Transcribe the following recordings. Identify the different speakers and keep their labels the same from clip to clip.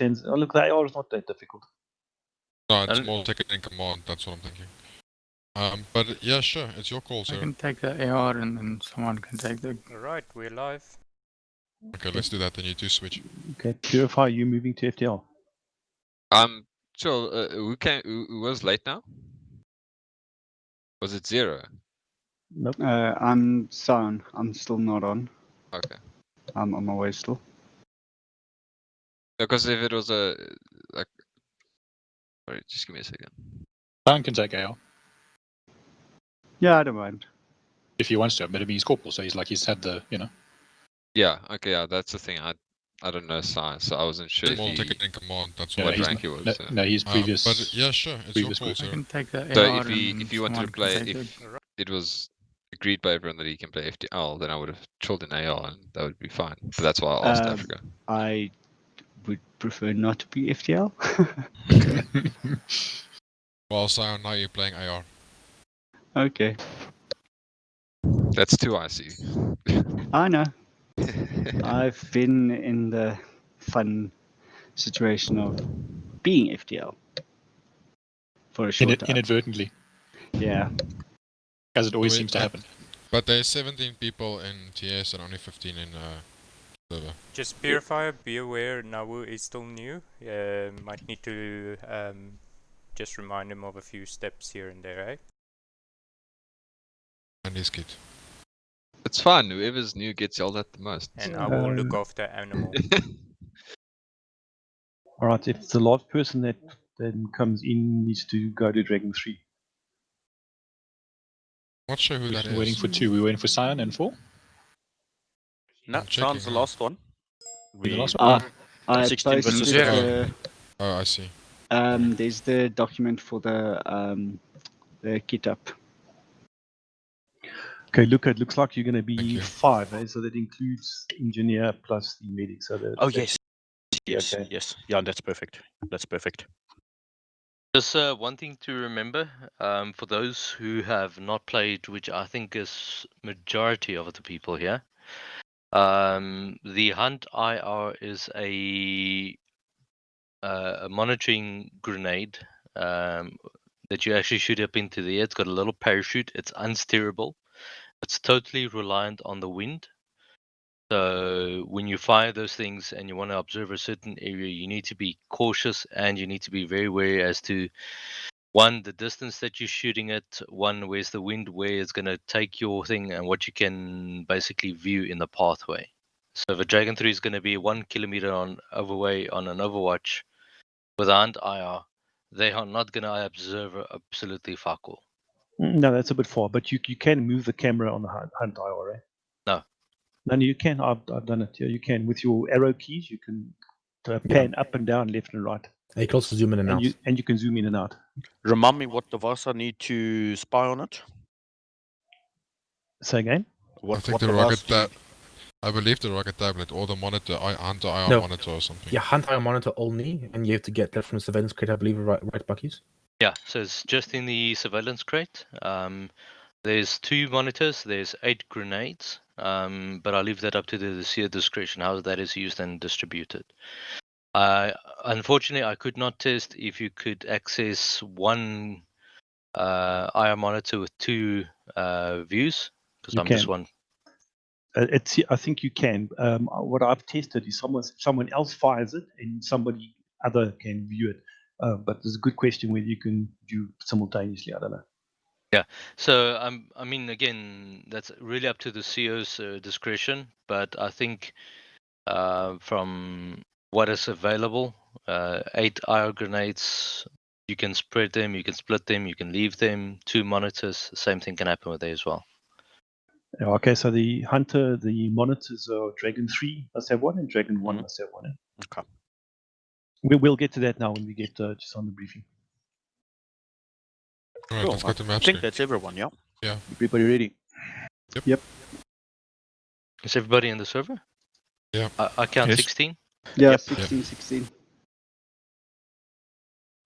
Speaker 1: understands. Oh, look, the AR is not that difficult.
Speaker 2: No, it's more taking in command, that's what I'm thinking. But yeah, sure, it's your call,
Speaker 3: I
Speaker 2: sir.
Speaker 3: can take the AR and then someone can take the...
Speaker 4: Alright, we're live.
Speaker 2: Okay, let's do that, then you two switch.
Speaker 1: Okay, Purify, you moving to FTL.
Speaker 5: Sure, who was late now? Was it 0?
Speaker 1: Nope.
Speaker 6: I'm Sion. I'm still not on.
Speaker 5: Okay.
Speaker 6: I'm on my way still.
Speaker 5: Because if it was a like, sorry, just give me a second.
Speaker 7: Sion can take AR
Speaker 6: Yeah, I don't mind.
Speaker 7: if he wants to, but I mean, he's corporal, so he's had the, you know.
Speaker 5: Yeah, okay, yeah, that's the thing. I don't know science, so I wasn't sure if
Speaker 2: More
Speaker 5: he,
Speaker 2: taking in command, that's
Speaker 7: Yeah,
Speaker 2: what
Speaker 5: what
Speaker 7: he's
Speaker 5: rank he was.
Speaker 7: No,
Speaker 5: so.
Speaker 7: no, he's previous.
Speaker 2: But yeah, sure, it's your
Speaker 7: previous
Speaker 2: call,
Speaker 7: group.
Speaker 3: I
Speaker 2: sir.
Speaker 3: can take the
Speaker 5: So
Speaker 3: AR
Speaker 5: if you wanted to play,
Speaker 3: take
Speaker 5: if it was agreed by everyone that he can play FTL, then I would have chilled in AR and that would be fine. But that's why I asked Africa.
Speaker 6: I would prefer not to be FTL.
Speaker 2: Well, Sion, now you're playing AR.
Speaker 6: Okay,
Speaker 5: That's 2 I see.
Speaker 6: I know. I've been in the fun situation of being FTL for a short time.
Speaker 7: Inadvertently,
Speaker 6: Yeah.
Speaker 7: as it always
Speaker 2: Wait,
Speaker 7: seems to happen.
Speaker 2: But there's 17 people in TS and only 15 in server.
Speaker 4: Just Purifier, be aware Nawu is still new. Might need to just remind him of a few steps here and there, eh?
Speaker 2: And his kid.
Speaker 5: It's fun, whoever's new gets yelled at the most.
Speaker 4: And I will look after animal.
Speaker 1: Alright, if the last person that then comes in needs to go to Dragon 3.
Speaker 2: Not sure who that
Speaker 7: We're
Speaker 2: is.
Speaker 7: waiting for 2. We're waiting for Sion and 4.
Speaker 8: No,
Speaker 2: I'm checking
Speaker 8: Sion's the
Speaker 2: now.
Speaker 8: last one.
Speaker 7: The last one?
Speaker 6: I
Speaker 8: 16 versus
Speaker 6: posted
Speaker 8: 0.
Speaker 6: the,
Speaker 2: Oh, I see.
Speaker 6: there's the document for the kit up.
Speaker 1: Okay, look, it looks like you're going to
Speaker 2: Thank
Speaker 1: be
Speaker 2: you.
Speaker 1: 5, eh? So that includes engineer plus the medic. So that,
Speaker 8: Oh, yes. Yes,
Speaker 1: okay.
Speaker 8: yes. Yeah, that's perfect. That's perfect.
Speaker 9: Just one thing to remember, for those who have not played, which I think is majority of the people here, the Hunt IR is a monitoring grenade that you actually shoot up into the air. It's got a little parachute. It's unsteerable. It's totally reliant on the wind. So when you fire those things and you want to observe a certain area, you need to be cautious and you need to be very wary as to, one, the distance that you're shooting at, one, where's the wind, where it's going to take your thing, and what you can basically view in the pathway. So if a Dragon 3 is going to be 1 kilometer on overway on an overwatch with a Hunt IR, they are not going to observe absolutely fuck all.
Speaker 1: No, that's a bit far, but you can move the camera on the Hunt IR, eh?
Speaker 9: No.
Speaker 1: No, you can. I've done it. Yeah, you can. With your arrow keys, you can pan up and down, left and right.
Speaker 10: You can also zoom in and out.
Speaker 1: And you can zoom in and out.
Speaker 8: Remind me what device I need to spy on it.
Speaker 1: Say again?
Speaker 2: I think the rocket I believe the rocket tablet or the monitor, Hunt IR monitor or something.
Speaker 10: Yeah, Hunt IR monitor only, and you have to get that from the surveillance crate, I believe, right, Buckies?
Speaker 9: Yeah, so it's just in the surveillance crate. There's 2 monitors, there's 8 grenades, but I'll leave that up to the seer discretion, how that is used and distributed. Unfortunately, I could not test if you could access one IR monitor with 2 views, because I'm just one.
Speaker 1: I think you can. What I've tested is someone else fires it and somebody other can view it. But there's a good question whether you can view simultaneously. I don't know.
Speaker 9: Yeah, so I mean, again, that's really up to the CEO's discretion. But I think from what is available, 8 IR grenades, you can spread them, you can split them, you can leave them. 2 monitors, same thing can happen with there as well.
Speaker 1: Yeah, okay, so the Hunter, the monitors are Dragon 3 must have one, and Dragon 1 must have one. Eh?
Speaker 8: Okay.
Speaker 1: We'll get to that now when we get just on the briefing.
Speaker 2: Alright,
Speaker 8: Cool.
Speaker 2: let's go to map
Speaker 8: I think
Speaker 2: screen.
Speaker 8: that's everyone, yeah?
Speaker 2: Yeah.
Speaker 6: Everybody ready?
Speaker 1: Yep.
Speaker 9: Is everybody in the server?
Speaker 2: Yeah.
Speaker 9: I count
Speaker 8: Yes.
Speaker 9: 16.
Speaker 6: Yeah,
Speaker 8: Yep.
Speaker 6: 16.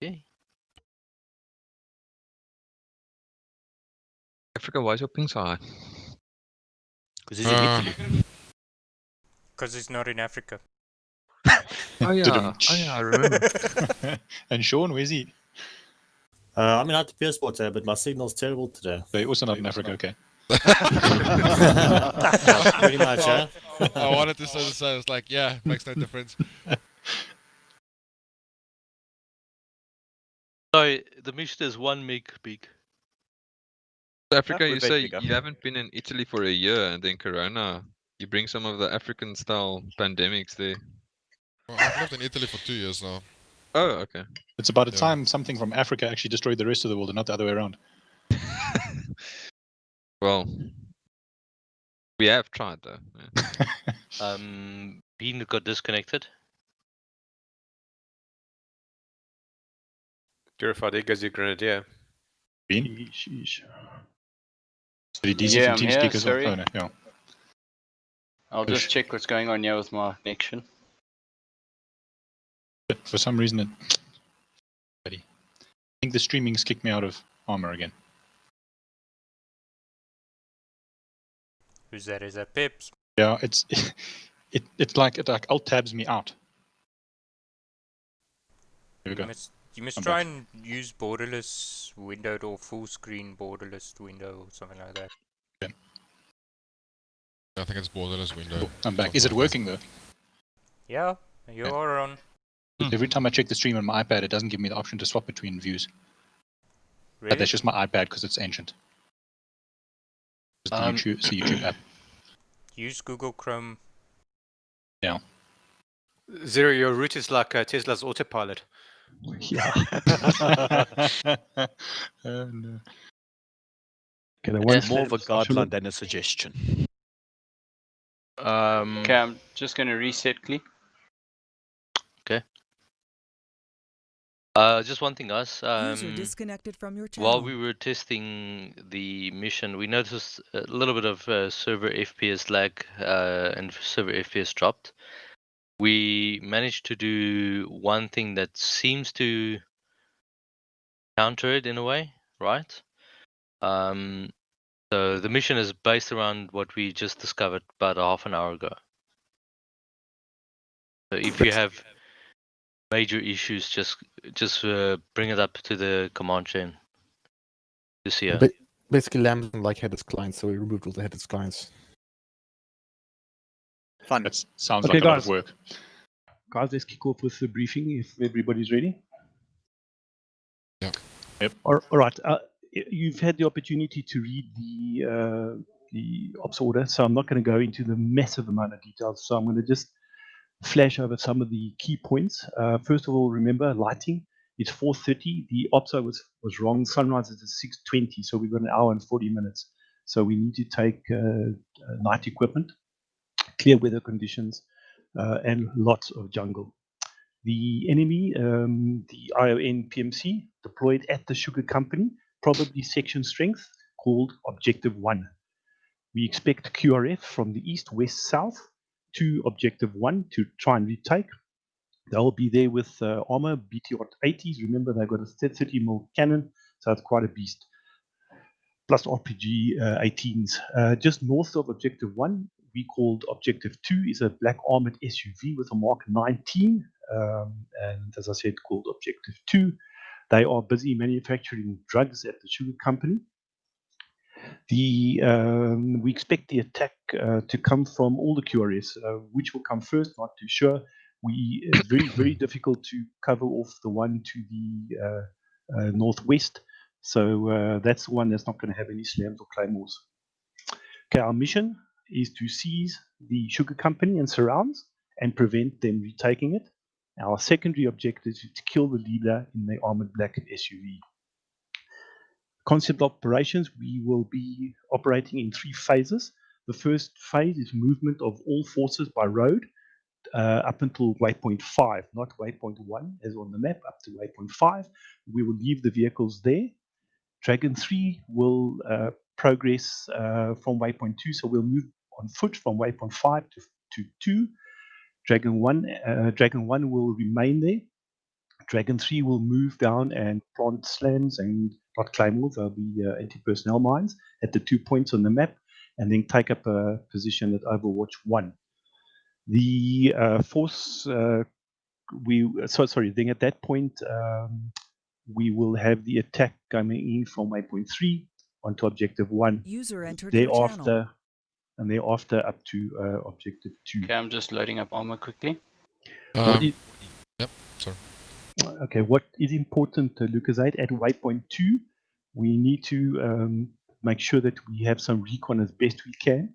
Speaker 9: Okay.
Speaker 5: Africa, why is your ping so high?
Speaker 8: Because he's in Italy.
Speaker 4: Because he's not in Africa.
Speaker 5: Oh yeah, I remember.
Speaker 7: And Sean, where's he?
Speaker 11: I'm in Atopia Sports, but my signal's terrible today.
Speaker 7: So you're also not in Africa, okay.
Speaker 11: Yeah, pretty much,
Speaker 2: Well,
Speaker 11: huh?
Speaker 2: I wanted to say the same. It's like, yeah, makes no difference.
Speaker 9: Sorry, the mission is 1 meg big.
Speaker 5: Africa,
Speaker 8: we're
Speaker 5: you
Speaker 8: bit
Speaker 5: say
Speaker 8: bigger.
Speaker 5: you haven't been in Italy for a year, and then Corona. You bring some of the African-style pandemics there.
Speaker 2: Well, I've lived in Italy for 2 years now.
Speaker 5: Oh, okay.
Speaker 7: It's about a
Speaker 2: Yeah.
Speaker 7: time something from Africa actually destroyed the rest of the world and not the other way around.
Speaker 5: Well, we have tried though. Yeah.
Speaker 9: Bean got disconnected.
Speaker 12: Purified Ego's your grenadier.
Speaker 7: Bean?
Speaker 1: Sheesh.
Speaker 7: Did he DC
Speaker 13: Yeah,
Speaker 7: from
Speaker 13: I'm
Speaker 7: TeamSpeak
Speaker 13: here,
Speaker 7: as well?
Speaker 13: sorry.
Speaker 7: Oh, no, yeah.
Speaker 13: I'll just check what's going on here with my connection.
Speaker 7: But for some reason, I think the streaming's kicked me out of Armor again.
Speaker 4: Who's that? Is that Pips?
Speaker 7: Yeah, it's it alt tabs me out. Here we go.
Speaker 4: You must
Speaker 7: I'm
Speaker 4: try
Speaker 7: back.
Speaker 4: and use borderless window or full screen borderless window or something like that.
Speaker 2: I think it's borderless window.
Speaker 7: Cool, I'm back.
Speaker 2: Something
Speaker 7: Is it
Speaker 2: like
Speaker 7: working though?
Speaker 4: Yeah, you are on.
Speaker 7: Every time I check the stream on my iPad, it doesn't give me the option to swap between views.
Speaker 4: Really?
Speaker 7: But that's just my iPad because it's ancient. It's the YouTube app.
Speaker 4: Use Google Chrome.
Speaker 7: Yeah.
Speaker 12: Zero, your route is like Tesla's autopilot.
Speaker 1: Yeah.
Speaker 7: No.
Speaker 1: Okay,
Speaker 8: It's more of a guideline than a suggestion.
Speaker 13: Okay, I'm just going to reset Clee.
Speaker 9: Just one thing, guys.
Speaker 14: User disconnected from your channel.
Speaker 9: While we were testing the mission, we noticed a little bit of server FPS lag and server FPS dropped. We managed to do one thing that seems to counter it in a way, right? So the mission is based around what we just discovered about a half an hour ago. So if you have major issues, just bring it up to the command chain to see it.
Speaker 10: Basically, Lamb doesn't like headless clients, so we removed all the headless clients.
Speaker 8: Fun.
Speaker 7: That sounds
Speaker 1: Okay,
Speaker 7: like a lot
Speaker 1: guys.
Speaker 7: of work.
Speaker 1: Guys, let's kick off with the briefing if everybody's ready.
Speaker 2: Yep.
Speaker 1: All right. You've had the opportunity to read the ops order, so I'm not going to go into the massive amount of details. So I'm going to just flash over some of the key points. First of all, remember lighting. It's 4:30. The OPSO was wrong. Sunrise is at 6:20, so we've got an hour and 40 minutes. So we need to take night equipment, clear weather conditions, and lots of jungle. The enemy, the ION PMC, deployed at the sugar company, probably section strength, called Objective 1. We expect QRF from the east, west, south to Objective 1 to try and retake. They'll be there with armor, BT-80s. Remember, they've got a 30mm cannon, so it's quite a beast. Plus RPG 18s. Just north of Objective 1, we called Objective 2, is a black armored SUV with a Mark 19. And as I said, called Objective 2. They are busy manufacturing drugs at the sugar company. We expect the attack to come from all the QRS. Which will come first, not too sure. It's very, very difficult to cover off the one to the northwest. So that's the one that's not going to have any slams or claymores. Okay, our mission is to seize the sugar company and surrounds and prevent them retaking it. Our secondary objective is to kill the leader in the armored black SUV. Concept operations, we will be operating in 3 phases. The first phase is movement of all forces by road up until waypoint 5, not waypoint 1 as on the map, up to waypoint 5. We will leave the vehicles there. Dragon 3 will progress from waypoint 2, so we'll move on foot from waypoint 5 to 2. Dragon 1 will remain there. Dragon 3 will move down and plant slams and not claymores, they'll be anti-personnel mines at the 2 points on the map, and then take up a position at Overwatch 1. The force sorry. Then at that point, we will have the attack coming in from waypoint 3 onto objective 1.
Speaker 14: User entered your channel.
Speaker 1: Thereafter up to objective 2.
Speaker 13: Okay, I'm just loading up armor quickly.
Speaker 2: Yep, sorry.
Speaker 1: Okay, what is important, Lucasite, at waypoint 2, we need to make sure that we have some recon as best we can.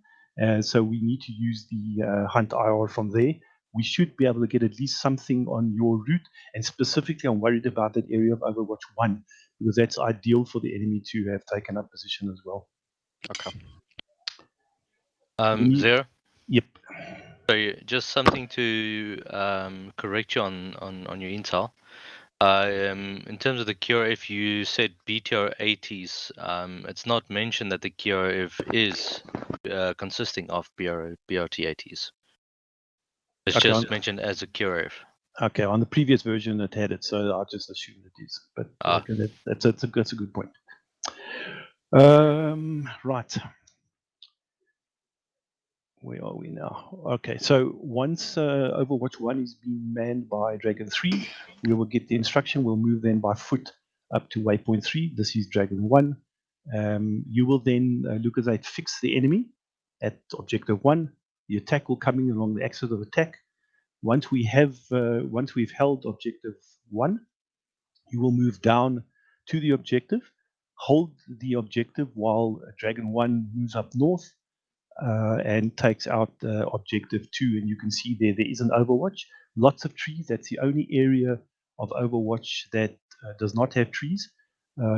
Speaker 1: So we need to use the hunt IR from there. We should be able to get at least something on your route, and specifically I'm worried about that area of Overwatch 1, because that's ideal for the enemy to have taken up position as well.
Speaker 8: Okay.
Speaker 9: There.
Speaker 1: Yep.
Speaker 9: Sorry, just something to correct you on your intel. In terms of the QRF, you said BTR 80s. It's not mentioned that the QRF is consisting of BRT 80s. It's
Speaker 1: Okay,
Speaker 9: just mentioned as a QRF.
Speaker 1: Okay, on the previous version it had it, so I just assumed it is. But okay, that's a good point. Right. Where are we now? Okay, so once Overwatch 1 is being manned by Dragon 3, we will get the instruction. We'll move then by foot up to waypoint 3. This is Dragon 1. You will then, Lucasite, fix the enemy at objective 1. The attack will come in along the axis of attack. Once we've held objective 1, you will move down to the objective, hold the objective while Dragon 1 moves up north and takes out objective 2. And you can see there is an Overwatch. Lots of trees. That's the only area of Overwatch that does not have trees.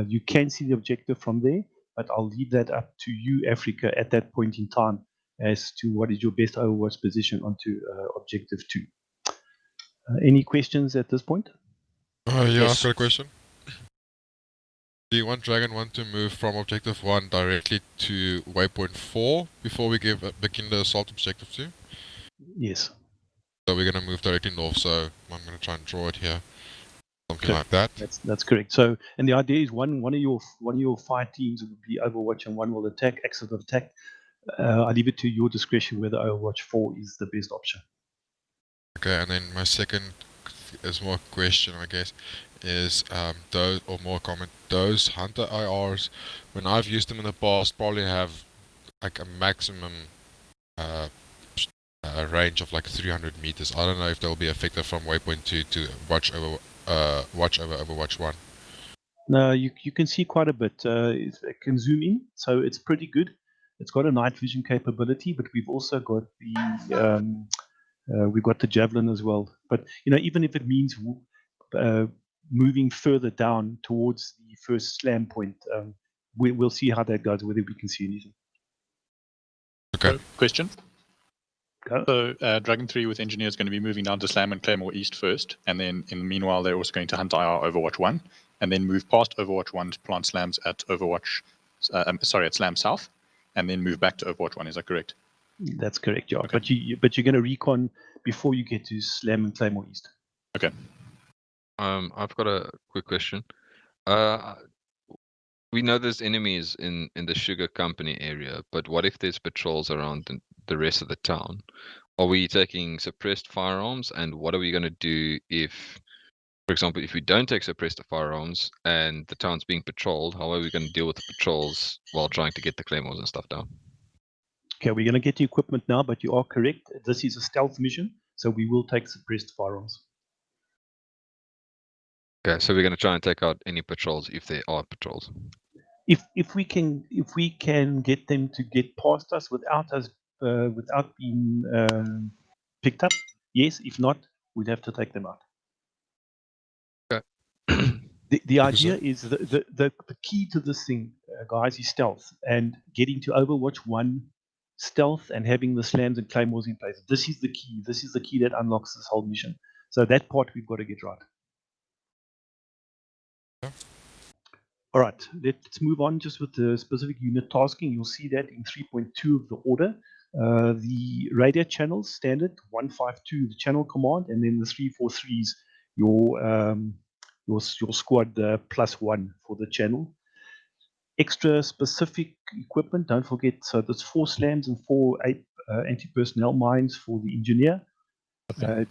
Speaker 1: You can see the objective from there, but I'll leave that up to you, Africa, at that point in time as to what is your best Overwatch position onto objective 2. Any questions at this point?
Speaker 2: Yeah,
Speaker 8: Yes.
Speaker 2: I've got a question. Do you want Dragon 1 to move from objective 1 directly to waypoint 4 before we begin the assault objective 2?
Speaker 1: Yes.
Speaker 2: So we're going to move directly north, so I'm going to try and draw it here. Something
Speaker 1: Okay.
Speaker 2: like that.
Speaker 1: That's correct. So, and the idea is one of your 5 teams will be Overwatch and one will attack, axis of attack. I leave it to your discretion whether Overwatch 4 is the best option.
Speaker 2: Okay, and then my second is more question, I guess, is those, or more comment, those Hunter IRs, when I've used them in the past, probably have like a maximum range of like 300 meters. I don't know if they'll be effective from waypoint 2 to watch over Overwatch 1.
Speaker 1: No, you can see quite a bit. It can zoom in, so it's pretty good. It's got a night vision capability, but we've also got the javelin as well. But even if it means moving further down towards the first slam point, we'll see how that goes, whether we can see anything.
Speaker 2: Okay.
Speaker 7: So, question.
Speaker 1: Go.
Speaker 7: So Dragon 3 with Engineer is going to be moving down to Slam and Claymore East first, and then in the meanwhile they're also going to hunt IR Overwatch 1, and then move past Overwatch 1 to plant slams at Overwatch, at Slam South, and then move back to Overwatch 1. Is that correct?
Speaker 1: That's correct, yeah.
Speaker 7: Okay.
Speaker 1: But you're going to recon before you get to Slam and Claymore East.
Speaker 7: Okay.
Speaker 5: I've got a quick question. We know there's enemies in the sugar company area, but what if there's patrols around the rest of the town? Are we taking suppressed firearms, and what are we going to do if, for example, if we don't take suppressed firearms and the town's being patrolled? How are we going to deal with the patrols while trying to get the claymores and stuff down?
Speaker 1: Okay, we're going to get the equipment now, but you are correct. This is a stealth mission, so we will take suppressed firearms.
Speaker 5: Okay, so we're going to try and take out any patrols if there are patrols.
Speaker 1: If we can get them to get past us without being picked up, yes. If not, we'd have to take them out.
Speaker 5: Okay.
Speaker 1: The idea is the key to this thing, guys, is stealth and getting to Overwatch 1 stealth and having the slams and claymores in place. This is the key. This is the key that unlocks this whole mission. So that part we've got to get right. All right, let's move on just with the specific unit tasking. You'll see that in 3.2 of the order. The radio channels, standard 152, the channel command, and then the 343s, your squad +1 for the channel. Extra specific equipment, don't forget, so there's 4 slams and 4 anti-personnel mines for the engineer.
Speaker 7: Okay.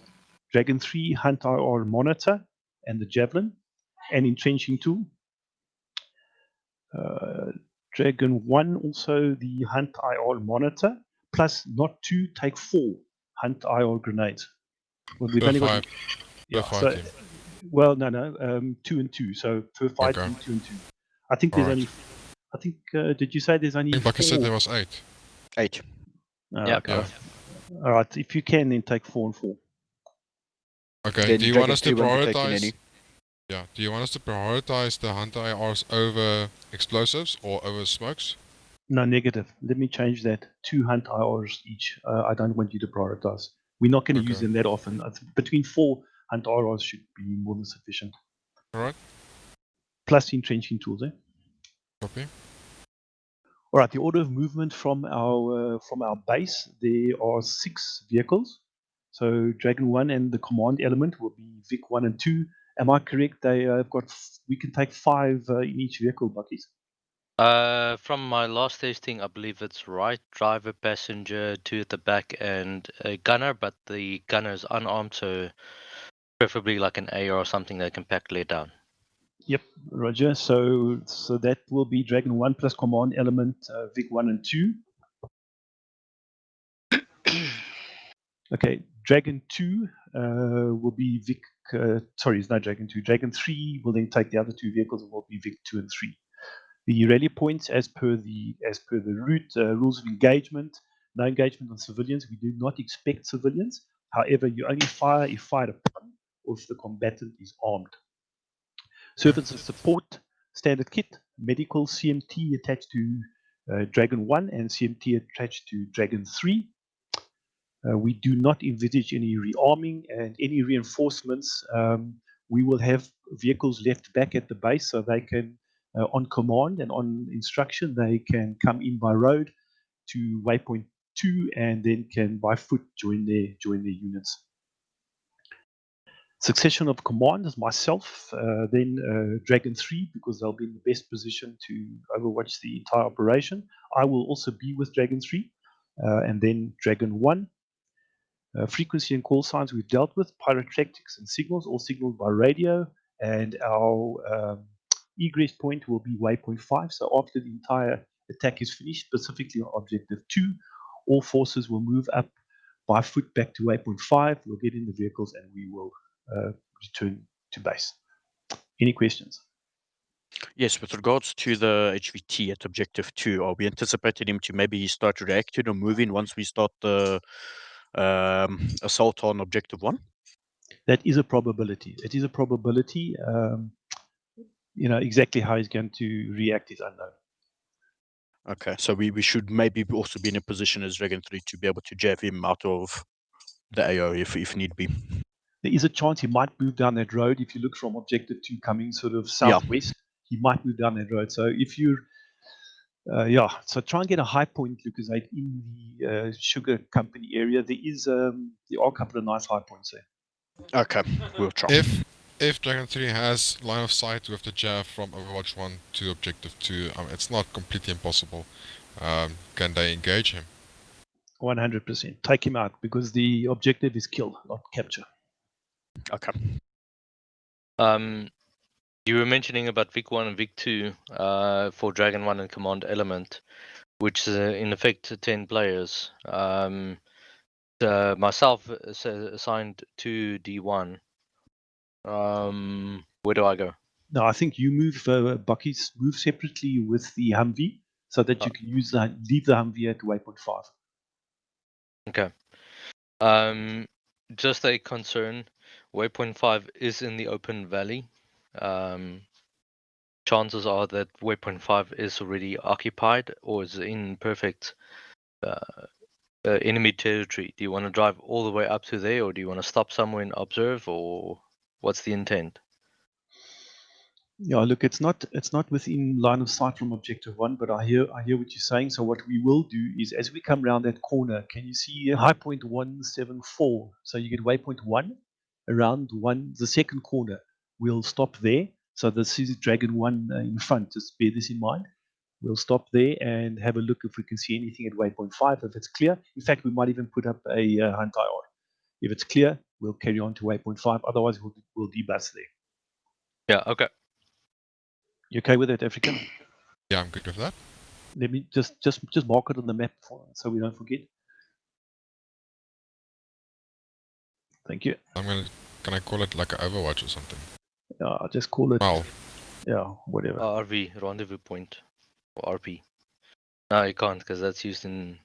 Speaker 1: Dragon 3 Hunt IR monitor and the javelin, and entrenching tool. Dragon 1 also the Hunt IR monitor, plus not 2, take 4 Hunt IR grenades. Well, we've
Speaker 2: Per
Speaker 1: only
Speaker 2: five.
Speaker 1: got yeah,
Speaker 2: Per
Speaker 1: so,
Speaker 2: five team.
Speaker 1: well, no, 2 and 2. So per fight,
Speaker 2: Okay.
Speaker 1: 2 and 2. I think there's
Speaker 2: Alright.
Speaker 1: only. I think did you say there's only?
Speaker 2: I think Bucky said
Speaker 1: 4?
Speaker 2: there was 8.
Speaker 8: 8.
Speaker 3: Yeah.
Speaker 1: Okay.
Speaker 2: Yeah.
Speaker 1: All right. If you can, then take 4 and 4.
Speaker 2: Okay.
Speaker 8: Then
Speaker 2: Do you
Speaker 8: Dragon
Speaker 2: want us to
Speaker 8: 3 won't be taking any.
Speaker 2: prioritize? Yeah. Do you want us to prioritize the Hunter IRs over explosives or over smokes?
Speaker 1: No, negative. Let me change that. 2 Hunt IRs each. I don't want you to prioritize. We're not going to use
Speaker 2: Okay.
Speaker 1: them that often. Between 4 Hunt IRs should be more than sufficient.
Speaker 2: Alright.
Speaker 1: Plus entrenching tools, eh?
Speaker 2: Copy.
Speaker 1: All right. The order of movement from our base, there are 6 vehicles. So Dragon 1 and the command element will be Vic 1 and 2. Am I correct? They have got. We can take 5 in each vehicle, Buckies.
Speaker 9: From my last tasting, I believe it's right. Driver, passenger, 2 at the back, and a gunner, but the gunner is unarmed, so preferably like an AR or something that can pack lead down.
Speaker 1: Yep, Roger. So that will be Dragon 1 plus command element Vic 1 and 2. Okay, Dragon 2 will be Vic. Sorry, it's not Dragon 2. Dragon 3 will then take the other 2 vehicles and will be Vic 2 and 3. The rally points, as per the route rules of engagement, no engagement on civilians. We do not expect civilians. However, you only fire if fired upon or if the combatant is armed. Service and support, standard kit, medical CMT attached to Dragon 1 and CMT attached to Dragon 3. We do not envisage any rearming and any reinforcements. We will have vehicles left back at the base so they can, on command and on instruction, they can come in by road to waypoint 2 and then can by foot join their units. Succession of command is myself, then Dragon 3 because they'll be in the best position to overwatch the entire operation. I will also be with Dragon 3 and then Dragon 1. Frequency and call signs we've dealt with, pyrotactics and signals, all signaled by radio, and our egress point will be waypoint 5. So after the entire attack is finished, specifically on objective 2, all forces will move up by foot back to waypoint 5. We'll get in the vehicles and we will return to base. Any questions?
Speaker 8: Yes, with regards to the HVT at objective 2, are we anticipating him to maybe start reacting or moving once we start the assault on objective 1?
Speaker 1: That is a probability. It is a probability. Exactly how he's going to react is unknown.
Speaker 8: Okay, so we should maybe also be in a position as Dragon 3 to be able to jab him out of the AO if need be.
Speaker 1: There is a chance he might move down that road. If you look from objective 2 coming sort of southwest, he might move down that road. So if you're, so try and get a high point, Lucas, in the sugar company area. There are a couple of nice high points there.
Speaker 8: Okay, we'll try.
Speaker 2: If Dragon 3 has line of sight with the jab from Overwatch 1 to Objective 2, it's not completely impossible. Can they engage him?
Speaker 1: 100%. Take him out because the objective is kill, not capture.
Speaker 8: Okay.
Speaker 9: You were mentioning about Vic 1 and Vic 2 for Dragon 1 and Command Element, which is in effect 10 players. Myself assigned to D1. Where do I go?
Speaker 1: No, I think you move, Bucky's move separately with the Humvee so that you can leave the Humvee at waypoint 5.
Speaker 9: Okay. Just a concern. Waypoint 5 is in the open valley. Chances are that waypoint 5 is already occupied or is in perfect enemy territory. Do you want to drive all the way up to there, or do you want to stop somewhere and observe, or what's the intent?
Speaker 1: Yeah, look, it's not within line of sight from objective 1, but I hear what you're saying. So what we will do is, as we come around that corner, can you see high point 174? So you get waypoint 1 around the second corner. We'll stop there. So this is Dragon 1 in front. Just bear this in mind. We'll stop there and have a look if we can see anything at waypoint 5. If it's clear, in fact, we might even put up a hunt IR. If it's clear, we'll carry on to waypoint 5. Otherwise, we'll debus there.
Speaker 9: Yeah, okay.
Speaker 1: You okay with that, Africa?
Speaker 2: Yeah, I'm good with that.
Speaker 1: Let me just mark it on the map so we don't forget. Thank you.
Speaker 2: Can I call it like an Overwatch or something?
Speaker 1: Yeah, I'll just call it.
Speaker 2: Well,
Speaker 1: yeah, whatever.
Speaker 9: RV, rendezvous point, or RP. No, you can't because that's used in.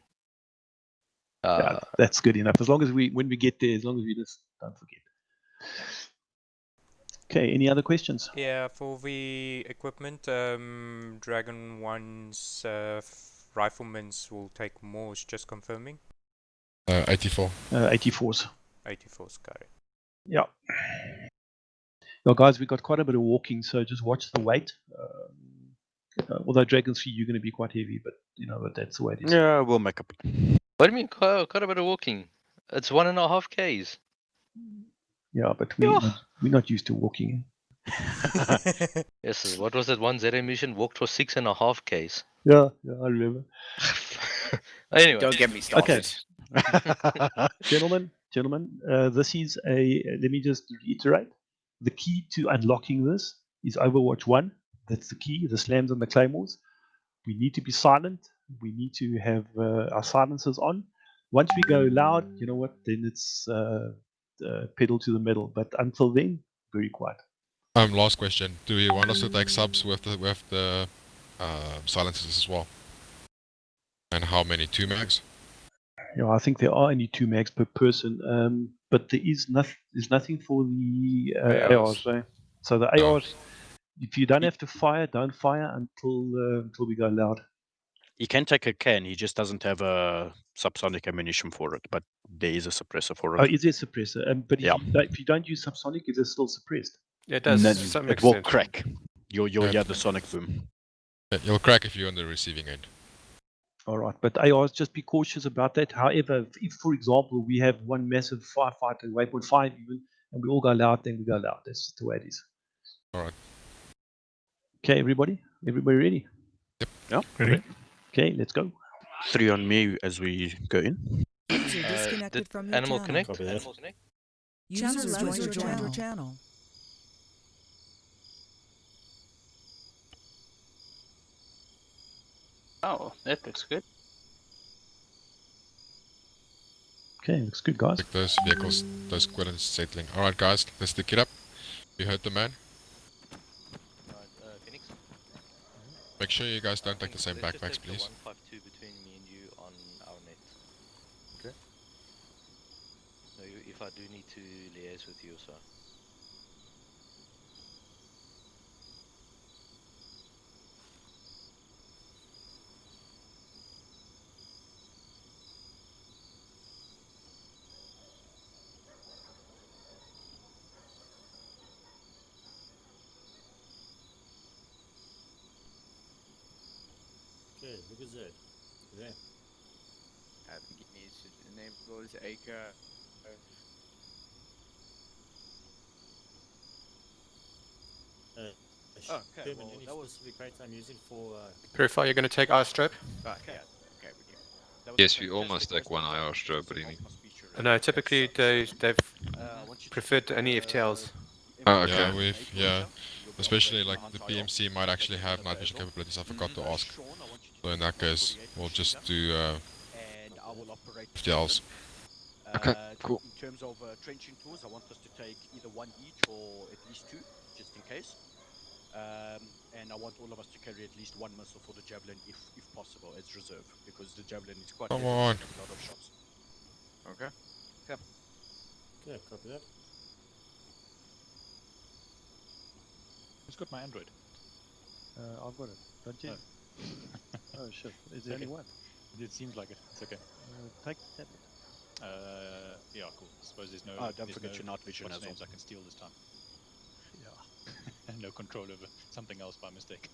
Speaker 1: Yeah, that's good enough. As long as when we get there, as long as we just don't forget. Okay, any other questions?
Speaker 4: Yeah, for the equipment, Dragon 1's riflemen's will take more, just confirming.
Speaker 2: 84.
Speaker 1: 84s.
Speaker 4: 84s, got it.
Speaker 1: Yeah. Well, guys, we got quite a bit of walking, so just watch the weight. Although Dragon's 3, you're going to be quite heavy, but but that's the way it is.
Speaker 8: Yeah, we'll make up.
Speaker 9: What do you mean, quite a bit of walking? It's 1.5 Ks.
Speaker 1: Yeah, but we're not used to walking.
Speaker 9: Yes, what was that one ZA mission? Walked for 6.5 Ks.
Speaker 1: Yeah, I remember.
Speaker 9: Anyway.
Speaker 12: Don't get me started.
Speaker 1: Okay. Gentlemen, this is let me just reiterate. The key to unlocking this is Overwatch 1. That's the key, the slams and the claymores. We need to be silent. We need to have our silencers on. Once we go loud, you know what, then it's pedal to the metal. But until then, very quiet.
Speaker 2: Last question. Do you want us to take subs with the silencers as well? And how many? 2 mags?
Speaker 1: Yeah, I think there are only 2 mags per person, but there's nothing for the ARs. Right? So the ARs, if you don't have to fire, don't fire until we go loud.
Speaker 8: He can take a can, he just doesn't have a subsonic ammunition for it, but there is a suppressor for it.
Speaker 1: Oh, is there a suppressor? But if you don't use subsonic, is it still suppressed?
Speaker 12: It does.
Speaker 8: No,
Speaker 12: To some
Speaker 8: it will
Speaker 12: extent.
Speaker 8: crack. You'll hear the sonic boom.
Speaker 2: You'll crack if you're on the receiving end.
Speaker 1: All right, but ARs, just be cautious about that. However, if for example we have one massive firefighter, waypoint 5 even, and we all go loud, then we go loud. That's just the way it is.
Speaker 2: All right.
Speaker 1: Okay, everybody ready?
Speaker 2: Yep.
Speaker 8: Yeah.
Speaker 1: Ready. Okay, let's go.
Speaker 8: 3 on me as we go in.
Speaker 14: User disconnected from your
Speaker 9: Animal
Speaker 14: channel.
Speaker 9: Connect? Animal Connect?
Speaker 14: User joined your channel.
Speaker 13: Oh, that looks good.
Speaker 1: Okay, looks good, guys.
Speaker 2: Like those vehicles, those squadrons settling. All right, guys, let's stick it up. You heard the man.
Speaker 9: Phoenix?
Speaker 2: Make sure you guys don't take the same
Speaker 9: Let's just
Speaker 2: backpacks,
Speaker 9: take the
Speaker 2: please.
Speaker 9: 152 between me and you on our net.
Speaker 8: Okay.
Speaker 9: So if I do need to liaise with you or so.
Speaker 11: Okay, look at that. There.
Speaker 15: I think it needs to enable his acre.
Speaker 11: Okay, well, any specific rate I'm using for...
Speaker 12: Purify, you're going to take our strip?
Speaker 15: Okay, okay, we do.
Speaker 5: Yes, we all must take 1 IR strobe, really.
Speaker 12: No, typically they've preferred any FTLs.
Speaker 5: Oh, okay.
Speaker 2: Yeah, especially like the PMC might actually have night vision capabilities. I forgot to ask. So in that case, we'll just do FTLs.
Speaker 5: Okay, cool.
Speaker 8: In terms of trenching tools, I want us to take either 1 each or at least 2, just in case. And I want all of us to carry at least 1 missile for the javelin, if possible, as reserve, because the javelin is quite
Speaker 2: Come
Speaker 8: heavy
Speaker 2: on.
Speaker 8: and a lot of shots.
Speaker 15: Okay. Okay.
Speaker 11: Okay, copy that.
Speaker 7: Who's got my Android?
Speaker 1: I've got it. Don't you? Oh shit! Is there only one?
Speaker 7: It seems like it. It's okay.
Speaker 1: Take the tablet.
Speaker 7: Yeah, cool. I suppose there's no.
Speaker 8: Oh, don't
Speaker 7: there's
Speaker 8: forget
Speaker 7: no
Speaker 8: your night vision
Speaker 7: what's
Speaker 8: as well.
Speaker 7: names I can steal this time.
Speaker 1: Yeah.
Speaker 7: And no control over something else by mistake.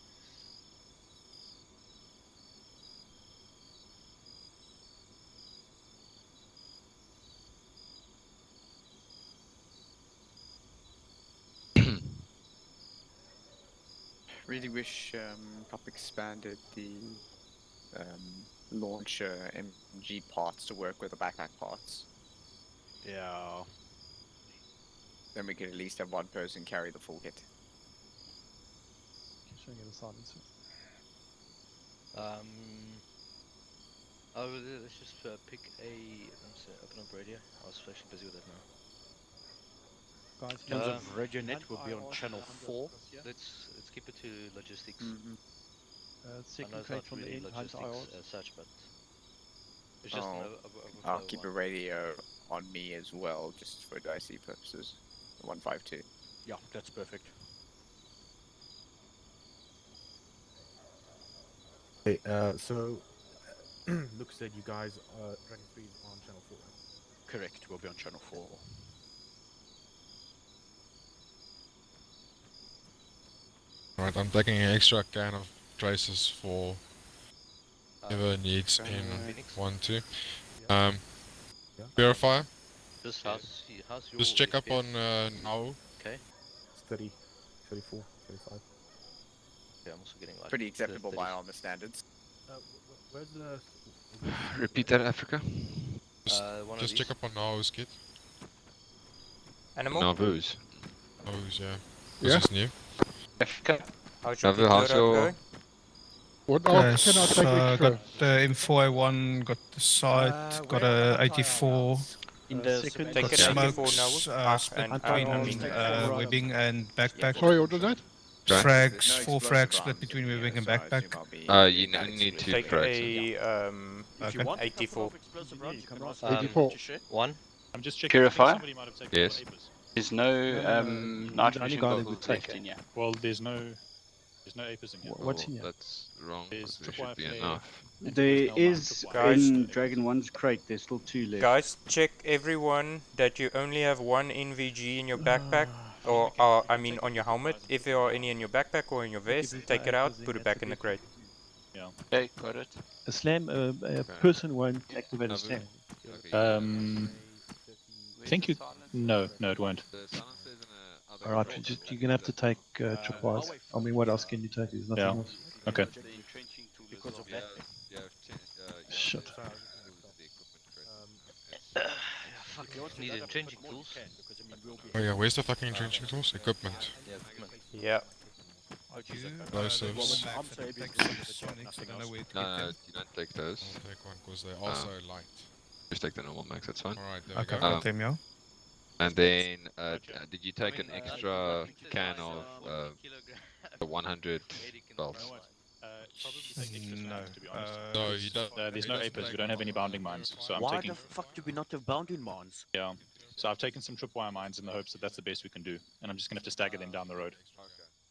Speaker 15: Really wish Pop expanded the launcher MG parts to work with the backpack parts.
Speaker 8: Yeah.
Speaker 15: Then we can at least have one person carry the full kit.
Speaker 1: Should I get a silencer?
Speaker 9: Oh, let's just pick a. Let's open up radio. I was actually busy with it now.
Speaker 1: Guys,
Speaker 8: In terms of radio net, we'll be on channel 4.
Speaker 9: Let's keep it to logistics.
Speaker 1: second
Speaker 9: I know it's
Speaker 1: crate
Speaker 9: not
Speaker 1: from the
Speaker 9: really
Speaker 1: end, Hunt
Speaker 9: logistics
Speaker 1: IRs.
Speaker 9: as such, but it's just an overflow
Speaker 15: I'll keep a
Speaker 9: one.
Speaker 15: radio on me as well, just for dicey purposes. 152.
Speaker 8: Yeah, that's perfect.
Speaker 10: Okay, so Luke said you guys are Dragon 3 on channel 4, right?
Speaker 8: Correct, we'll be on channel 4.
Speaker 2: Alright, I'm taking an extra can of traces for whoever needs in 1-2. Purifier.
Speaker 9: Just how's your
Speaker 2: Just check up on
Speaker 9: experience?
Speaker 2: now.
Speaker 9: Okay.
Speaker 10: It's 30, 34, 35.
Speaker 9: Yeah, I'm also getting like
Speaker 15: Pretty acceptable by
Speaker 9: 30s.
Speaker 15: Arma standards.
Speaker 10: Where's the...
Speaker 5: Repeat that, Africa.
Speaker 2: Just check up on Nao's kit.
Speaker 4: Animal?
Speaker 5: Navu's.
Speaker 2: Nao's, yeah.
Speaker 16: Yeah.
Speaker 2: This is new.
Speaker 4: How's your
Speaker 5: Navu, how's
Speaker 4: kit loadout
Speaker 5: your...
Speaker 4: going?
Speaker 16: What else can I take extra?
Speaker 17: Got the M4A1, got the sight, got a 84.
Speaker 8: In the
Speaker 1: second,
Speaker 4: Take
Speaker 17: got
Speaker 4: an
Speaker 17: smokes,
Speaker 4: 84 now.
Speaker 17: split
Speaker 4: and
Speaker 17: between webbing and backpack.
Speaker 16: Sorry, what was that?
Speaker 17: Frags, 4 frags split between webbing and backpack.
Speaker 5: you only need 2
Speaker 4: Take
Speaker 5: frags.
Speaker 8: If you want
Speaker 4: 84.
Speaker 8: you can ask
Speaker 16: 84.
Speaker 9: One.
Speaker 7: I'm just checking.
Speaker 13: Purifier?
Speaker 7: Somebody might have taken
Speaker 5: Yes.
Speaker 7: all apers.
Speaker 13: There's no nitrogen goggles
Speaker 1: take
Speaker 13: left in here.
Speaker 7: Well, there's no apers in here.
Speaker 1: What's in here?
Speaker 5: That's wrong.
Speaker 7: There's
Speaker 5: There
Speaker 7: tripwire
Speaker 5: should be
Speaker 7: flare.
Speaker 5: enough.
Speaker 6: There is
Speaker 4: Guys.
Speaker 6: in Dragon 1's crate, there's still 2 left.
Speaker 4: Guys, check everyone that you only have 1 NVG in your backpack. Or, I mean on your helmet. If there are any in your backpack or in your vest, take it out, put it back in the crate.
Speaker 7: Yeah.
Speaker 13: Okay, got it.
Speaker 1: A slam, a person won't activate a slam.
Speaker 7: I think you. No, it won't.
Speaker 1: Alright, you're gonna have to take tripwires. I mean, what else can you take? There's nothing
Speaker 7: Yeah.
Speaker 1: else.
Speaker 7: Okay.
Speaker 8: because of that.
Speaker 1: Shit.
Speaker 9: Fuck, need entrenching tools.
Speaker 2: Oh yeah, where's the fucking entrenching tools? Equipment.
Speaker 9: Yeah, equipment.
Speaker 4: Yeah.
Speaker 2: Explosives.
Speaker 5: No, you don't take those.
Speaker 2: I'll take one because they're also light.
Speaker 5: Just take the normal max, that's fine.
Speaker 2: Alright, there
Speaker 17: Okay,
Speaker 2: we go.
Speaker 17: got them, yeah.
Speaker 5: And then, did you take an extra can of the 100 belts?
Speaker 7: No. To be honest.
Speaker 2: No, you don't.
Speaker 7: There's no apers. We don't have any bounding mines, so I'm
Speaker 8: Why
Speaker 7: taking.
Speaker 8: the fuck do we not have bounding mines?
Speaker 7: Yeah. So I've taken some tripwire mines in the hopes that that's the best we can do, and I'm just gonna have to stagger them down the road.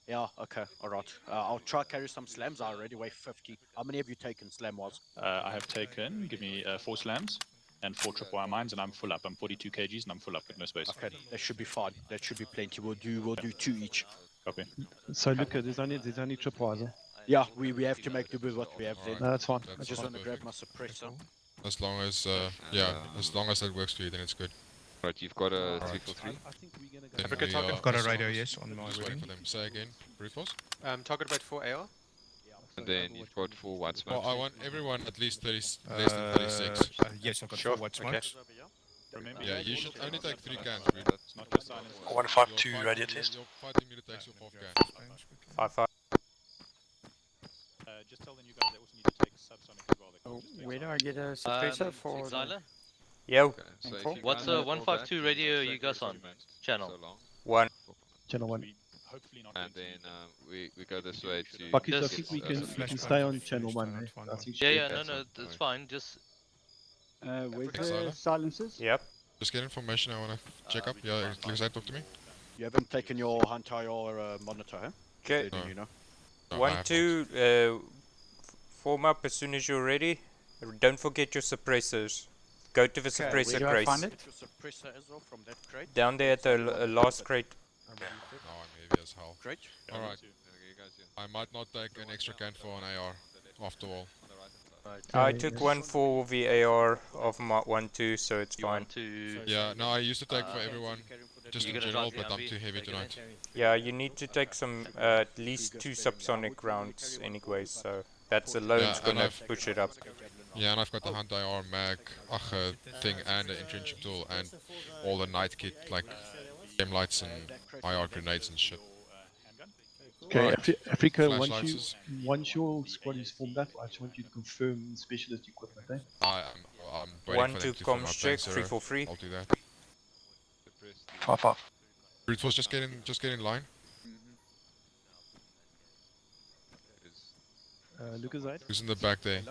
Speaker 8: Yeah, okay, alright. I'll try carry some slams. I already weigh 50. How many have you taken slam-wise?
Speaker 7: I have taken, give me 4 slams and 4 tripwire mines, and I'm full up. I'm 42 kgs and I'm full up with no space.
Speaker 8: Okay, that should be fine. That should be plenty. We'll do 2 each.
Speaker 7: Copy.
Speaker 1: So look, there's only tripwires. Huh?
Speaker 8: Yeah, we have to make do with what we have then.
Speaker 1: No, that's fine.
Speaker 8: I just want to grab my suppressor.
Speaker 2: As long as, as long as that works for you, then it's good.
Speaker 5: Right, you've got a 343?
Speaker 2: Then
Speaker 3: Africa
Speaker 2: we
Speaker 3: target.
Speaker 2: are-
Speaker 17: I've got a
Speaker 2: just-
Speaker 17: radio, yes, on my
Speaker 2: just
Speaker 17: way.
Speaker 2: waiting for them. Say again, brute force.
Speaker 3: Target about 4 AR.
Speaker 5: And then you've got 4 white
Speaker 2: Well,
Speaker 5: smokes.
Speaker 2: I want everyone at least 30, less than 36.
Speaker 17: Yes, I've got
Speaker 3: Sure,
Speaker 17: 4 white
Speaker 3: okay.
Speaker 17: smokes.
Speaker 7: Remember,
Speaker 2: Yeah, you should only take 3 cans, brute.
Speaker 7: it's not just silence.
Speaker 18: 152 radio test.
Speaker 2: Your fighting meter takes your 4 cans.
Speaker 4: 5-5.
Speaker 7: Just tell the new guys they also need to take subsonic as well. They can't just take
Speaker 3: Where do I get a suppressor for?
Speaker 9: Exiler?
Speaker 4: Yo.
Speaker 5: Okay, so if you
Speaker 9: What's
Speaker 5: can't
Speaker 9: a
Speaker 5: afford
Speaker 9: 152
Speaker 5: that,
Speaker 9: radio
Speaker 5: take
Speaker 9: you guys
Speaker 5: the
Speaker 9: on?
Speaker 5: instruments
Speaker 9: Channel?
Speaker 5: so long.
Speaker 4: 1.
Speaker 1: Channel 1.
Speaker 7: Hopefully not.
Speaker 5: And then we go this way to...
Speaker 1: Bucky, I
Speaker 9: Just-
Speaker 1: think we
Speaker 5: get,
Speaker 1: can stay on channel 1. Eh? I think
Speaker 9: Yeah,
Speaker 5: that's
Speaker 9: no,
Speaker 5: fine,
Speaker 9: it's
Speaker 5: alright.
Speaker 9: fine. Just
Speaker 6: Where's
Speaker 2: Silent?
Speaker 6: the silencers?
Speaker 4: Yep.
Speaker 2: Just get information I want to check up. Yeah, Lexi, talk to me.
Speaker 8: You haven't taken your Hunter monitor, huh?
Speaker 4: Okay.
Speaker 2: No.
Speaker 8: You know.
Speaker 2: No, I
Speaker 4: 1,
Speaker 2: have
Speaker 4: 2, form up as soon as you're ready. Don't forget your suppressors. Go to the suppressor
Speaker 3: do I
Speaker 4: crate.
Speaker 3: find it?
Speaker 8: Get your suppressor as well from that crate.
Speaker 4: Down there at the last crate.
Speaker 2: not. No, I'm heavy as hell.
Speaker 8: Crate.
Speaker 2: Alright. I might not take an extra can for an AR, after all.
Speaker 4: I took 1 for the AR of my 1-2, so it's
Speaker 9: you
Speaker 4: fine.
Speaker 9: want to.
Speaker 2: Yeah, no, I used to take for everyone, just
Speaker 9: You're
Speaker 2: in
Speaker 9: gonna
Speaker 2: general,
Speaker 9: drive the
Speaker 2: but I'm
Speaker 9: Humvee,
Speaker 2: too heavy
Speaker 9: take it
Speaker 2: tonight.
Speaker 4: Yeah, you need to take some, at least 2 subsonic rounds anyway, so that's alone's
Speaker 2: Yeah, and
Speaker 4: gonna
Speaker 2: I've-
Speaker 4: push it up.
Speaker 2: Yeah, and I've got the Hunt IR mag thing and the entrenching tool and all the night kit, like game lights and IR grenades and shit.
Speaker 1: Okay,
Speaker 2: Right.
Speaker 1: Africa,
Speaker 2: Flashlights.
Speaker 1: once your squad is formed up, I just want you to confirm specialist equipment, eh?
Speaker 2: I'm waiting for them to form up.
Speaker 4: check,
Speaker 2: Thanks, Zero.
Speaker 4: 343.
Speaker 2: I'll do that.
Speaker 17: Papa.
Speaker 2: Brute Force, just get in line.
Speaker 1: Lucas, right?
Speaker 2: Who's in the back there?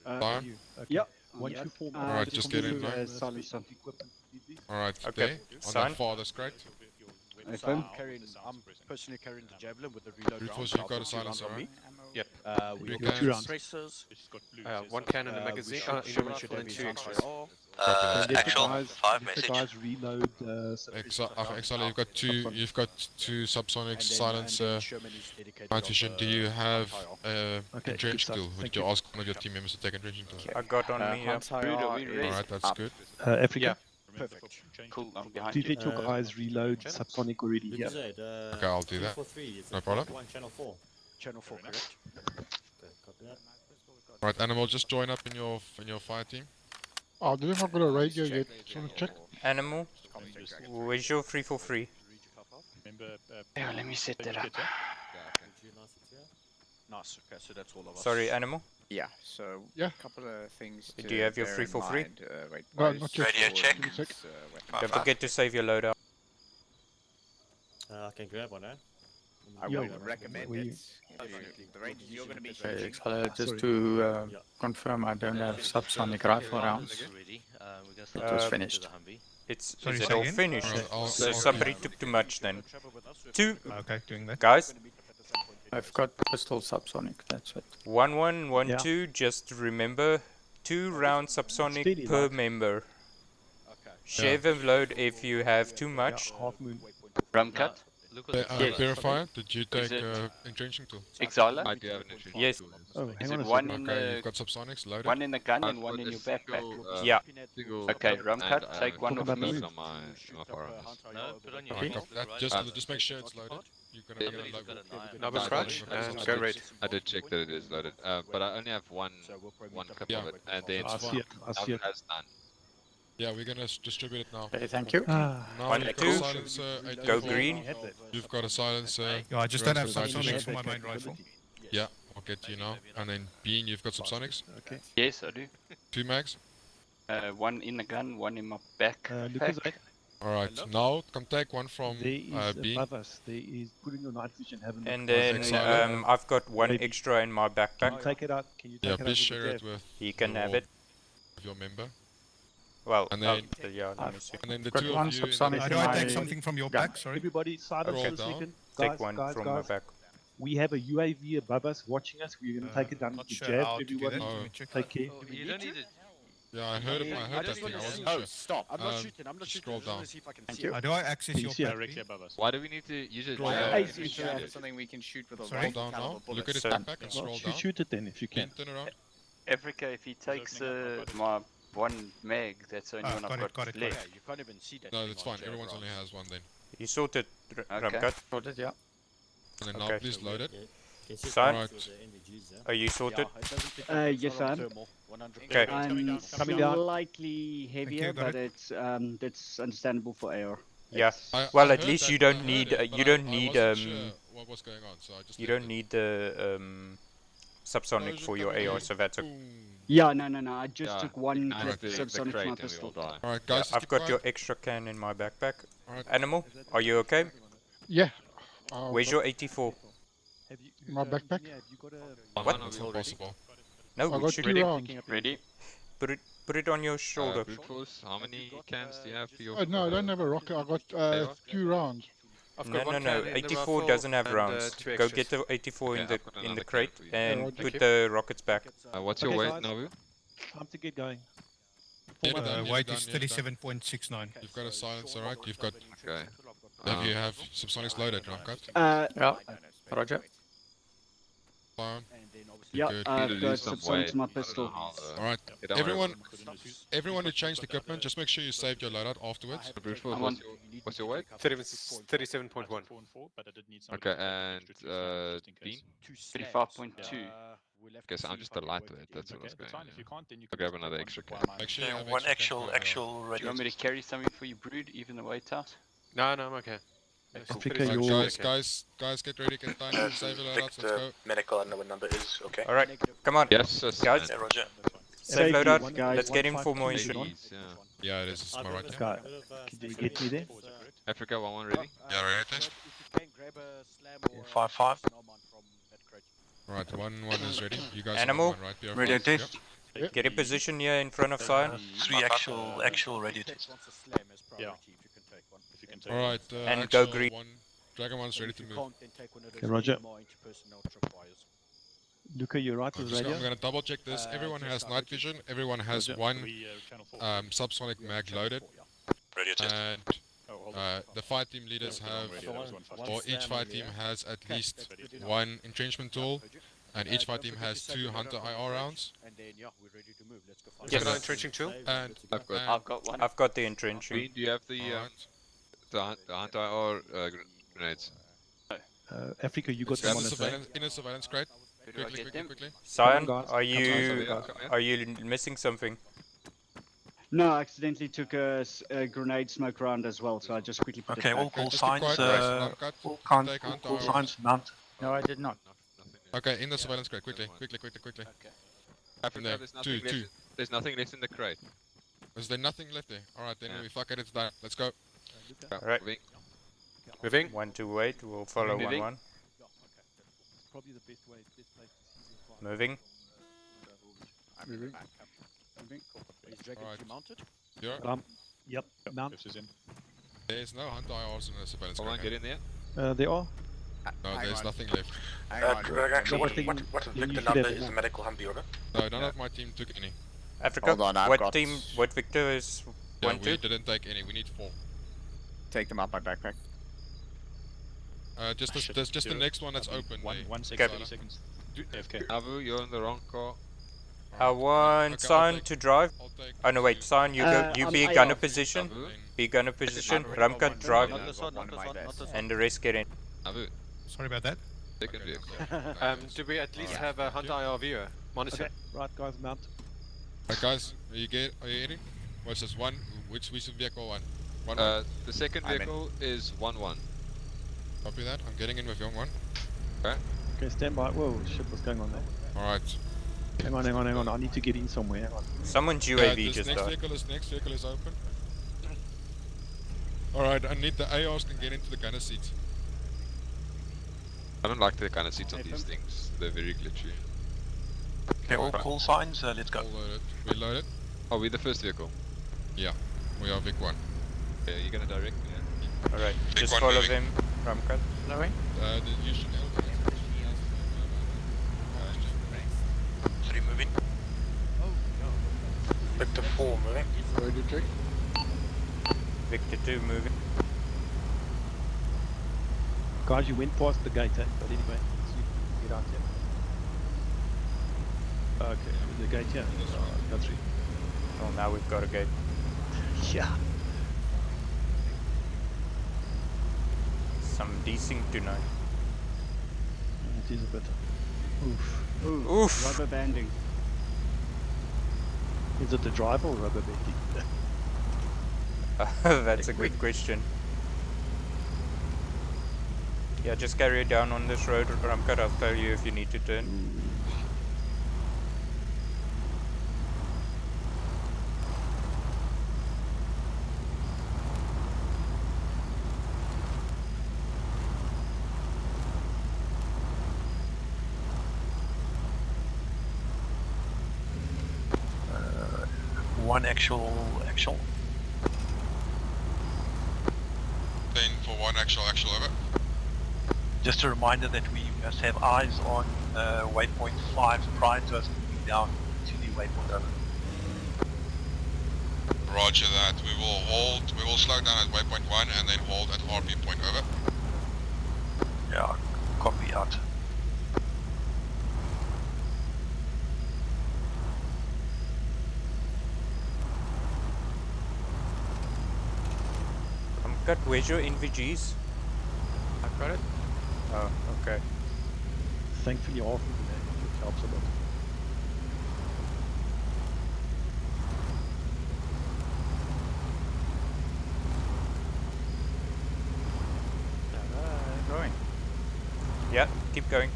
Speaker 2: Lion?
Speaker 1: You. Okay.
Speaker 6: Yep.
Speaker 1: Once you form
Speaker 2: Alright, just get in line.
Speaker 1: equipment, please.
Speaker 2: Alright,
Speaker 4: Okay.
Speaker 2: there. On
Speaker 4: Sign.
Speaker 2: that far, that's great.
Speaker 8: I'm personally carrying the javelin with the reload
Speaker 2: Brute
Speaker 8: round.
Speaker 2: Force,
Speaker 8: so
Speaker 2: you've
Speaker 8: I'll
Speaker 2: got a
Speaker 8: put 2 rounds
Speaker 2: silencer,
Speaker 8: on me.
Speaker 2: right?
Speaker 12: Yep.
Speaker 8: We
Speaker 2: Three
Speaker 8: got 2
Speaker 2: cans.
Speaker 8: tracers.
Speaker 12: One cannon, a magazine, in a rifle, and 2 extras.
Speaker 9: Actual, 5
Speaker 1: The
Speaker 9: message.
Speaker 1: guys reload.
Speaker 2: Exile, you've got two subsonics, silencer, night vision. Do you have entrenching tool? Would you ask one of your team members to take entrenching tool?
Speaker 4: I got on me, yeah.
Speaker 2: Alright, that's good.
Speaker 1: Africa?
Speaker 12: Yeah.
Speaker 8: Perfect.
Speaker 13: Cool, I'm behind
Speaker 1: Please
Speaker 13: you.
Speaker 1: let your guys reload subsonic already. Yeah.
Speaker 2: Okay, I'll do that. No problem.
Speaker 8: Channel 4, correct?
Speaker 2: Alright, Animal, just join up in your fire team.
Speaker 16: I didn't have got a radio yet. Just want to check.
Speaker 4: Animal, where's your 343?
Speaker 13: Yeah, let me set that up.
Speaker 8: Nice. Okay, so that's all of us.
Speaker 4: Sorry, Animal.
Speaker 15: Yeah, so
Speaker 16: Yeah.
Speaker 15: a couple of things to
Speaker 4: Do you have your
Speaker 15: bear
Speaker 4: 343?
Speaker 15: in mind. Wait,
Speaker 16: No,
Speaker 15: guys,
Speaker 16: not yet.
Speaker 9: Radio check.
Speaker 16: Give me a sec.
Speaker 4: Don't forget to save your loadout.
Speaker 11: I can grab one, eh?
Speaker 15: I
Speaker 1: Yo,
Speaker 15: would recommend
Speaker 1: were
Speaker 15: it.
Speaker 1: you-
Speaker 15: The range you're going to be
Speaker 3: Okay,
Speaker 15: shooting.
Speaker 3: just to confirm, I don't have subsonic rifle rounds.
Speaker 4: It was
Speaker 15: finished.
Speaker 4: Is
Speaker 17: Sorry,
Speaker 4: it
Speaker 17: say
Speaker 4: all
Speaker 17: again?
Speaker 4: finished?
Speaker 2: Alright,
Speaker 4: So
Speaker 2: I'll
Speaker 4: somebody took too much then. Two
Speaker 17: Okay, doing that.
Speaker 4: guys.
Speaker 3: I've got pistol subsonic, that's it.
Speaker 4: 1112, just remember 2 round subsonic
Speaker 1: Steady,
Speaker 4: per
Speaker 1: lads.
Speaker 4: member. Share
Speaker 2: Yeah.
Speaker 4: the load if you have too much.
Speaker 1: Yeah, half moon.
Speaker 13: Rum cut?
Speaker 2: Verifier, did you take entrenching tool?
Speaker 13: Exiler?
Speaker 5: I do have an entrenching
Speaker 4: Yes.
Speaker 5: tool.
Speaker 1: Oh,
Speaker 13: Is
Speaker 1: hang
Speaker 13: it
Speaker 1: on a
Speaker 13: one
Speaker 1: second.
Speaker 13: in
Speaker 2: Okay,
Speaker 13: the
Speaker 2: you've got subsonics loaded.
Speaker 13: one in the gun and
Speaker 5: I've
Speaker 13: one
Speaker 5: got
Speaker 13: in
Speaker 5: a
Speaker 13: your backpack?
Speaker 5: single,
Speaker 4: Yeah.
Speaker 5: single
Speaker 13: Okay, rum
Speaker 5: and
Speaker 13: cut,
Speaker 5: I
Speaker 13: take
Speaker 5: have
Speaker 13: one
Speaker 5: a
Speaker 13: of
Speaker 1: about
Speaker 13: me.
Speaker 1: the
Speaker 5: on my firearms.
Speaker 9: No, put on your
Speaker 2: Alright,
Speaker 9: head.
Speaker 2: copy that. Just make sure it's loaded. You're gonna get a
Speaker 9: Somebody's
Speaker 2: load.
Speaker 9: got a 9.
Speaker 12: Double
Speaker 2: Yeah,
Speaker 12: crouch
Speaker 2: I
Speaker 12: and
Speaker 2: did-
Speaker 12: go red.
Speaker 5: I did check that it is loaded, but I only have one clip
Speaker 2: Yeah.
Speaker 5: of it, and then
Speaker 1: I see it. I see it.
Speaker 5: has none.
Speaker 2: Yeah, we're gonna distribute it now.
Speaker 3: Okay, thank you.
Speaker 2: Now
Speaker 4: One,
Speaker 2: you've got
Speaker 4: two.
Speaker 2: a silencer,
Speaker 4: Go
Speaker 2: 84.
Speaker 4: green.
Speaker 2: You've got a silencer.
Speaker 17: Yeah, I just don't have
Speaker 2: Night vision.
Speaker 17: subsonics for my main rifle.
Speaker 2: Yeah, I'll get to you now. And then Bean, you've got subsonics.
Speaker 1: Okay.
Speaker 13: Yes, I do.
Speaker 2: 2 mags.
Speaker 13: One in the gun, one in my
Speaker 1: Lucas,
Speaker 13: backpack.
Speaker 2: Alright, now come take one from
Speaker 1: there is
Speaker 2: Bean.
Speaker 1: above us. There is putting your night vision. Have a look.
Speaker 4: And then
Speaker 2: Exiler.
Speaker 4: I've got 1
Speaker 1: Maybe.
Speaker 4: extra in my
Speaker 1: Can you
Speaker 4: backpack.
Speaker 1: take it out? Can you take
Speaker 2: Yeah,
Speaker 1: it out?
Speaker 2: please
Speaker 1: with
Speaker 2: share
Speaker 1: the
Speaker 2: it
Speaker 1: jab?
Speaker 2: with
Speaker 4: You can have it.
Speaker 2: your member.
Speaker 4: Well,
Speaker 2: And then-
Speaker 4: yeah, let me see.
Speaker 2: And then the
Speaker 3: Got
Speaker 2: two
Speaker 3: one
Speaker 2: of you. in the-
Speaker 3: subsonic.
Speaker 17: Do I take
Speaker 3: My-
Speaker 17: something from your back? Sorry.
Speaker 1: Everybody, silence
Speaker 2: Okay.
Speaker 1: for a second.
Speaker 4: Take
Speaker 1: Guys,
Speaker 4: one
Speaker 1: guys,
Speaker 4: from
Speaker 1: guys.
Speaker 4: my back.
Speaker 1: We have a UAV above us watching us. We're going to take it down with
Speaker 17: Not
Speaker 1: the
Speaker 17: sure
Speaker 1: jab.
Speaker 17: how to do
Speaker 1: Everybody,
Speaker 17: that.
Speaker 2: Oh.
Speaker 17: Let me check.
Speaker 1: take care.
Speaker 9: You don't need it.
Speaker 2: Yeah, I heard that thing. I wasn't
Speaker 8: No,
Speaker 2: sure.
Speaker 8: stop. I'm not
Speaker 2: Um,
Speaker 8: shooting. I'm not shooting.
Speaker 2: scroll
Speaker 8: I just wanna
Speaker 2: down.
Speaker 8: see if I can
Speaker 3: Thank
Speaker 8: see
Speaker 3: you.
Speaker 8: it.
Speaker 17: How do I access
Speaker 1: Can you
Speaker 17: your
Speaker 1: see it?
Speaker 17: back?
Speaker 7: Directly above us.
Speaker 5: Why do we need to use it?
Speaker 2: Scroll
Speaker 5: now?
Speaker 2: down.
Speaker 15: We
Speaker 2: Shoot
Speaker 15: should
Speaker 2: it.
Speaker 15: have something we can shoot with a
Speaker 17: Sorry?
Speaker 15: long caliber bullet.
Speaker 2: Look at his
Speaker 4: So-
Speaker 2: backpack and
Speaker 1: Well,
Speaker 2: scroll down.
Speaker 1: shoot it then if you
Speaker 2: Bean,
Speaker 1: can.
Speaker 2: turn around.
Speaker 13: Africa, if he takes my one mag, that's the only one
Speaker 17: got
Speaker 13: I've
Speaker 17: it,
Speaker 13: got
Speaker 17: got it.
Speaker 13: left.
Speaker 8: Yeah, you can't even see that.
Speaker 2: No,
Speaker 8: thing
Speaker 2: that's
Speaker 8: on
Speaker 2: fine.
Speaker 8: jab
Speaker 2: Everyone's
Speaker 8: rounds.
Speaker 2: only has one then.
Speaker 4: You sorted,
Speaker 13: Okay.
Speaker 4: Ramkat?
Speaker 3: Sorted, yeah.
Speaker 2: And then now
Speaker 4: Okay.
Speaker 2: please load it.
Speaker 4: Sign.
Speaker 2: Alright.
Speaker 4: Are you sorted?
Speaker 8: Yeah, it doesn't take up
Speaker 6: Yes,
Speaker 8: so long
Speaker 6: I am.
Speaker 8: thermal, 100%.
Speaker 4: Okay.
Speaker 6: I'm
Speaker 1: Coming down.
Speaker 6: slightly heavier,
Speaker 17: got
Speaker 6: but it's that's understandable for AR.
Speaker 4: Yeah.
Speaker 2: I
Speaker 4: Well, at
Speaker 2: heard
Speaker 4: least
Speaker 2: that,
Speaker 4: you don't
Speaker 2: I heard
Speaker 4: need
Speaker 2: it,
Speaker 4: you
Speaker 2: but
Speaker 4: don't
Speaker 2: I
Speaker 4: need
Speaker 2: wasn't sure what was going on, so I just
Speaker 4: you
Speaker 2: left
Speaker 4: don't
Speaker 2: it.
Speaker 4: need the subsonic for your AR, so that's okay.
Speaker 6: Yeah, no. I just
Speaker 5: Yeah,
Speaker 6: took one
Speaker 5: ignite
Speaker 6: clip
Speaker 5: the
Speaker 6: subsonic
Speaker 5: crate
Speaker 6: from my
Speaker 5: and we
Speaker 6: pistol.
Speaker 5: will die.
Speaker 2: Alright,
Speaker 4: Yeah,
Speaker 2: guys, just
Speaker 4: I've
Speaker 2: keep
Speaker 4: got your
Speaker 2: quiet.
Speaker 4: extra can in my backpack.
Speaker 2: Alright.
Speaker 4: Animal, are you okay?
Speaker 16: Yeah.
Speaker 4: Where's your 84?
Speaker 1: Have you,
Speaker 16: My backpack?
Speaker 1: engineer, have you got a...
Speaker 4: What?
Speaker 2: That's impossible.
Speaker 4: No,
Speaker 16: I
Speaker 4: it
Speaker 16: got
Speaker 4: should
Speaker 16: 2
Speaker 4: be.
Speaker 16: rounds.
Speaker 13: Ready?
Speaker 4: Put it on your shoulder.
Speaker 5: Brute force, how many cans do you have for your...
Speaker 16: Oh, no, I don't have a rocket. I got 2 rounds.
Speaker 12: I've
Speaker 4: No,
Speaker 12: got
Speaker 4: no,
Speaker 12: one
Speaker 4: no.
Speaker 12: cannon in the
Speaker 4: 84
Speaker 12: rifle
Speaker 4: doesn't have
Speaker 12: and,
Speaker 4: rounds.
Speaker 12: 2
Speaker 4: Go
Speaker 12: extras.
Speaker 4: get the 84
Speaker 5: Okay,
Speaker 4: in the
Speaker 5: I've got
Speaker 4: in the
Speaker 5: another
Speaker 4: crate
Speaker 5: can for you.
Speaker 4: and
Speaker 16: Thank
Speaker 4: put
Speaker 12: you.
Speaker 4: the rockets back.
Speaker 5: what's
Speaker 1: Okay,
Speaker 5: your weight,
Speaker 1: guys.
Speaker 5: Navu?
Speaker 1: Time to get going.
Speaker 2: Nearly done, nearly
Speaker 17: Weight
Speaker 2: done,
Speaker 17: is
Speaker 2: nearly done.
Speaker 17: 37.69.
Speaker 2: You've got a silencer, right? You've got...
Speaker 5: Okay.
Speaker 2: You have subsonics loaded, Ramkat?
Speaker 3: Yeah. Roger.
Speaker 2: Fine.
Speaker 6: Yeah,
Speaker 2: Good.
Speaker 6: I've
Speaker 5: Need to
Speaker 6: got
Speaker 5: lose some
Speaker 6: subsonic
Speaker 5: weight.
Speaker 6: to my
Speaker 5: I don't know
Speaker 6: pistol.
Speaker 5: how the-
Speaker 2: Alright,
Speaker 5: Get on
Speaker 2: everyone who changed equipment, just make sure you saved your loadout afterwards.
Speaker 5: Brute force,
Speaker 13: I'm
Speaker 5: what's
Speaker 13: on-
Speaker 5: your, what's your weight?
Speaker 12: 37.1.
Speaker 5: Okay, and Bean?
Speaker 13: 35.2.
Speaker 5: Okay, so I'm just a lightweight, that's what I was going on. I'll grab another extra can.
Speaker 2: Make sure you have
Speaker 9: One
Speaker 2: extra cans for your
Speaker 9: actual
Speaker 13: Do you want me to carry something for you, Brood, even the weight out?
Speaker 12: No, I'm okay.
Speaker 1: Africa,
Speaker 2: Right,
Speaker 1: your
Speaker 2: guys, get ready, get done, save a loadouts, let's go.
Speaker 18: Medical, I know what number is, okay?
Speaker 4: Alright, come on.
Speaker 5: Yes,
Speaker 4: Guys,
Speaker 18: Yeah, roger.
Speaker 4: save
Speaker 6: Safety,
Speaker 4: loadout.
Speaker 6: guys.
Speaker 4: Let's get in for more issue.
Speaker 5: 80s, yeah.
Speaker 2: Yeah, it is, it's my right, yeah.
Speaker 1: guy, can you get me there?
Speaker 5: Africa 1-1 ready?
Speaker 2: Yeah, ready, thanks.
Speaker 8: If you can grab a slam or
Speaker 18: 5-5.
Speaker 8: an armband from that crate.
Speaker 2: Right, 1-1 is ready. You guys
Speaker 4: Animal.
Speaker 2: are 1-1, right?
Speaker 18: Ready to
Speaker 2: Yep.
Speaker 18: test?
Speaker 4: Get in position here in front of Sion.
Speaker 18: 3 actual ready to test.
Speaker 8: Wants a slam as priority if you can take one.
Speaker 7: If you can take
Speaker 2: Alright,
Speaker 4: And go
Speaker 2: actual
Speaker 4: green.
Speaker 2: Dragon 1's ready
Speaker 8: If
Speaker 2: to
Speaker 8: you
Speaker 2: move.
Speaker 8: can't, then take one of those
Speaker 1: Okay, roger.
Speaker 8: more interpersonnel tripwires.
Speaker 1: Luca, you're right with
Speaker 2: I'm
Speaker 1: radio.
Speaker 2: gonna double check this. Everyone has night vision, everyone has one subsonic mag loaded.
Speaker 18: Ready to test.
Speaker 2: And the fight team leaders have, or each fight team has at least one entrenchment tool, and each fight team has 2 Hunter IR rounds.
Speaker 8: And then, yeah, we're ready to move. Let's go find
Speaker 12: Yes. Got an entrenching tool?
Speaker 2: And
Speaker 13: I've got one.
Speaker 4: I've got the entrenching.
Speaker 5: Green, do you have the Hunter IR grenades?
Speaker 1: Africa, you got
Speaker 2: grab
Speaker 1: them
Speaker 2: the
Speaker 1: on the
Speaker 2: surveillance, inner surveillance crate.
Speaker 13: Who do I
Speaker 2: Quickly,
Speaker 13: get
Speaker 2: quickly,
Speaker 13: them?
Speaker 2: quickly.
Speaker 4: Sion,
Speaker 1: Come on, guys.
Speaker 4: are
Speaker 5: Come here.
Speaker 4: are you missing something?
Speaker 6: No, I accidentally took a grenade smoke round as well, so I just quickly put
Speaker 18: Okay,
Speaker 6: it
Speaker 18: all
Speaker 6: back.
Speaker 18: call
Speaker 2: Just keep
Speaker 18: signs,
Speaker 2: quiet, guys.
Speaker 18: all
Speaker 2: Take Hunter
Speaker 18: call
Speaker 2: IR.
Speaker 18: signs, mount.
Speaker 3: No, I did not.
Speaker 2: Okay, in the surveillance crate, quickly.
Speaker 5: Africa,
Speaker 2: there.
Speaker 5: there's nothing
Speaker 2: Two.
Speaker 5: left. There's nothing left in the crate.
Speaker 2: Is there nothing left there? Alright, then
Speaker 5: Yeah.
Speaker 2: we fuck it, it's done. Let's go.
Speaker 4: Alright.
Speaker 5: Moving.
Speaker 12: Moving.
Speaker 4: 1 to wait. We'll follow
Speaker 5: Moving.
Speaker 4: 1-1.
Speaker 8: Probably the best way at this place is
Speaker 4: Moving.
Speaker 8: I'm in the back. Moving. Cool. Is Dragon
Speaker 2: Alright.
Speaker 8: 2 mounted?
Speaker 2: Yeah.
Speaker 1: Yep, mount.
Speaker 7: This is in.
Speaker 2: There's no Hunter IRs in the surveillance
Speaker 5: Someone
Speaker 2: crate.
Speaker 5: get in there.
Speaker 1: They are.
Speaker 2: No,
Speaker 15: Hang
Speaker 2: there's
Speaker 15: on.
Speaker 2: nothing left.
Speaker 15: Hang on.
Speaker 18: Actually,
Speaker 1: Nothing-
Speaker 18: what
Speaker 1: then you
Speaker 18: Victor
Speaker 1: should
Speaker 18: number
Speaker 1: have
Speaker 18: is the
Speaker 1: more.
Speaker 18: medical hand order?
Speaker 2: No, none of my team took any.
Speaker 4: Africa,
Speaker 15: Hold on, I've
Speaker 4: what
Speaker 15: got-
Speaker 4: team, what Victor is
Speaker 2: Yeah,
Speaker 4: 1
Speaker 2: we
Speaker 4: 2?
Speaker 2: didn't take any. We need 4.
Speaker 15: Take them out my backpack.
Speaker 2: Just the next one that's open. there.
Speaker 7: 1 second,
Speaker 4: Okay.
Speaker 7: 30 seconds. AFK.
Speaker 2: Abu, you're in the wrong car.
Speaker 4: I want
Speaker 2: Okay,
Speaker 4: Sion to drive.
Speaker 2: I'll take
Speaker 4: Oh no, wait, Sion, you
Speaker 6: I'm
Speaker 4: be
Speaker 6: AR.
Speaker 4: gunner position.
Speaker 2: Abu.
Speaker 4: Be gunner position.
Speaker 15: I've already
Speaker 4: Ramka
Speaker 15: got one.
Speaker 4: drive.
Speaker 15: Not this one, not this one.
Speaker 4: And the rest get in.
Speaker 5: Abu,
Speaker 17: Sorry about that.
Speaker 5: second
Speaker 2: Okay,
Speaker 5: vehicle.
Speaker 12: Do we at least have a Hunter IR viewer? Monitor.
Speaker 1: Okay, right, guys, mount.
Speaker 2: Right, guys, are you in? What's this one? Which vehicle one? One.
Speaker 5: The second
Speaker 15: I'm in.
Speaker 5: vehicle is 1-1.
Speaker 2: Copy that. I'm getting in with young one.
Speaker 1: Okay, stand by. Whoa, shit, what's going on there?
Speaker 2: Alright.
Speaker 1: Hang on. I need to get in somewhere. Hang on.
Speaker 4: Someone's
Speaker 2: Yeah,
Speaker 4: UAV
Speaker 2: this
Speaker 4: just
Speaker 2: next
Speaker 4: died.
Speaker 2: vehicle is open. Alright, I need the ARs can get into the gunner seats.
Speaker 5: I don't like the kind of seats on these things. They're very glitchy.
Speaker 18: Okay, all call signs, let's go.
Speaker 2: All loaded. Reloaded.
Speaker 5: Are we the first vehicle?
Speaker 2: Yeah. We are Vic 1.
Speaker 5: Yeah, you're gonna direct me. Yeah?
Speaker 4: Alright,
Speaker 2: Big
Speaker 4: just
Speaker 2: one
Speaker 4: follow
Speaker 2: moving.
Speaker 4: them. Ramka.
Speaker 2: You should know.
Speaker 18: 3 moving. Victor 4 moving.
Speaker 16: Ready to check?
Speaker 4: Victor 2 moving.
Speaker 1: Guys, you went past the gate, eh? But anyway, let's see if we can get out here. Okay, the gate here. Alright, go through.
Speaker 4: Oh, now we've got a gate.
Speaker 1: Yeah.
Speaker 4: Some desync tonight.
Speaker 1: It is a bit. Oof.
Speaker 6: Ooh,
Speaker 4: Oof.
Speaker 6: rubber banding.
Speaker 1: Is it the drive or rubber banding?
Speaker 4: That's a good question. Yeah, just carry it down on this road, Ramka. I'll tell you if you need to turn.
Speaker 18: One actual.
Speaker 2: 10 for 1 actual over.
Speaker 18: Just a reminder that we must have eyes on waypoint 5 prior to us moving down to the waypoint over.
Speaker 2: Roger that. We will slow down at waypoint 1 and then hold at RP point over.
Speaker 18: Yeah, copy out.
Speaker 4: Ramka, where's your NVGs?
Speaker 12: I've got it.
Speaker 4: Oh, okay.
Speaker 1: Thankfully, half of it helps a lot.
Speaker 4: Yeah, keep going.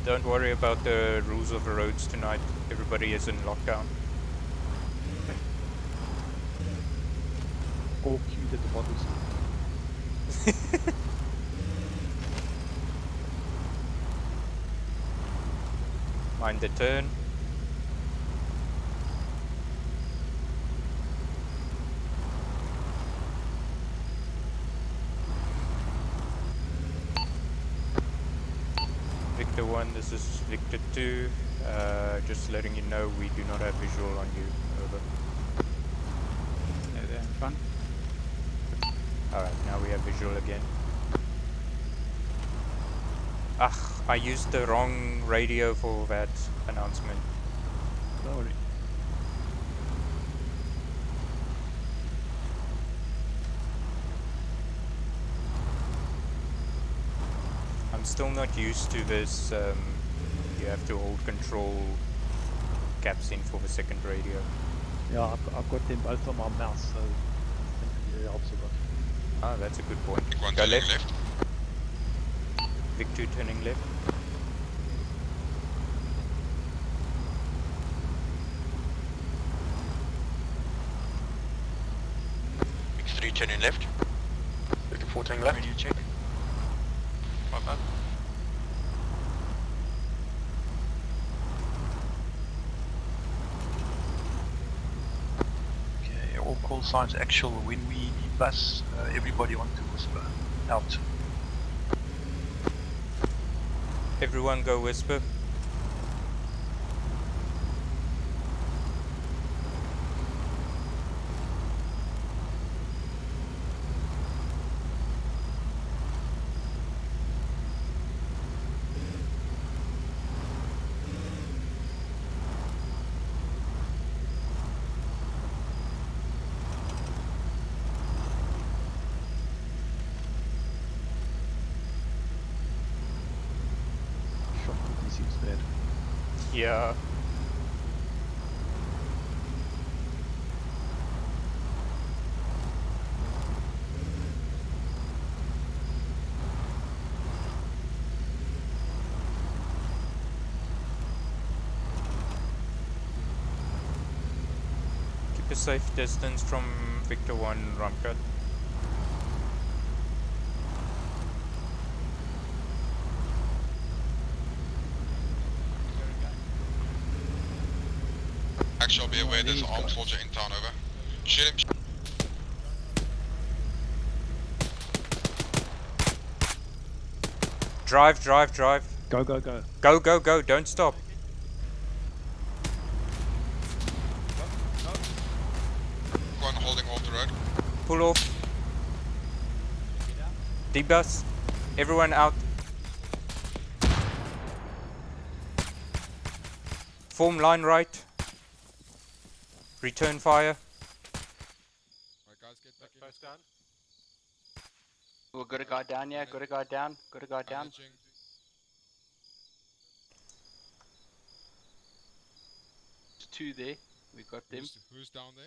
Speaker 4: Don't worry about the rules of the roads tonight. Everybody is in lockdown.
Speaker 1: All queued at the bottom.
Speaker 4: Mind the turn. Victor 1, this is Victor 2. Just letting you know we do not have visual on you. Over.
Speaker 3: There in front.
Speaker 4: Alright, now we have visual again. Ah, I used the wrong radio for that announcement.
Speaker 1: Sorry.
Speaker 4: I'm still not used to this. You have to hold control caps in for the second radio.
Speaker 1: Yeah, I've got them both on my mouse, so I think it helps a lot.
Speaker 4: Ah, that's a good point.
Speaker 2: One
Speaker 4: Go
Speaker 2: turning
Speaker 4: left.
Speaker 2: left.
Speaker 4: Vic 2 turning left.
Speaker 18: Vic 3 turning left. Vic 4 turning left. Radio check. My bad. Okay, all call signs actual. When we bus, everybody on to whisper. Out.
Speaker 4: Everyone go whisper.
Speaker 1: Seems bad.
Speaker 4: Yeah. Keep a safe distance from Victor 1 Ramkat.
Speaker 2: Actual, be aware there's an armed soldier in town, over. Shoot him.
Speaker 4: Drive, drive, drive.
Speaker 1: Go, go, go.
Speaker 4: Go, go, go. Don't stop.
Speaker 2: One holding off the road.
Speaker 4: Pull off. Debus. Everyone out. Form line right. Return fire.
Speaker 2: Alright guys, get back in.
Speaker 12: Both down.
Speaker 13: We've got a guy down, yeah. Got a guy down. Got a guy down.
Speaker 2: Managing.
Speaker 13: There's two there. We got them.
Speaker 2: Who's down there?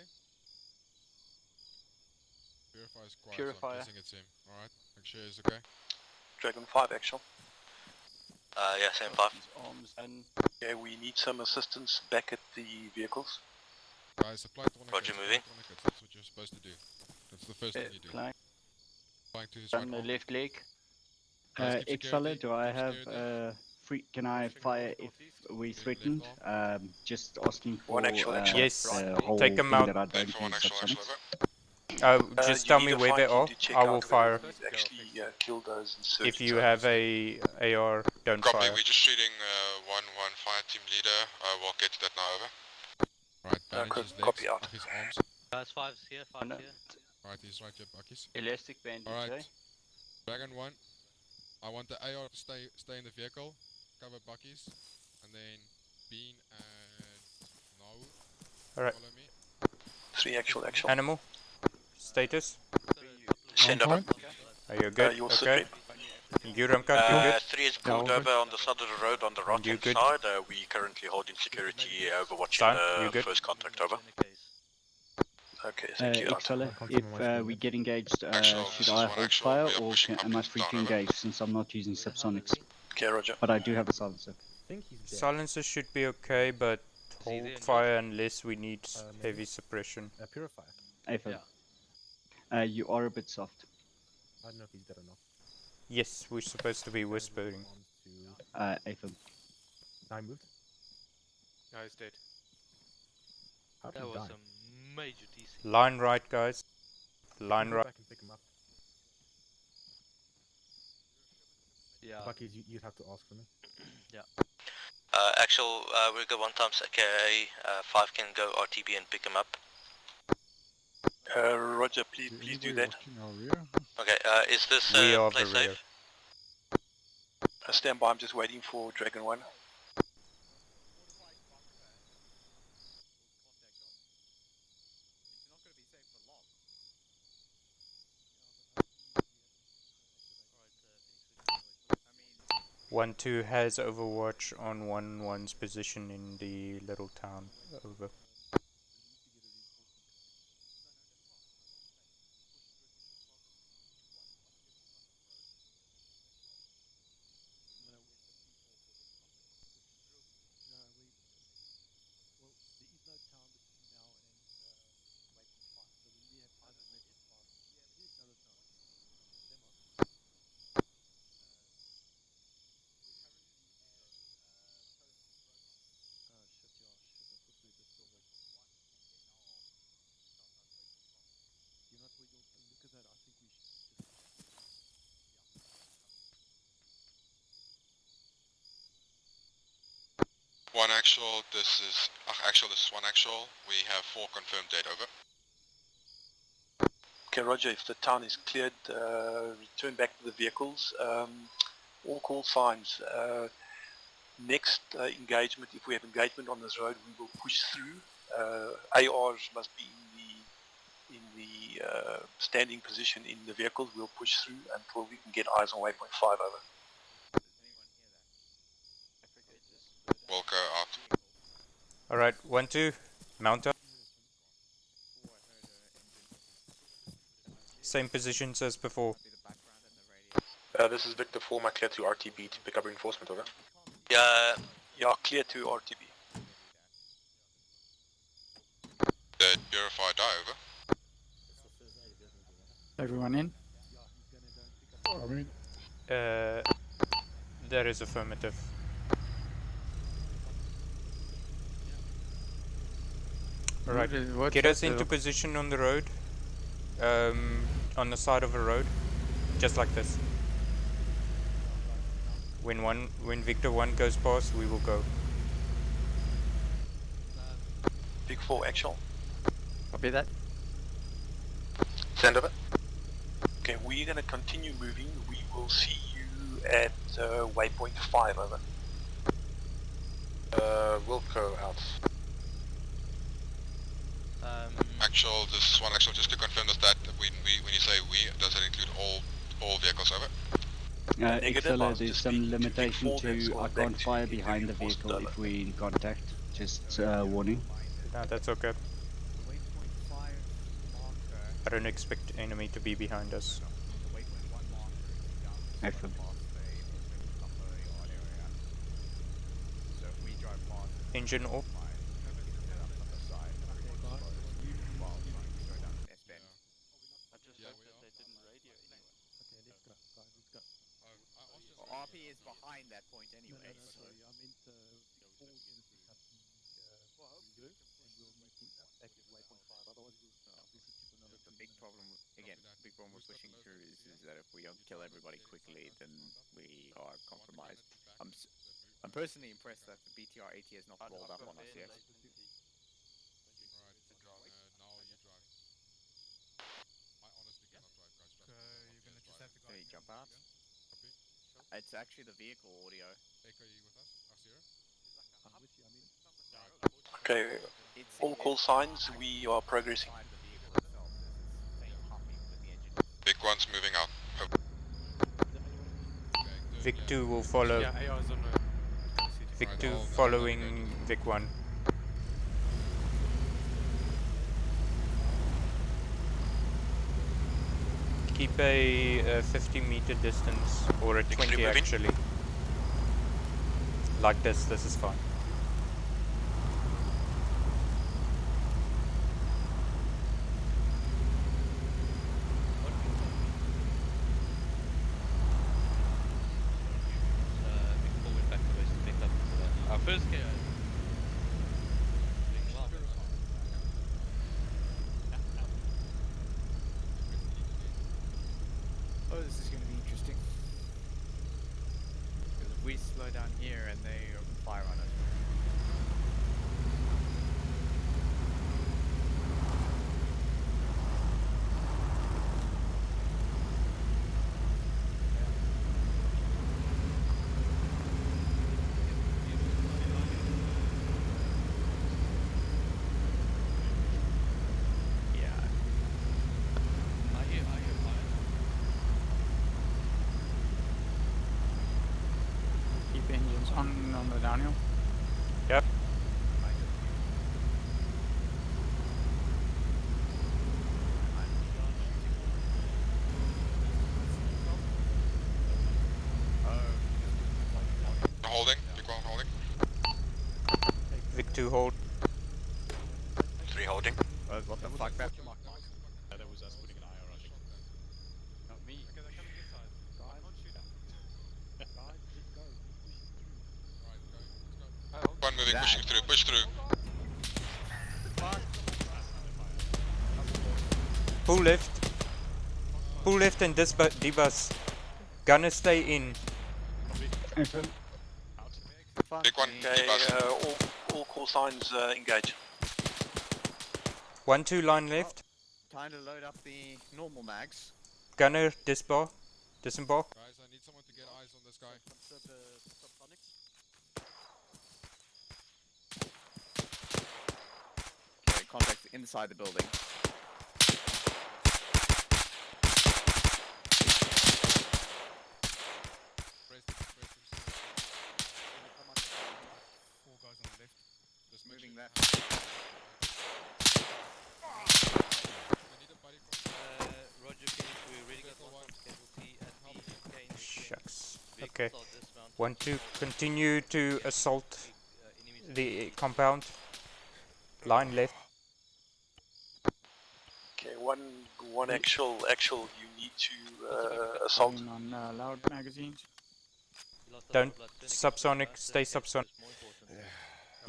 Speaker 2: Purifier's quiet,
Speaker 13: Purifier.
Speaker 2: so I'm guessing it's him. Alright, make sure he's okay.
Speaker 18: Dragon 5 actual. Yeah, same 5.
Speaker 13: Arms and
Speaker 18: Okay, we need some assistance back at the vehicles.
Speaker 2: Guys, apply tourniquets.
Speaker 18: Roger, moving.
Speaker 2: Tourniquets. That's what you're supposed to do. That's the first thing you do.
Speaker 13: flying
Speaker 2: Flying to his
Speaker 13: on the
Speaker 2: right arm.
Speaker 13: left leg.
Speaker 2: Guys, keep
Speaker 6: X-Fella,
Speaker 2: security.
Speaker 6: do I
Speaker 2: Keep
Speaker 6: have
Speaker 2: security.
Speaker 6: free? Can I fire if we threatened? Just asking for
Speaker 18: One actual.
Speaker 4: Yes,
Speaker 6: the whole
Speaker 4: take 'em
Speaker 6: thing
Speaker 4: out.
Speaker 6: that I
Speaker 2: Play
Speaker 6: don't
Speaker 2: for one
Speaker 6: use
Speaker 2: actual,
Speaker 6: subsonics.
Speaker 4: Just
Speaker 18: You
Speaker 4: tell
Speaker 18: need
Speaker 4: me
Speaker 18: a
Speaker 4: where they
Speaker 18: fire
Speaker 4: are.
Speaker 18: team to check
Speaker 4: I
Speaker 18: out
Speaker 4: will
Speaker 18: whether
Speaker 4: fire.
Speaker 18: we've actually killed those
Speaker 4: If
Speaker 18: insurgents.
Speaker 4: you have a AR, don't
Speaker 2: Copy,
Speaker 4: fire.
Speaker 2: we're just shooting 1-1 fire team leader. We'll get to that now, over. Right, bandage his legs,
Speaker 18: copy out.
Speaker 2: off his arms.
Speaker 9: Guys, 5's here, 5's here.
Speaker 2: Right, he's right here, Buckies.
Speaker 13: Elastic bandage,
Speaker 2: Alright,
Speaker 13: eh?
Speaker 2: Dragon 1. I want the AR to stay in the vehicle, cover Buckies, and then Bean and Nau.
Speaker 4: Alright.
Speaker 2: Follow me.
Speaker 18: 3 actual.
Speaker 4: Animal. Status.
Speaker 18: Send over.
Speaker 4: Are you good?
Speaker 18: You'll
Speaker 4: Okay.
Speaker 18: sit
Speaker 4: You Ramkat, you good?
Speaker 18: 3 is pulled over on the side of the road on the right hand
Speaker 4: good?
Speaker 18: side. We currently holding security overwatching
Speaker 4: Son, you good?
Speaker 18: first contact, over. Okay, thank you.
Speaker 6: X-Fella, if we get engaged, should I hold fire or am I free to engage since I'm not using subsonics?
Speaker 18: Okay, roger.
Speaker 6: But I do have a silencer.
Speaker 4: Silencer should be okay, but hold fire unless we need heavy suppression.
Speaker 10: Purifier.
Speaker 6: Apham, you are a bit soft.
Speaker 10: I don't know if he's dead or not.
Speaker 4: Yes, we're supposed to be whispering.
Speaker 6: Apham.
Speaker 10: I moved.
Speaker 12: No, he's dead.
Speaker 10: How did
Speaker 9: That
Speaker 10: he
Speaker 9: was
Speaker 10: die?
Speaker 9: a major DC.
Speaker 4: Line right, guys. Line
Speaker 10: Go
Speaker 4: right.
Speaker 10: back and pick him up.
Speaker 9: Yeah.
Speaker 10: Bucky's, you'd have to ask for me.
Speaker 9: Yeah.
Speaker 19: Actual, we'll go 1 times AKA, 5 can go RTB and pick him up.
Speaker 18: Roger, please do that.
Speaker 19: Okay, is this
Speaker 4: We are
Speaker 19: place
Speaker 4: the rear.
Speaker 19: safe?
Speaker 18: Stand by, I'm just waiting for Dragon 1.
Speaker 4: One two has Overwatch on 1-1's position in the little town. Over.
Speaker 2: One actual, this is one actual. We have 4 confirmed dead, over.
Speaker 18: Okay, roger, if the town is cleared, return back to the vehicles. All call signs. Next engagement, if we have engagement on this road, we will push through. ARs must be in the standing position in the vehicles. We'll push through until we can get eyes on waypoint 5, over.
Speaker 2: Wilco out.
Speaker 4: Alright, 1-2, mount up. Same positions as before.
Speaker 7: This is Victor 4, my clear to RTB to pick up reinforcement, over.
Speaker 18: Yeah, clear to RTB.
Speaker 2: Dead, purify, die, over.
Speaker 3: Everyone in?
Speaker 4: That is affirmative. Alright, get us into position on the road. On the side of a road. Just like this. When Victor 1 goes past, we will go.
Speaker 18: Big 4, actual.
Speaker 3: Copy that.
Speaker 18: Send over. Okay, we're going to continue moving. We will see you at waypoint 5, over.
Speaker 7: Wilco out.
Speaker 2: Actual, this is one actual. Just to confirm this, that when you say we, does that include all vehicles, over?
Speaker 6: X-Fella, there's some limitation to I can't fire behind the vehicle if we're in contact. Just warning.
Speaker 4: No, that's okay. I don't expect enemy to be behind us.
Speaker 6: Excellent.
Speaker 4: Engine off.
Speaker 15: RP is behind that point anyway. The big problem, again, big problem we're pushing through is that if we don't kill everybody quickly, then we are compromised. I'm personally impressed that the BTR 80 has not rolled up on us yet. Can you jump out? It's actually the vehicle audio.
Speaker 18: Okay, all call signs, we are progressing.
Speaker 2: Big one's moving out.
Speaker 4: Vic 2 will follow.
Speaker 12: Yeah, AR's on
Speaker 4: Vic 2 following Vic 1. Keep a 50-meter distance, or a 20
Speaker 19: moving.
Speaker 4: actually. Like this is fine.
Speaker 9: Our first KO.
Speaker 15: Oh, this is going to be interesting. Because if we slow down here and they open fire on us.
Speaker 3: Keep engines on the downhill.
Speaker 4: Yep.
Speaker 2: Holding. Big one holding.
Speaker 4: Vic 2 hold.
Speaker 19: 3 holding.
Speaker 15: What the fuck? That
Speaker 7: was us putting an IR, I think.
Speaker 8: Not me. Okay, they're coming this side. Guys, guys, let's go. We're pushing through.
Speaker 2: Alright, going. Let's go. One moving, pushing through. Push through.
Speaker 4: Pull left. Pull left and debus. Gunner stay in.
Speaker 2: Big one.
Speaker 18: Okay, all call signs engage.
Speaker 4: 1-2 line left.
Speaker 15: Time to load up the normal mags.
Speaker 4: Gunner disbar. Disembark.
Speaker 2: Guys, I need someone to get eyes on this guy.
Speaker 8: Conserve the subsonics.
Speaker 15: Okay, contact inside the building.
Speaker 17: Four guys on the left.
Speaker 15: Just moving that.
Speaker 9: Roger, we already got one casualty at the
Speaker 4: Shucks. Okay. 1-2 continue to assault the compound. Line left.
Speaker 18: Okay, one actual you need to assault.
Speaker 3: On loud magazines.
Speaker 4: Don't subsonic, stay subsonic.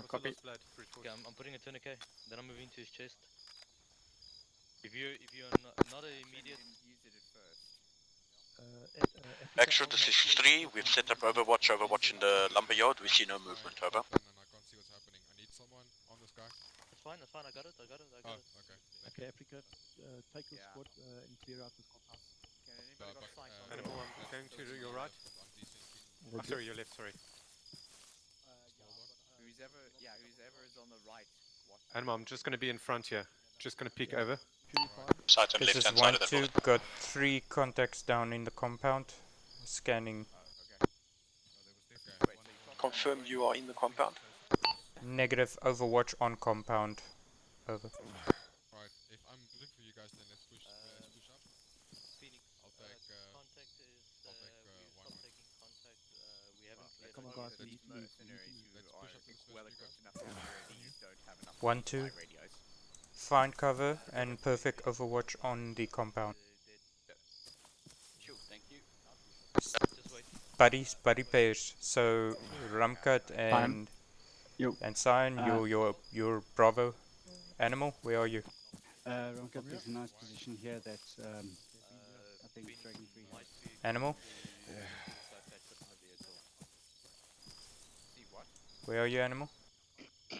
Speaker 3: Copy.
Speaker 9: Okay, I'm putting a tourniquet, then I'm moving to his chest. If you're not an immediate...
Speaker 15: Use it at first.
Speaker 19: Extra, this is 3. We've set up Overwatch in the lumberyard. We see no movement, over.
Speaker 2: And I can't see what's happening. I need someone on this guy.
Speaker 9: That's fine, I got it.
Speaker 2: Okay.
Speaker 8: Okay, Africa, take your squad and clear out this compound.
Speaker 15: Okay, anybody got sight on
Speaker 12: Animal, I'm going to your right. Oh, sorry, your left, sorry.
Speaker 15: Who's ever is on the right.
Speaker 12: Animal, I'm just going to be in front here. Just going to peek over.
Speaker 19: Sight on
Speaker 4: This is
Speaker 19: left-hand side of that
Speaker 4: 1-2.
Speaker 19: building.
Speaker 4: Got 3 contacts down in the compound. Scanning.
Speaker 18: Confirm you are in the compound.
Speaker 4: Negative. Overwatch on compound. Over.
Speaker 2: Right, if I'm looking for you guys, then let's push up.
Speaker 9: Phoenix,
Speaker 2: I'll take
Speaker 9: contact is...
Speaker 2: one.
Speaker 9: taking contact. We haven't cleared...
Speaker 8: Come on, guys, we need to move.
Speaker 15: Mercenaries who are well equipped enough to these don't have enough
Speaker 4: 1-2.
Speaker 15: radios.
Speaker 4: Find cover and perfect overwatch on the compound.
Speaker 8: Sure, thank you.
Speaker 9: Just wait.
Speaker 4: Buddy pairs. So Rumcut and Cyan, you're Bravo. Animal, where are you?
Speaker 6: Ronkat is in a nice position here that I think Dragon 3 has.
Speaker 4: Animal? Where are you, Animal?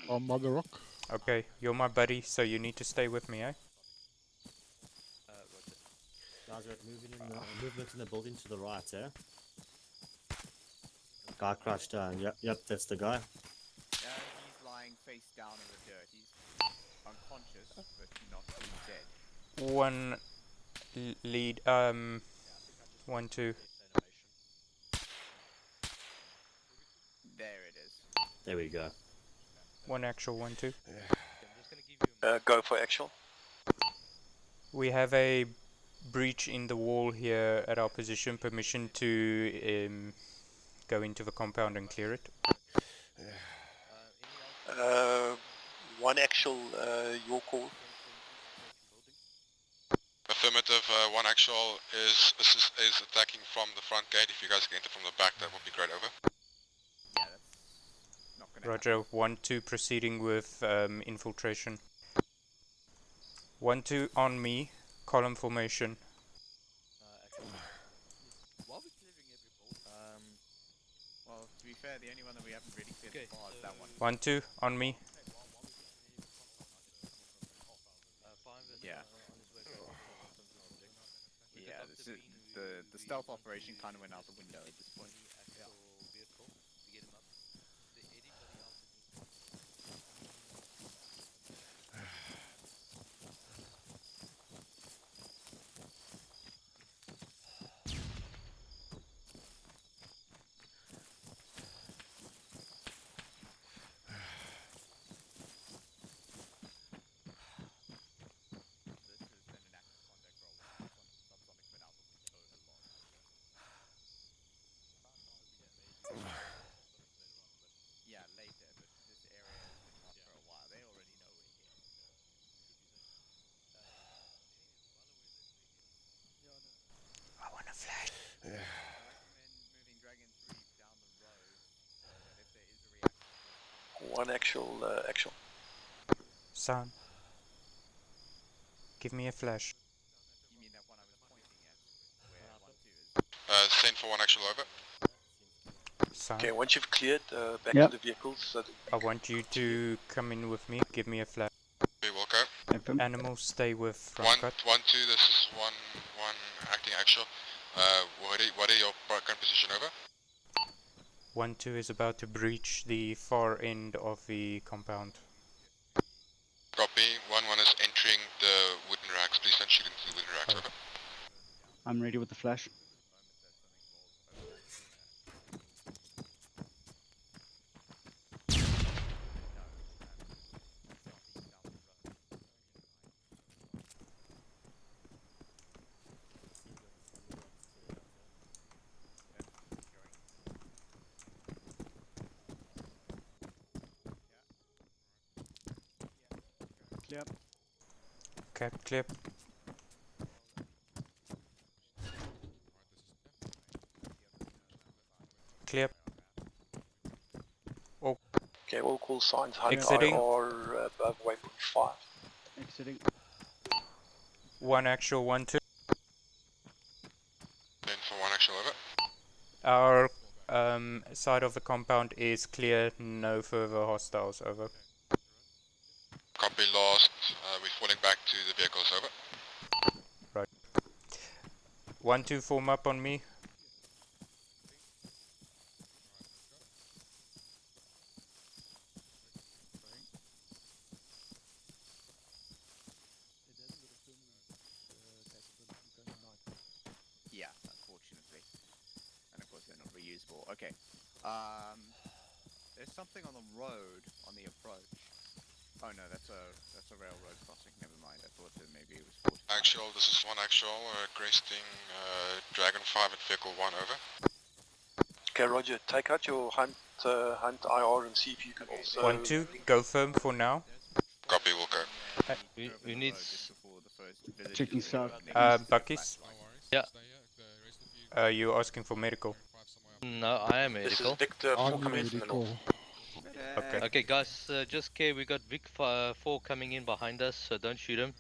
Speaker 16: On Mother Rock.
Speaker 4: Okay, you're my buddy, so you need to stay with me, eh?
Speaker 11: Guys, we're movement in the building to the right, eh? Guy crouched down. Yep, that's the guy.
Speaker 15: He's lying face down in the dirt. He's unconscious, but not dead.
Speaker 4: One lead, 1-2.
Speaker 15: There it is.
Speaker 11: There we go.
Speaker 4: One actual, 1-2.
Speaker 18: Go for actual.
Speaker 4: We have a breach in the wall here at our position. Permission to go into the compound and clear it.
Speaker 18: One actual, your call.
Speaker 2: Affirmative, one actual is attacking from the front gate. If you guys can enter from the back, that would be great, over.
Speaker 15: Yeah, that's not gonna
Speaker 4: Roger, 1-2 proceeding with infiltration. 1-2 on me, column formation.
Speaker 15: While we're clearing every board, well, to be fair, the only one that we haven't really cleared so far is that one.
Speaker 4: 1-2 on me.
Speaker 15: Yeah. Yeah, this is, the stealth operation kind of went out the window at this point. Yeah, later, but this area has been hot for a while. They already know we're here.
Speaker 4: I want a flash.
Speaker 15: I recommend moving Dragon 3 down the road so that if there is a reaction...
Speaker 18: One actual, action.
Speaker 4: Son, give me a flash.
Speaker 15: You mean that one I was pointing at, where 1-2 is?
Speaker 2: Send for one actual, over.
Speaker 4: Son,
Speaker 18: Okay, once you've cleared, back
Speaker 6: Yep.
Speaker 18: to the vehicles. So
Speaker 4: I want you to come in with me. Give me a flash.
Speaker 2: We will go.
Speaker 4: Animals stay with front
Speaker 2: One,
Speaker 4: cut.
Speaker 2: 1-2, this is one acting actual. What are your current position, over?
Speaker 4: 1-2 is about to breach the far end of the compound.
Speaker 2: Copy. 1-1 is entering the wooden racks. Please don't shoot into the wooden racks, over.
Speaker 6: I'm ready with the flash. Clear.
Speaker 4: Okay, clear. Clear. Oh.
Speaker 18: Okay, all call signs Hunt
Speaker 4: Exiting.
Speaker 18: IR above waypoint 5.
Speaker 6: Exiting.
Speaker 4: One actual, 1-2.
Speaker 2: Then for one actual, over.
Speaker 4: Our side of the compound is clear. No further hostiles. Over.
Speaker 2: Copy lost. We're falling back to the vehicles, over.
Speaker 4: Right. 1-2 form up on me.
Speaker 15: Yeah, unfortunately. And of course they're not reusable. Okay. There's something on the road on the approach. Oh no, that's a railroad crossing. Never mind. I thought that maybe it was fortified.
Speaker 2: Actual, this is one actual, cresting Dragon 5 at vehicle 1, over.
Speaker 18: Okay, Roger, take out your Hunt IR and see if you can also...
Speaker 4: 1-2, go firm for now.
Speaker 2: Copy, we'll go.
Speaker 9: We need...
Speaker 6: Checking south.
Speaker 4: Buckies?
Speaker 9: Yeah.
Speaker 4: You're asking for medical?
Speaker 9: No, I am medical.
Speaker 18: This is Victor 4 coming in from the north.
Speaker 4: Okay.
Speaker 9: Okay, guys, just care. We got Vic 4 coming in behind us, so don't shoot him.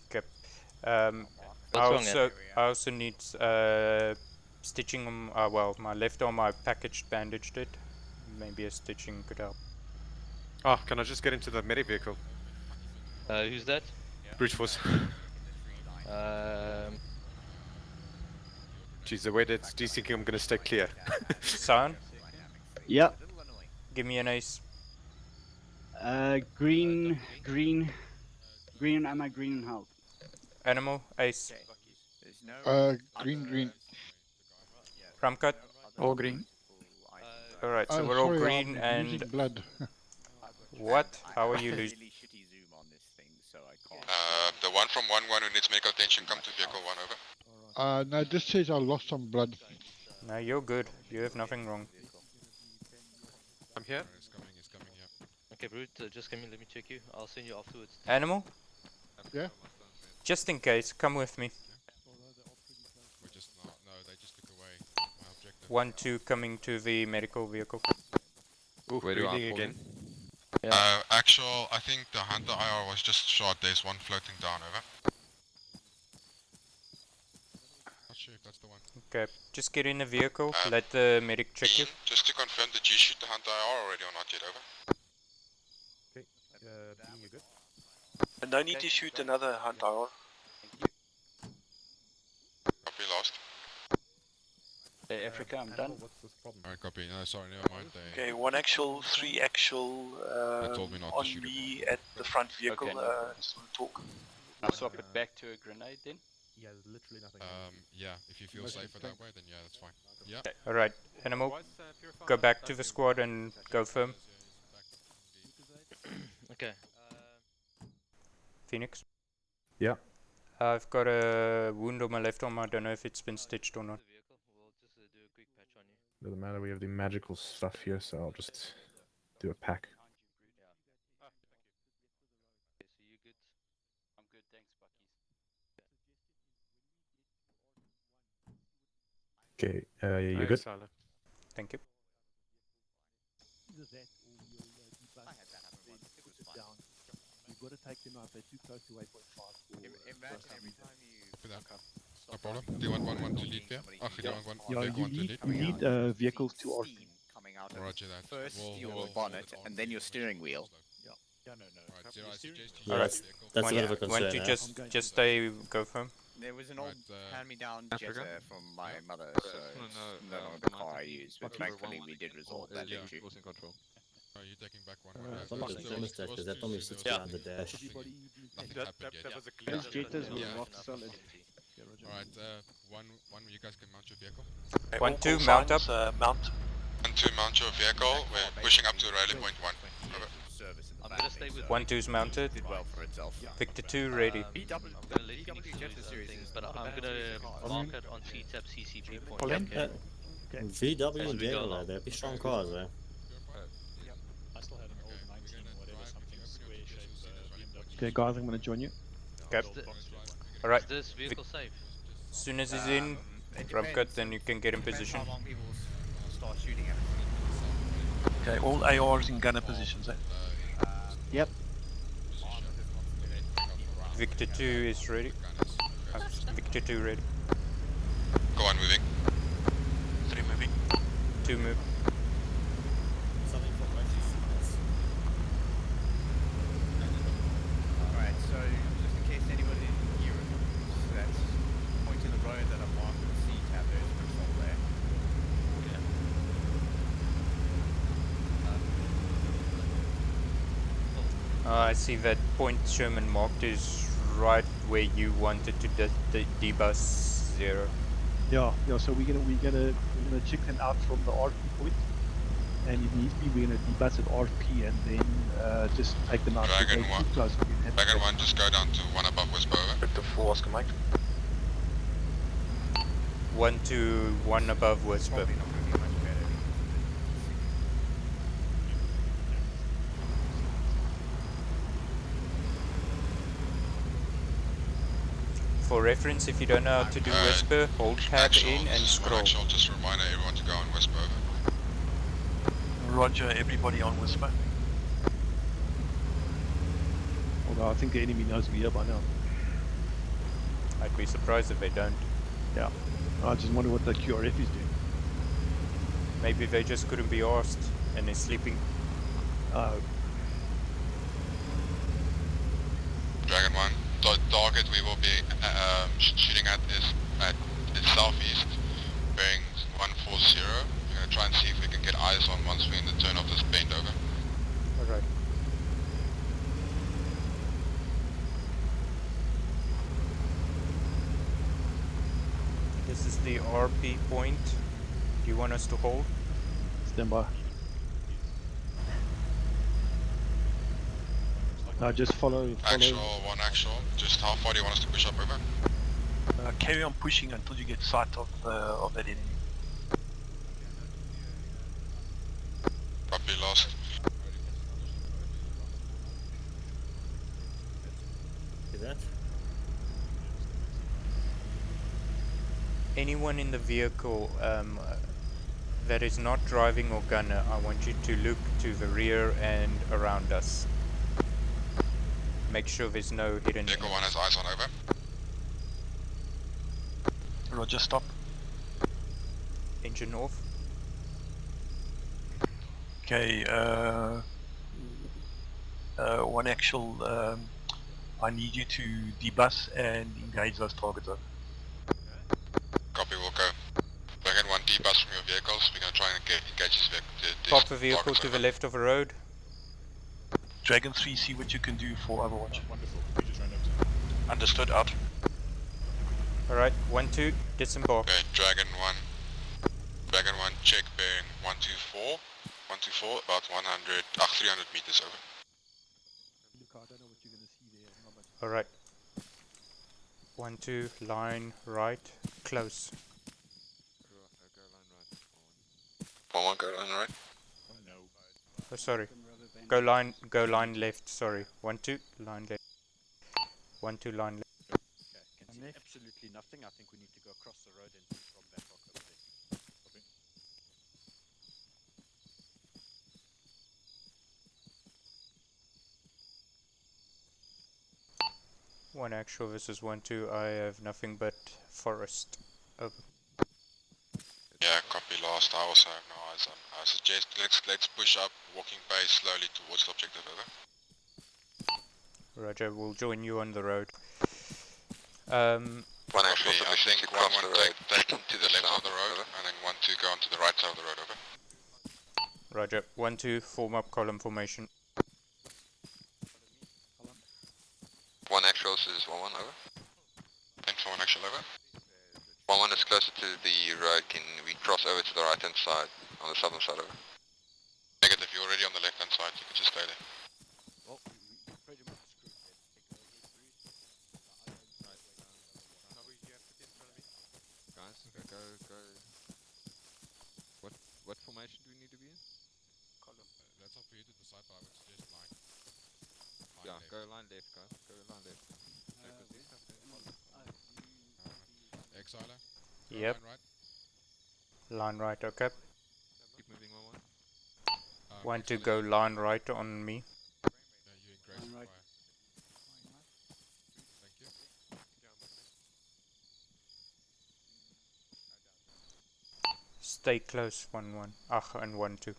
Speaker 4: Okay.
Speaker 9: What's wrong, Ed?
Speaker 4: I also need stitching on. Well, my left arm I packaged, bandaged it. Maybe a stitching could help.
Speaker 12: Oh, can I just get into the medic vehicle?
Speaker 9: Who's that?
Speaker 12: Brute force. Geez, the way that's thinking I'm gonna stay clear.
Speaker 4: Son?
Speaker 6: Yep.
Speaker 4: Give me an ace.
Speaker 6: Green, am I green and health?
Speaker 4: Animal, ace.
Speaker 16: Green.
Speaker 4: Ramcut?
Speaker 3: All green.
Speaker 4: Alright, so we're all
Speaker 16: sorry,
Speaker 4: green
Speaker 16: I'm
Speaker 4: and...
Speaker 16: losing blood.
Speaker 4: What? How are you losing?
Speaker 15: Really shitty zoom on this thing, so I can't.
Speaker 2: The one from 1-1 who needs medical attention, come to vehicle 1, over.
Speaker 16: No, just says I lost some blood.
Speaker 4: No, you're good. You have nothing wrong.
Speaker 12: I'm here.
Speaker 2: It's coming, yeah.
Speaker 9: Okay, Brute, just come in, let me check you. I'll send you afterwards.
Speaker 4: Animal?
Speaker 16: Yeah?
Speaker 4: Just in case, come with me.
Speaker 2: We're just no, they just took away my objective.
Speaker 4: 1-2 coming to the medical vehicle.
Speaker 12: Ooh,
Speaker 5: Where do I
Speaker 12: breathing
Speaker 5: pull
Speaker 12: again.
Speaker 5: in?
Speaker 2: Actual, I think the Hunter IR was just shot. There's one floating down, over. Not sure if that's the one.
Speaker 4: Okay, just get in the vehicle, let the medic check you.
Speaker 2: Just to confirm, did you shoot the Hunter IR already or not yet, over?
Speaker 10: Okay, Bean, you good?
Speaker 18: And no need to shoot another hunt IR.
Speaker 2: Copy, last.
Speaker 13: Hey, Africa, I'm done.
Speaker 10: What's this problem?
Speaker 2: Alright, copy. No, sorry, never mind.
Speaker 18: Okay, 1 actual, 3 actual
Speaker 2: told me not to
Speaker 18: on
Speaker 2: shoot
Speaker 18: me at the front vehicle.
Speaker 13: Okay, no
Speaker 18: Just want to talk.
Speaker 13: I'll swap it back to a grenade then.
Speaker 10: Yeah, there's literally nothing.
Speaker 2: Yeah, if you feel safer that way, then yeah, that's fine. Yeah.
Speaker 4: Alright, Animal, go back to the squad and go firm.
Speaker 9: Okay.
Speaker 4: Phoenix?
Speaker 10: Yeah.
Speaker 4: I've got a wound on my left arm, I don't know if it's been stitched or not.
Speaker 10: Doesn't matter, we have the magical stuff here, so I'll just do a pack.
Speaker 13: I'm good, thanks, Buckies.
Speaker 10: Okay, you're good?
Speaker 4: Thank you.
Speaker 8: Either that or you'll debug. I had that happen once. It was fine. Down. You've got to take them out. They're too close to waypoint 5.
Speaker 12: Imagine every time you
Speaker 2: No problem. Do you want one to lead there? Oh, you want one
Speaker 1: Yeah,
Speaker 2: vehicle
Speaker 1: you
Speaker 2: one to
Speaker 1: need,
Speaker 2: lead?
Speaker 1: you need vehicles to RP.
Speaker 12: coming out of
Speaker 2: Roger that.
Speaker 12: first
Speaker 2: We'll
Speaker 12: your bonnet and then your steering wheel.
Speaker 8: No.
Speaker 2: Alright, Zero, I suggest you
Speaker 11: Yeah,
Speaker 2: use
Speaker 11: that's a
Speaker 2: vehicle.
Speaker 11: bit of a concern.
Speaker 4: Why don't you just stay, go firm?
Speaker 12: There was an old hand-me-down
Speaker 5: Africa?
Speaker 12: Jetta from my mother, so it's no longer the car I use. But thankfully, we did resolve that
Speaker 2: yeah,
Speaker 12: issue.
Speaker 5: Force in control.
Speaker 2: Oh, you're taking back one.
Speaker 11: It's almost the same as that, because that only sits behind the dash.
Speaker 2: Nothing happened yet.
Speaker 12: was a
Speaker 1: Those Jettas were
Speaker 2: Yeah.
Speaker 1: rock solid.
Speaker 2: Alright, one, you guys can mount your vehicle.
Speaker 4: 1-2, mount up.
Speaker 18: Mount.
Speaker 2: 1-2, mount your vehicle. We're pushing up to rally point 1. Over.
Speaker 9: I'm gonna stay with
Speaker 4: 1-2's mounted.
Speaker 12: Did well for itself.
Speaker 4: Victor 2 ready.
Speaker 9: I'm gonna let Phoenix do his thing, but I'm gonna mark it on TTAP CCP point. Okay.
Speaker 11: VW and Jaguar, they're pretty strong cars, eh?
Speaker 8: I still had an old 19 whatever, something square shape BMW.
Speaker 1: Okay, guys, I'm going to join you.
Speaker 4: Okay. Alright.
Speaker 9: Is this vehicle safe?
Speaker 4: As soon as he's in, rough cut, then you can get in position.
Speaker 12: How long people start shooting at it.
Speaker 18: Okay, all ARs in gunner positions.
Speaker 6: Yep.
Speaker 4: Victor 2 is ready. Victor 2 ready.
Speaker 2: Go on, moving.
Speaker 18: 3 moving.
Speaker 4: 2 move.
Speaker 11: Something for emergency.
Speaker 12: Alright, so just in case anybody didn't hear it, so that's point in the road that I'm marked with the C-tab, there's a control there.
Speaker 4: I see that point Sherman marked is right where you wanted to debus 0.
Speaker 1: Yeah, so we're gonna check them out from the RP point, and if needs be, we're gonna debus at RP and then just take them out.
Speaker 2: Dragon
Speaker 1: If they
Speaker 2: 1.
Speaker 1: too close, we have to
Speaker 2: Dragon 1, just go down to 1 above Whisper, over.
Speaker 18: Victor 4, Oscar Mike.
Speaker 4: 1 to 1 above Whisper.
Speaker 12: Probably not going to be much better.
Speaker 4: For reference, if you don't know how to do Whisper, hold tab in and scroll.
Speaker 2: Actual, just reminder everyone to go on Whisper, over.
Speaker 18: Roger, everybody on Whisper.
Speaker 1: Although I think the enemy knows we're here by now.
Speaker 4: I'd be surprised if they don't.
Speaker 1: Yeah. I just wonder what the QRF is doing.
Speaker 4: Maybe they just couldn't be asked and they're sleeping.
Speaker 2: Dragon 1, the target we will be shooting at is southeast, bearing 140. We're going to try and see if we can get eyes on once we're in the turn of this bend, over.
Speaker 4: Alright. This is the RP point. Do you want us to hold?
Speaker 1: Stand by. Just follow.
Speaker 2: Actual, one actual. Just how far do you want us to push up over?
Speaker 18: Carry on pushing until you get sight of that enemy.
Speaker 2: Copy, lost.
Speaker 11: See that?
Speaker 4: Anyone in the vehicle that is not driving or gunner, I want you to look to the rear and around us. Make sure there's no hidden
Speaker 2: Vehicle 1 has eyes on, over.
Speaker 18: Roger, stop.
Speaker 4: Engine off.
Speaker 18: Okay, one actual, I need you to debus and engage those targets up.
Speaker 2: Copy, we'll go. Dragon 1, debus from your vehicles. We're going to try and engage this vehicle.
Speaker 4: Pop the vehicle to the left of the road.
Speaker 18: Dragon 3, see what you can do for Overwatch.
Speaker 7: Wonderful. We just ran over.
Speaker 18: Understood, out.
Speaker 4: Alright, 1-2, disembark.
Speaker 2: Okay, Dragon 1, check bearing 124, 124, about 300 meters over.
Speaker 4: Alright. 1-2, line right, close.
Speaker 2: Go line right. 1-1, go line right.
Speaker 7: Oh no.
Speaker 4: Oh, sorry. Go line left, sorry. 1-2, line left. 1-2, line left.
Speaker 8: Can see absolutely nothing. I think we need to go across the road and see from that rock over there.
Speaker 7: Copy.
Speaker 4: One actual, this is 1-2, I have nothing but forest. Over.
Speaker 2: Yeah, copy last. I also have no eyes on. I suggest let's push up, walking base slowly towards the objective, over.
Speaker 4: Roger, we'll join you on the road.
Speaker 2: One actually, I think one take to the left of the road, and then 1-2 go onto the right side of the road, over.
Speaker 4: Roger, 1-2, form up column formation.
Speaker 2: One actual is 1-1, over. Thanks for one actual, over. 1-1 is closer to the road. Can we cross over to the right hand side, on the southern side, over? Negative, you're already on the left hand side, you can just stay there.
Speaker 8: Well, we pretty much screwed that.
Speaker 5: Guys, go. What formation do we need to be in?
Speaker 2: Column. That's up for you to decide, but I would suggest line.
Speaker 5: Yeah, go line left, guys. Go line left.
Speaker 2: Exiler.
Speaker 4: Yep.
Speaker 2: Line right.
Speaker 4: Line right, okay.
Speaker 5: Keep moving 1-1.
Speaker 4: 1-2, go line right on me.
Speaker 2: Yeah, you engrace
Speaker 8: Line right.
Speaker 2: fire. Thank you.
Speaker 4: Stay close, 1-1. And 1-2.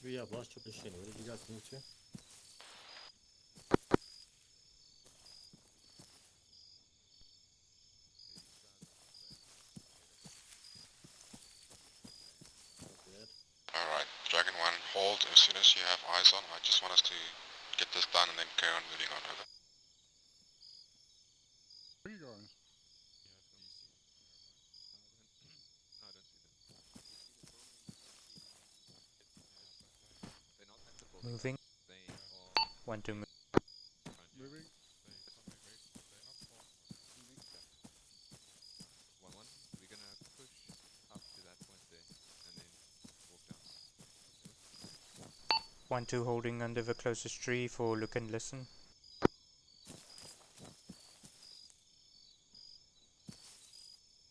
Speaker 11: I've lost your position. Where did you guys move to?
Speaker 2: Alright, Dragon 1, hold as soon as you have eyes on. I just want us to get this done and then carry on moving on, over.
Speaker 16: Where are you going?
Speaker 4: Moving. 1-2, move.
Speaker 16: Moving.
Speaker 5: 1-1. We're gonna push up to that point there, and then walk down.
Speaker 4: 1-2, holding under the closest tree for look and listen.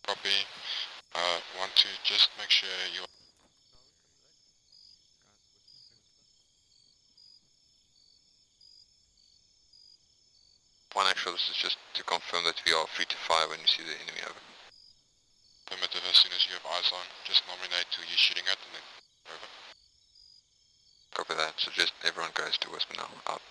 Speaker 2: Copy. 1-2, just make sure you... One actual, this is just to confirm that we are free to fire when you see the enemy, over. Primitive, as soon as you have eyes on, just nominate who you're shooting at and then over. Copy that, so just everyone goes to Westman now, out.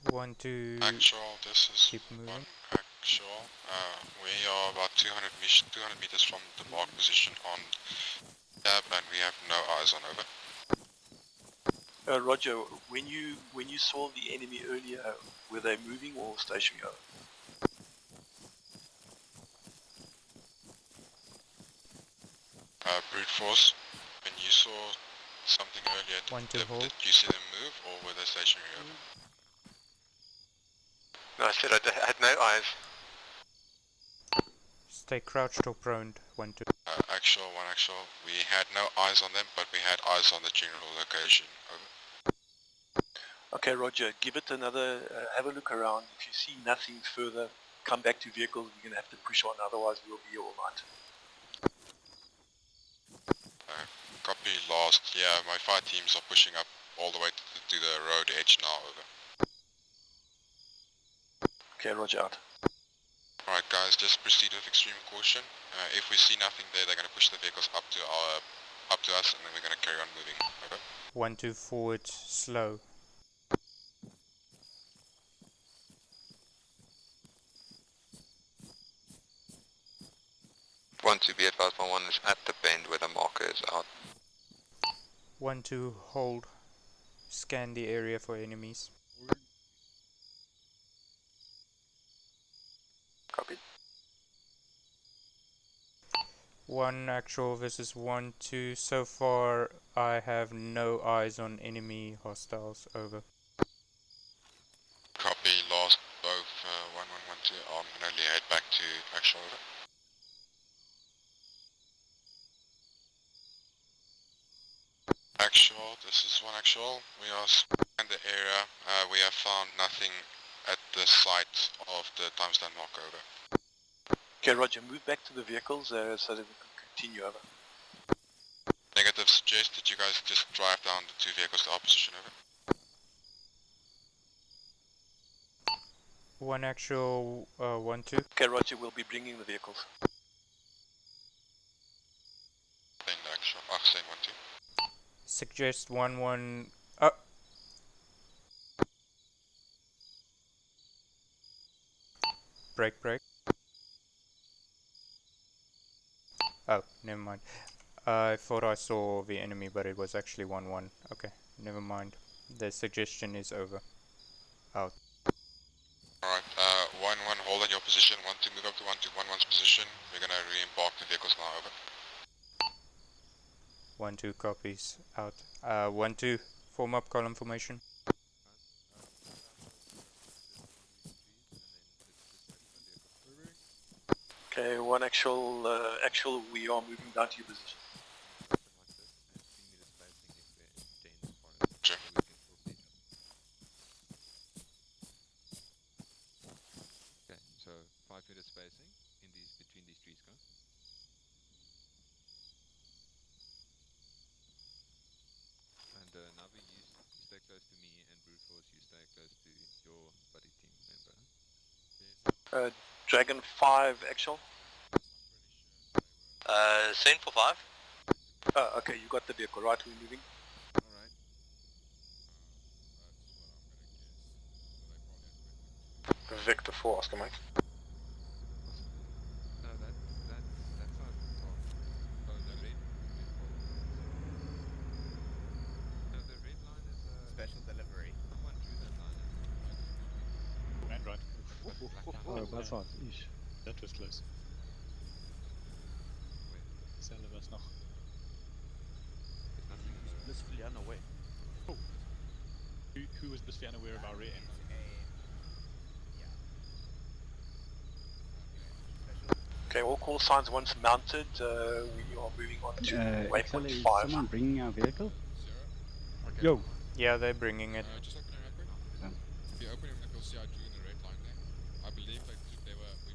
Speaker 4: 1-2.
Speaker 2: Actual, this is
Speaker 4: keep moving.
Speaker 2: one actual. We are about 200 meters from the mark position on tab, and we have no eyes on, over.
Speaker 18: Roger, when you saw the enemy earlier, were they moving or stationary?
Speaker 2: Brute force, when you saw something earlier, did you see them move or were they stationary over?
Speaker 19: No, I said I had no eyes.
Speaker 4: Stay crouched or prone, 1-2.
Speaker 2: Actual, one actual. We had no eyes on them, but we had eyes on the general location. Over.
Speaker 18: Okay, Roger, give it another, have a look around. If you see nothing further, come back to vehicles. We're going to have to push on, otherwise we'll be here all night.
Speaker 2: Copy last. Yeah, my 5 teams are pushing up all the way to the road edge now. Over.
Speaker 18: Okay, Roger out.
Speaker 2: Alright guys, just proceed with extreme caution. If we see nothing there, they're going to push the vehicles up to us, and then we're going to carry on moving. Over.
Speaker 4: 1-2 forward, slow.
Speaker 19: One to be advised, 1-1 is at the bend where the marker is out.
Speaker 4: 1-2 hold. Scan the area for enemies.
Speaker 19: Copy.
Speaker 4: 1 actual versus 1-2. So far, I have no eyes on enemy hostiles. Over.
Speaker 2: Copy last, both 1112. I'm going to head back to actual. Over. Actual, this is 1 actual. We are in the area. We have found nothing at the site of the timestamp mark. Over.
Speaker 18: Okay, Roger, move back to the vehicles so that we can continue. Over.
Speaker 2: Negative, suggest that you guys just drive down the 2 vehicles to our position. Over.
Speaker 4: 1 actual, 1-2.
Speaker 18: Okay, Roger, we'll be bringing the vehicles.
Speaker 2: Then actual, same 1-2.
Speaker 4: Suggest 1-1. Break. Oh, never mind. I thought I saw the enemy, but it was actually 1-1. Okay, never mind. The suggestion is over. Out.
Speaker 2: Alright, 1-1, hold on your position. 1-2, move up to 1-2-1-1's position. We're gonna re-embark the vehicles now. Over.
Speaker 4: 1-2 copies. Out. 1-2, form up column formation.
Speaker 18: Okay, 1 actual, we are moving down to your position.
Speaker 2: Sure.
Speaker 5: Okay, so 5-meter spacing in between these trees, guys. And Navi, you stay close to me, and Brute Force, you stay close to your buddy team member.
Speaker 18: Dragon 5 actual.
Speaker 19: Send for 5.
Speaker 18: Okay, you got the vehicle, right? We're moving.
Speaker 5: Alright.
Speaker 18: Victor 4, Oscar Mike.
Speaker 5: No, that's not. Oh, the red. No, the red line is
Speaker 12: special delivery.
Speaker 5: Someone drew that line.
Speaker 7: And right.
Speaker 1: Oh, that's hard. Ish.
Speaker 7: That was close. Selber was noch.
Speaker 5: There's nothing on the road.
Speaker 8: Blissfully unaware.
Speaker 7: Oh. Who was blissfully unaware of our rear end?
Speaker 18: Okay, all call signs once mounted. We are moving on to waypoint 5.
Speaker 6: Someone bringing our vehicle?
Speaker 5: Okay.
Speaker 1: Yo.
Speaker 4: Yeah, they're bringing it.
Speaker 2: Just open it real quick. If you open it, you'll see I drew in the red line there. I believe we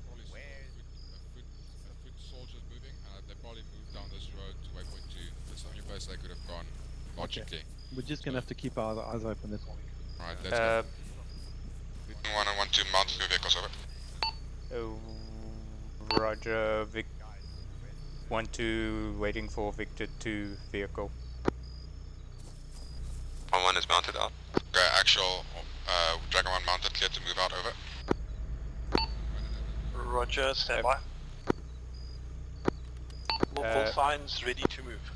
Speaker 2: probably saw a foot soldiers moving, and they probably moved down this road to waypoint 2. That's the only place they could have gone logically.
Speaker 1: Okay. We're just gonna have to keep our eyes open, that's all.
Speaker 2: Alright, let's go. 1 and 1-2, mount your vehicles. Over.
Speaker 4: Roger, 1-2, waiting for Victor 2 vehicle.
Speaker 19: 1-1 is mounted out.
Speaker 2: Okay, actual, Dragon 1 mounted, clear to move out. Over.
Speaker 18: Roger, stand by. All call signs ready to move.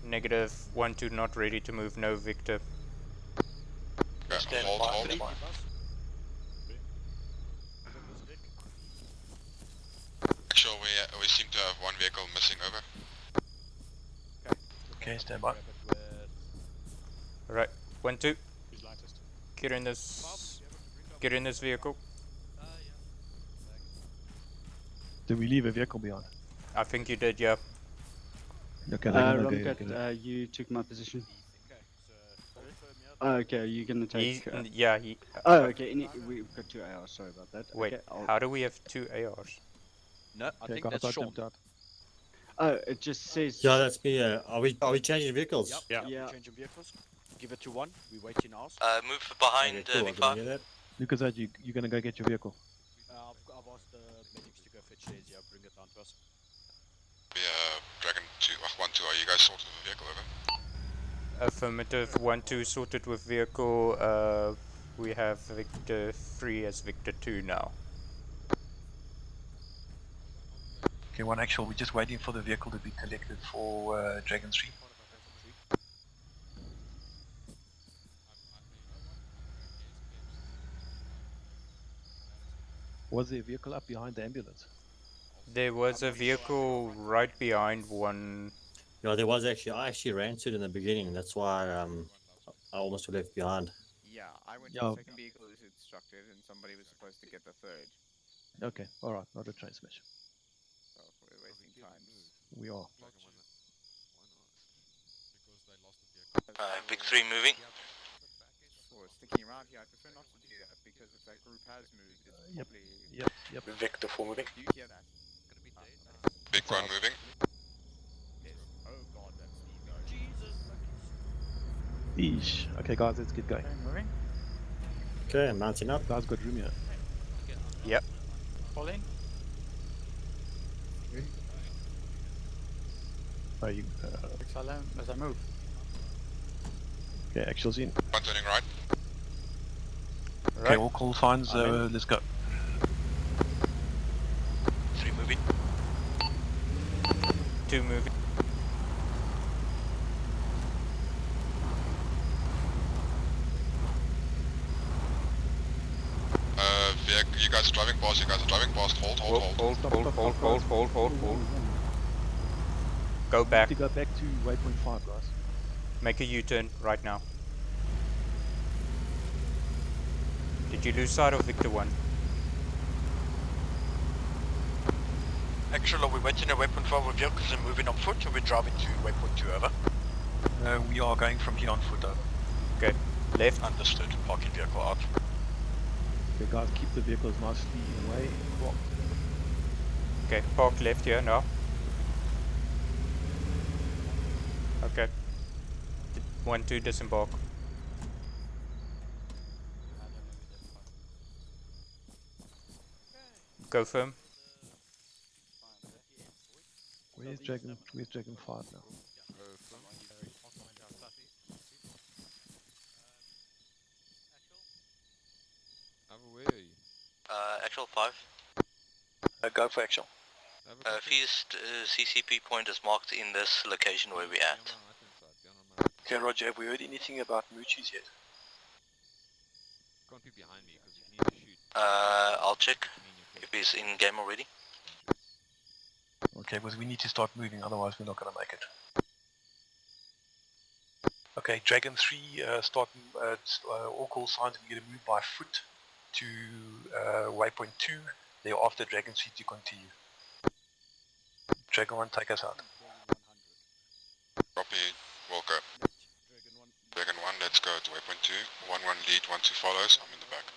Speaker 4: Negative, 1-2 not ready to move, no Victor.
Speaker 18: stand
Speaker 2: hold,
Speaker 18: by,
Speaker 2: hold.
Speaker 18: that's fine.
Speaker 2: Actually, we seem to have one vehicle missing, over.
Speaker 18: Okay, stand by.
Speaker 4: Right, 1-2. Get in this vehicle.
Speaker 1: Did we leave a vehicle behind?
Speaker 4: I think you did, yeah.
Speaker 1: Okay, they're gonna
Speaker 6: Romkat, you took my position. Oh, okay, you're gonna take.
Speaker 4: Yeah,
Speaker 6: oh, okay. We've got 2 ARs. Sorry about that.
Speaker 4: Wait,
Speaker 6: okay,
Speaker 4: how do we have 2 ARs?
Speaker 8: No, I think that's Sean.
Speaker 6: Oh, it just says.
Speaker 11: Yeah, that's me. Are we changing vehicles?
Speaker 8: Yep,
Speaker 6: Yeah.
Speaker 8: we're changing vehicles. Give it to 1. We wait in ours.
Speaker 19: Move behind
Speaker 11: Okay, cool, I
Speaker 19: Vic
Speaker 11: didn't
Speaker 19: 5.
Speaker 11: hear that.
Speaker 1: Lucas, you're gonna go get your vehicle.
Speaker 8: I've asked the medics to go fetch theirs, yeah, bring it down to us.
Speaker 2: Dragon 2, 1-2, are you guys sorted with the vehicle, over?
Speaker 4: Affirmative, 1-2 sorted with vehicle. We have Victor 3 as Victor 2 now.
Speaker 18: Okay, 1 actual, we're just waiting for the vehicle to be collected for Dragon 3.
Speaker 1: Was there a vehicle up behind the ambulance?
Speaker 4: There was a vehicle right behind 1.
Speaker 11: Yeah, there was actually. I actually ran to it in the beginning. That's why I almost left behind.
Speaker 15: Yeah, I went to the second vehicle as instructed, and somebody was supposed to get the third.
Speaker 1: Okay, alright, not a train smash.
Speaker 15: So we're wasting time.
Speaker 1: We are.
Speaker 19: Vic 3 moving.
Speaker 15: For sticking around here, I prefer not to do that because if that group has moved, it's probably.
Speaker 1: Yep.
Speaker 18: Vector 4 moving.
Speaker 15: Do you hear that?
Speaker 2: Big 1 moving.
Speaker 15: Yes. Oh god, that's Steve.
Speaker 1: Eesh. Okay, guys, let's get going.
Speaker 3: Moving.
Speaker 11: Okay, I'm mounting up.
Speaker 1: Guys, got room here.
Speaker 4: Yep.
Speaker 3: Fall in.
Speaker 1: Are you?
Speaker 3: As I move.
Speaker 1: Okay, actual's in.
Speaker 2: 1 turning right.
Speaker 18: Okay, all call signs, let's go.
Speaker 19: 3 moving.
Speaker 4: 2 moving.
Speaker 2: You guys are driving past, hold.
Speaker 4: Go back.
Speaker 1: To go back to waypoint 5, guys.
Speaker 4: Make a U-turn right now. Did you lose sight of Victor 1?
Speaker 18: Actually, are we waiting at waypoint 5 with vehicles and moving on foot, or we're driving to waypoint 2, over? We are going from here on foot, over.
Speaker 4: Okay, left.
Speaker 18: Understood, parking vehicle out.
Speaker 1: Okay, guys, keep the vehicles nicely away.
Speaker 4: Okay, park left here now. Okay. 1-2 disembark. Go firm.
Speaker 1: Where's Dragon 5 now?
Speaker 5: Where are you?
Speaker 19: Actual 5.
Speaker 18: Go for actual.
Speaker 19: First CCP point is marked in this location where we're at.
Speaker 18: Okay, Roger, have we heard anything about Moochies yet?
Speaker 5: Can't be behind me because you need to shoot.
Speaker 19: I'll check if he's in game already.
Speaker 18: Okay, because we need to start moving, otherwise we're not going to make it. Okay, Dragon 3, all call signs, we're going to move by foot to waypoint 2, thereafter Dragon 3 to continue. Dragon 1, take us out.
Speaker 2: Copy, Walker. Dragon 1, let's go to waypoint 2. 1-1 lead, 1-2 follows, I'm in the back.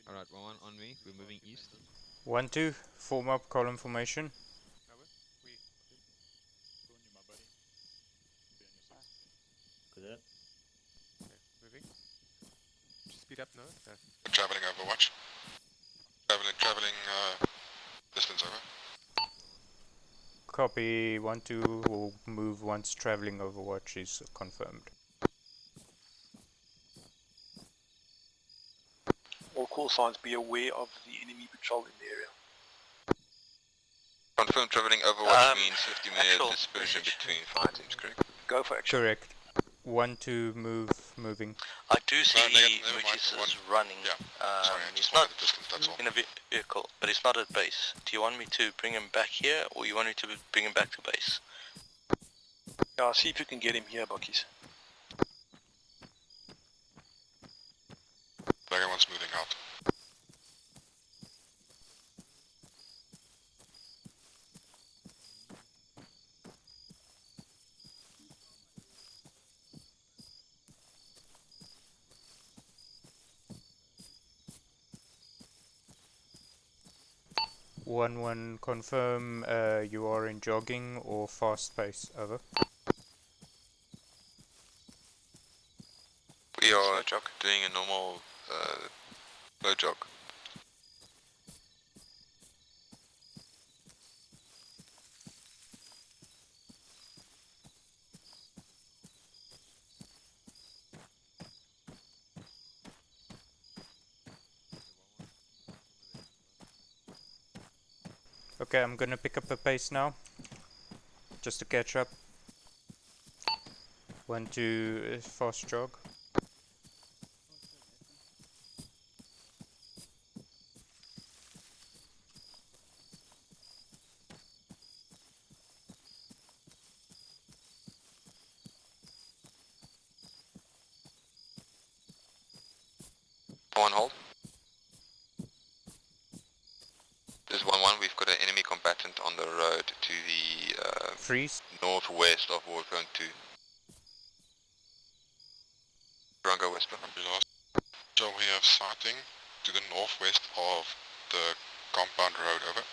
Speaker 5: Alright, 1-1 on me, we're moving east.
Speaker 4: 1-2, form up column formation.
Speaker 11: Good.
Speaker 2: Moving. Speed up, no? Traveling overwatch. Traveling distance over.
Speaker 4: Copy, 1-2 will move once traveling overwatch is confirmed.
Speaker 18: All call signs, be aware of the enemy patrol in the area.
Speaker 19: Confirmed traveling overwatch
Speaker 2: means 50 minutes dispersion between fire teams, correct?
Speaker 18: Go for action.
Speaker 4: Correct. 1-2 moving.
Speaker 19: I do see
Speaker 2: never mind,
Speaker 19: Muchis
Speaker 2: one.
Speaker 19: is running.
Speaker 2: Yeah, sorry, I
Speaker 19: He's
Speaker 2: just
Speaker 19: not
Speaker 2: wanted the distance, that's all.
Speaker 19: in a vehicle, but he's not at base. Do you want me to bring him back here, or you want me to bring him back to base?
Speaker 18: Yeah, see if you can get him here, Buckies.
Speaker 2: Dragon one's moving out.
Speaker 4: One confirm you are in jogging or fast pace. Over.
Speaker 19: We are doing a normal low jog.
Speaker 4: Okay, I'm gonna pick up the pace now, just to catch up. 1-2 fast jog.
Speaker 19: One hold. There's 1-1, we've got an enemy combatant on the road to the
Speaker 4: freeze
Speaker 19: northwest of Warcone 2. Bronco Whisper.
Speaker 2: So we have sighting to the northwest of the compound road, over.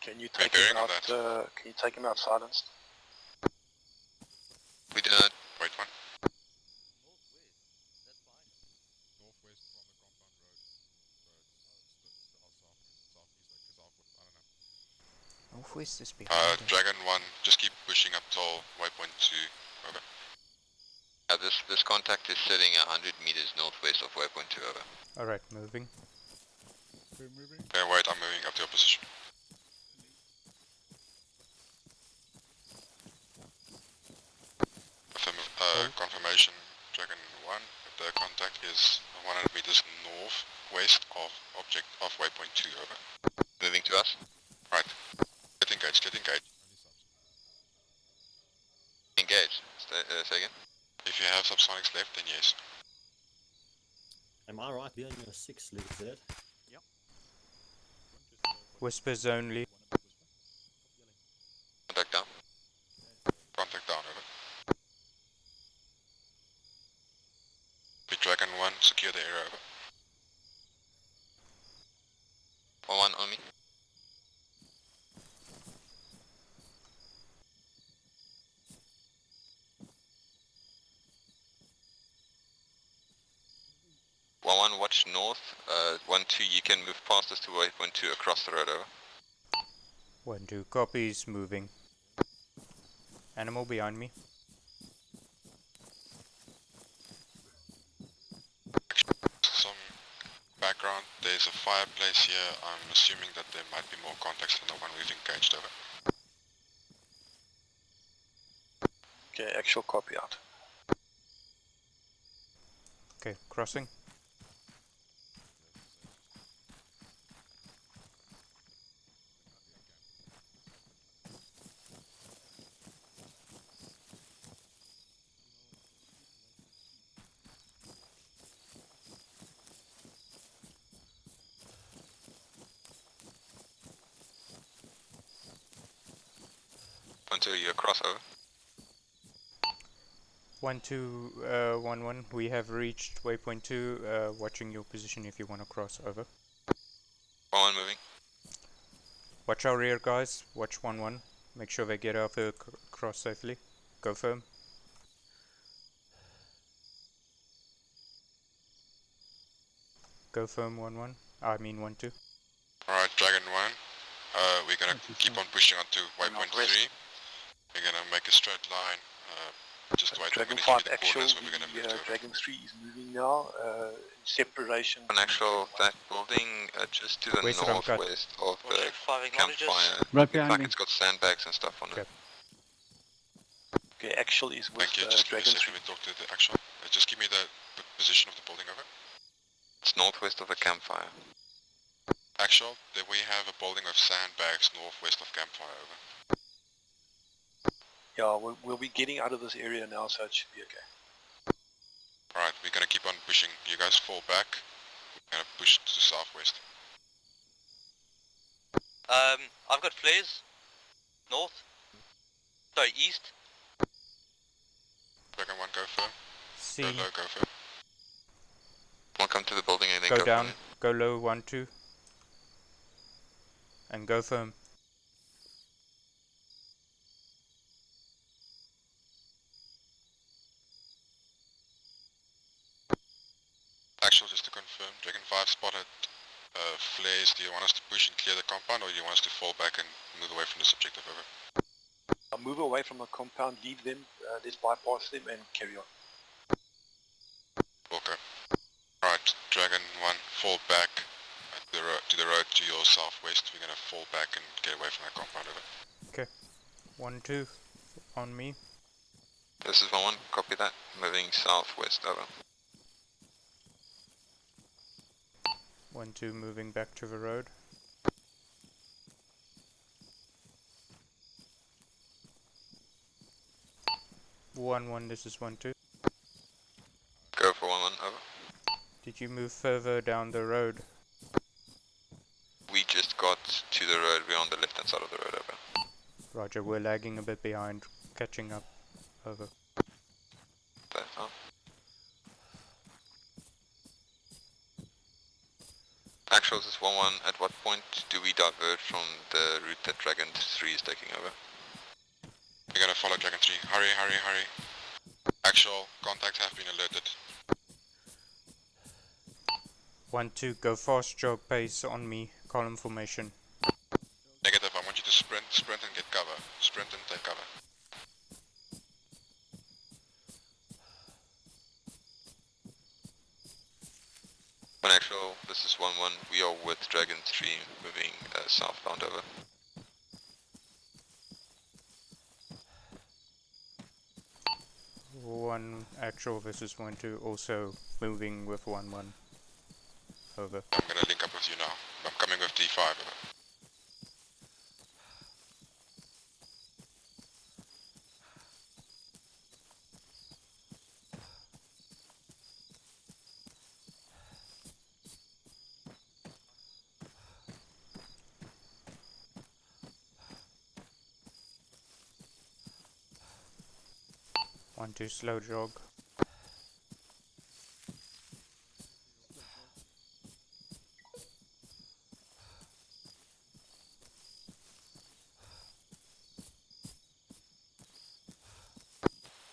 Speaker 18: Can you take him out? Can you take him out silenced?
Speaker 19: We do not.
Speaker 2: Wait one.
Speaker 4: Northwest is behind.
Speaker 2: Dragon 1, just keep pushing up till waypoint 2, over.
Speaker 19: This contact is sitting 100 meters northwest of waypoint 2, over.
Speaker 4: Alright, moving.
Speaker 2: Okay, wait, I'm moving up to your position. Confirmation, Dragon 1, the contact is 100 meters northwest of waypoint 2, over.
Speaker 19: Moving to us.
Speaker 2: Right. Get engaged, get engaged.
Speaker 19: Engage. Say again.
Speaker 2: If you have subsonics left, then yes.
Speaker 11: Am I right here in your 6 leads there?
Speaker 8: Yep.
Speaker 4: Whispers only.
Speaker 19: Contact down.
Speaker 2: Contact down, over. Big Dragon 1, secure the area, over.
Speaker 19: 1-1 on me. Watch north. 1-2, you can move past us to waypoint 2 across the road, over.
Speaker 4: 1-2 copies, moving. Animal behind me.
Speaker 2: Some background, there's a fireplace here. I'm assuming that there might be more contacts than the one we've engaged, over.
Speaker 18: Okay, actual copy out.
Speaker 4: Okay, crossing.
Speaker 19: Until you cross over.
Speaker 4: 1-2, 1-1. We have reached waypoint 2. Watching your position if you want to cross over.
Speaker 19: 1-1 moving.
Speaker 4: Watch our rear, guys. Watch 1-1. Make sure they get off the cross safely. Go firm. Go firm 1-1. I mean 1-2.
Speaker 2: Alright, Dragon 1. We're gonna keep on pushing on to waypoint 3. We're gonna make a straight line. Just wait
Speaker 18: Dragon
Speaker 2: for
Speaker 18: 5
Speaker 2: the
Speaker 18: actual,
Speaker 2: corners, we're gonna move to
Speaker 18: Dragon 3 is moving now. Separation.
Speaker 19: An actual that building just to the
Speaker 4: Where's the
Speaker 19: northwest of the campfire.
Speaker 6: Right
Speaker 19: Looks
Speaker 6: behind
Speaker 19: like
Speaker 6: me.
Speaker 19: it's got sandbags and stuff on it.
Speaker 18: Okay, actual is with
Speaker 2: Thank you. Just give me a
Speaker 18: Dragon
Speaker 2: second.
Speaker 18: 3.
Speaker 2: We talk to the actual. Just give me the position of the building over.
Speaker 5: It's northwest of the campfire.
Speaker 2: Actual, then we have a building of sandbags northwest of campfire over.
Speaker 18: Yeah, we'll be getting out of this area now, so it should be okay.
Speaker 2: Alright, we're gonna keep on pushing. You guys fall back. We're gonna push to the southwest.
Speaker 19: I've got flares. North. Sorry, east.
Speaker 2: Dragon 1, go firm.
Speaker 4: See.
Speaker 2: Go low, go firm.
Speaker 5: One come to the building and then
Speaker 4: Go
Speaker 5: go
Speaker 4: down.
Speaker 5: firm.
Speaker 4: Go low. 1, 2. And go firm.
Speaker 2: Actual, just to confirm, Dragon 5 spotted flares. Do you want us to push and clear the compound, or do you want us to fall back and move away from this objective over?
Speaker 18: I'll move away from the compound, leave them, let's bypass them and carry on.
Speaker 2: Okay. Alright, Dragon 1, fall back to the road to your southwest. We're gonna fall back and get away from that compound over.
Speaker 4: Okay. 1, 2. On me.
Speaker 5: This is 1-1, copy that. Moving southwest over.
Speaker 4: 1, 2. Moving back to the road. One, this is 1, 2.
Speaker 5: Go for 1-1, over.
Speaker 4: Did you move further down the road?
Speaker 5: We just got to the road, we're on the left hand side of the road, over.
Speaker 4: Roger, we're lagging a bit behind. Catching up. Over.
Speaker 5: That's on. Actuals is 1-1, at what point do we divert from the route that Dragon 3 is taking over?
Speaker 2: We're gonna follow Dragon 3. Hurry, hurry, hurry. Actual, contacts have been alerted.
Speaker 4: 1, 2. Go fast jog pace on me. Column formation.
Speaker 2: Negative, I want you to sprint and get cover. Sprint and take cover.
Speaker 5: When actual, this is 1-1, we are with Dragon 3, moving southbound over.
Speaker 4: One actual, this is 1, 2. Also moving with 1, 1. Over.
Speaker 2: I'm gonna link up with you now. I'm coming with D5 over.
Speaker 4: One, 2. Slow jog.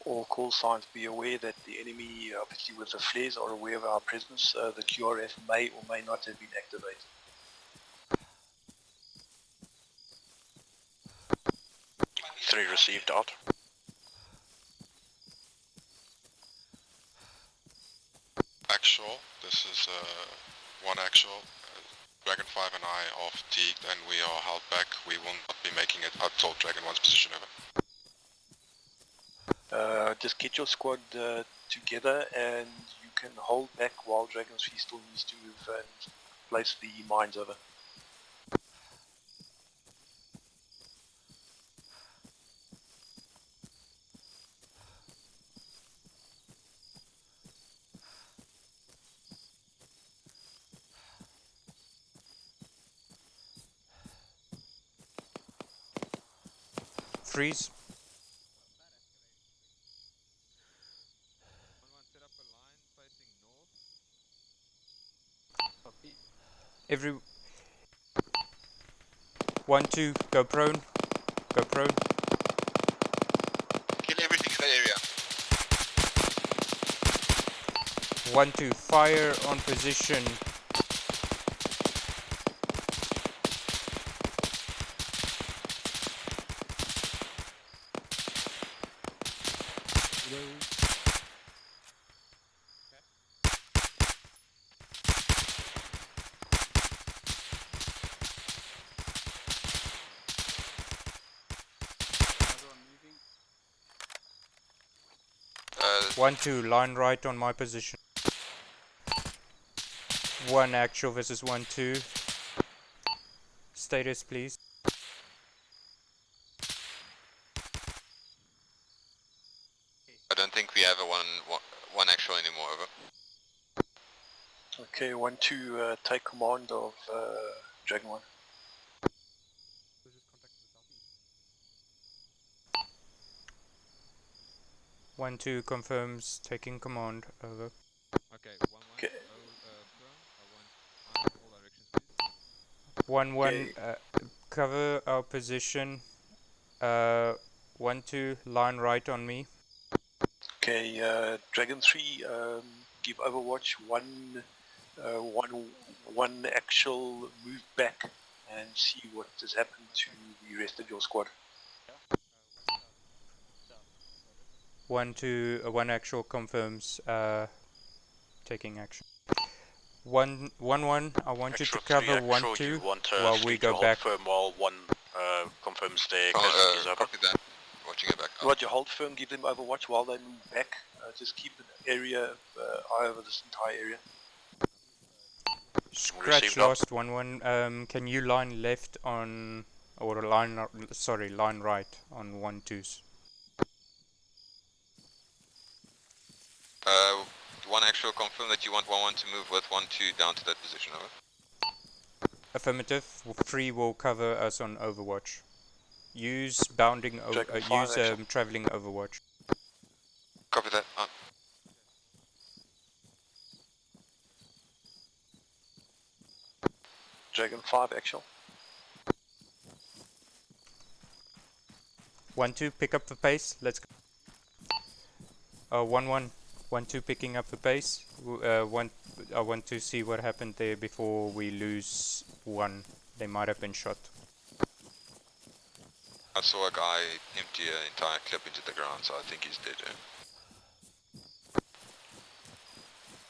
Speaker 18: All call signs, be aware that the enemy, obviously with the flares, are aware of our presence. The QRF may or may not have been activated.
Speaker 12: Three received out.
Speaker 2: Actual, this is 1 actual. Dragon 5 and I are fatigued and we are held back. We will not be making it up till Dragon 1's position over.
Speaker 18: Just get your squad together and you can hold back while Dragon 3 still needs to move and place the mines over.
Speaker 4: Freeze. Every 1, 2, go prone. Go prone.
Speaker 5: Kill everything in that area.
Speaker 4: 1, 2, fire on position. 1-2, line right on my position. 1 actual versus 1-2. Status, please.
Speaker 2: I don't think we have a one actual anymore, over.
Speaker 18: Okay, 1-2, take command of Dragon 1.
Speaker 4: One two confirms taking command. Over.
Speaker 2: Okay, 1-1.
Speaker 18: Okay.
Speaker 2: I want all directions, please.
Speaker 4: 1-1. Cover our position. 1-2. Line right on me.
Speaker 18: Okay, Dragon 3, give Overwatch one actual move back and see what has happened to the rest of your squad.
Speaker 4: 1-2. 1 actual confirms. Taking action. 1-1. I want you to cover 1-2 while we go back.
Speaker 20: Firm while 1 confirms their casualties over.
Speaker 2: Copy that. Watching it back.
Speaker 18: Roger, hold firm, give them Overwatch while they move back. Just keep an area, eye over this entire area.
Speaker 4: Scratch lost 1-1. Can you line left on, or line right on 1-2s?
Speaker 2: One actual confirm that you want 1-1 to move with 1-2 down to that position, over.
Speaker 4: Affirmative. 3 will cover us on Overwatch. Use bounding. Use traveling Overwatch.
Speaker 2: Copy that.
Speaker 18: Dragon 5 actual.
Speaker 4: 1-2, pick up the pace. Let's go. 1-1. 1-2 picking up the pace. I want to see what happened there before we lose 1. They might have been shot.
Speaker 2: I saw a guy empty an entire clip into the ground, so I think he's dead.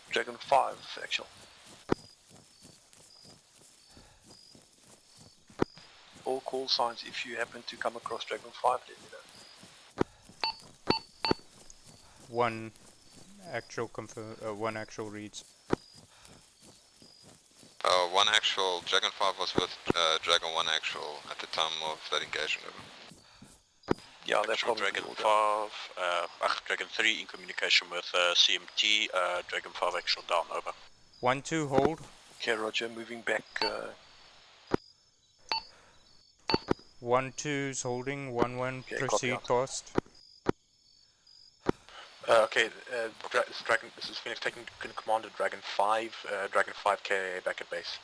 Speaker 18: Dragon 5 actual. All call signs, if you happen to come across Dragon 5, let me know.
Speaker 4: 1 actual confirm. 1 actual reads.
Speaker 2: 1 actual. Dragon 5 was with Dragon 1 actual at the time of that engagement.
Speaker 18: Yeah, that's
Speaker 20: actual
Speaker 18: probably
Speaker 20: Dragon 5. Dragon 3 in communication with CMT. Dragon 5 actual down. Over.
Speaker 4: 1-2 hold.
Speaker 18: Okay, Roger, moving back.
Speaker 4: 1-2's holding. 1-1 proceed past.
Speaker 20: Okay, this is Phoenix taking command of Dragon 5. Dragon 5K back at base.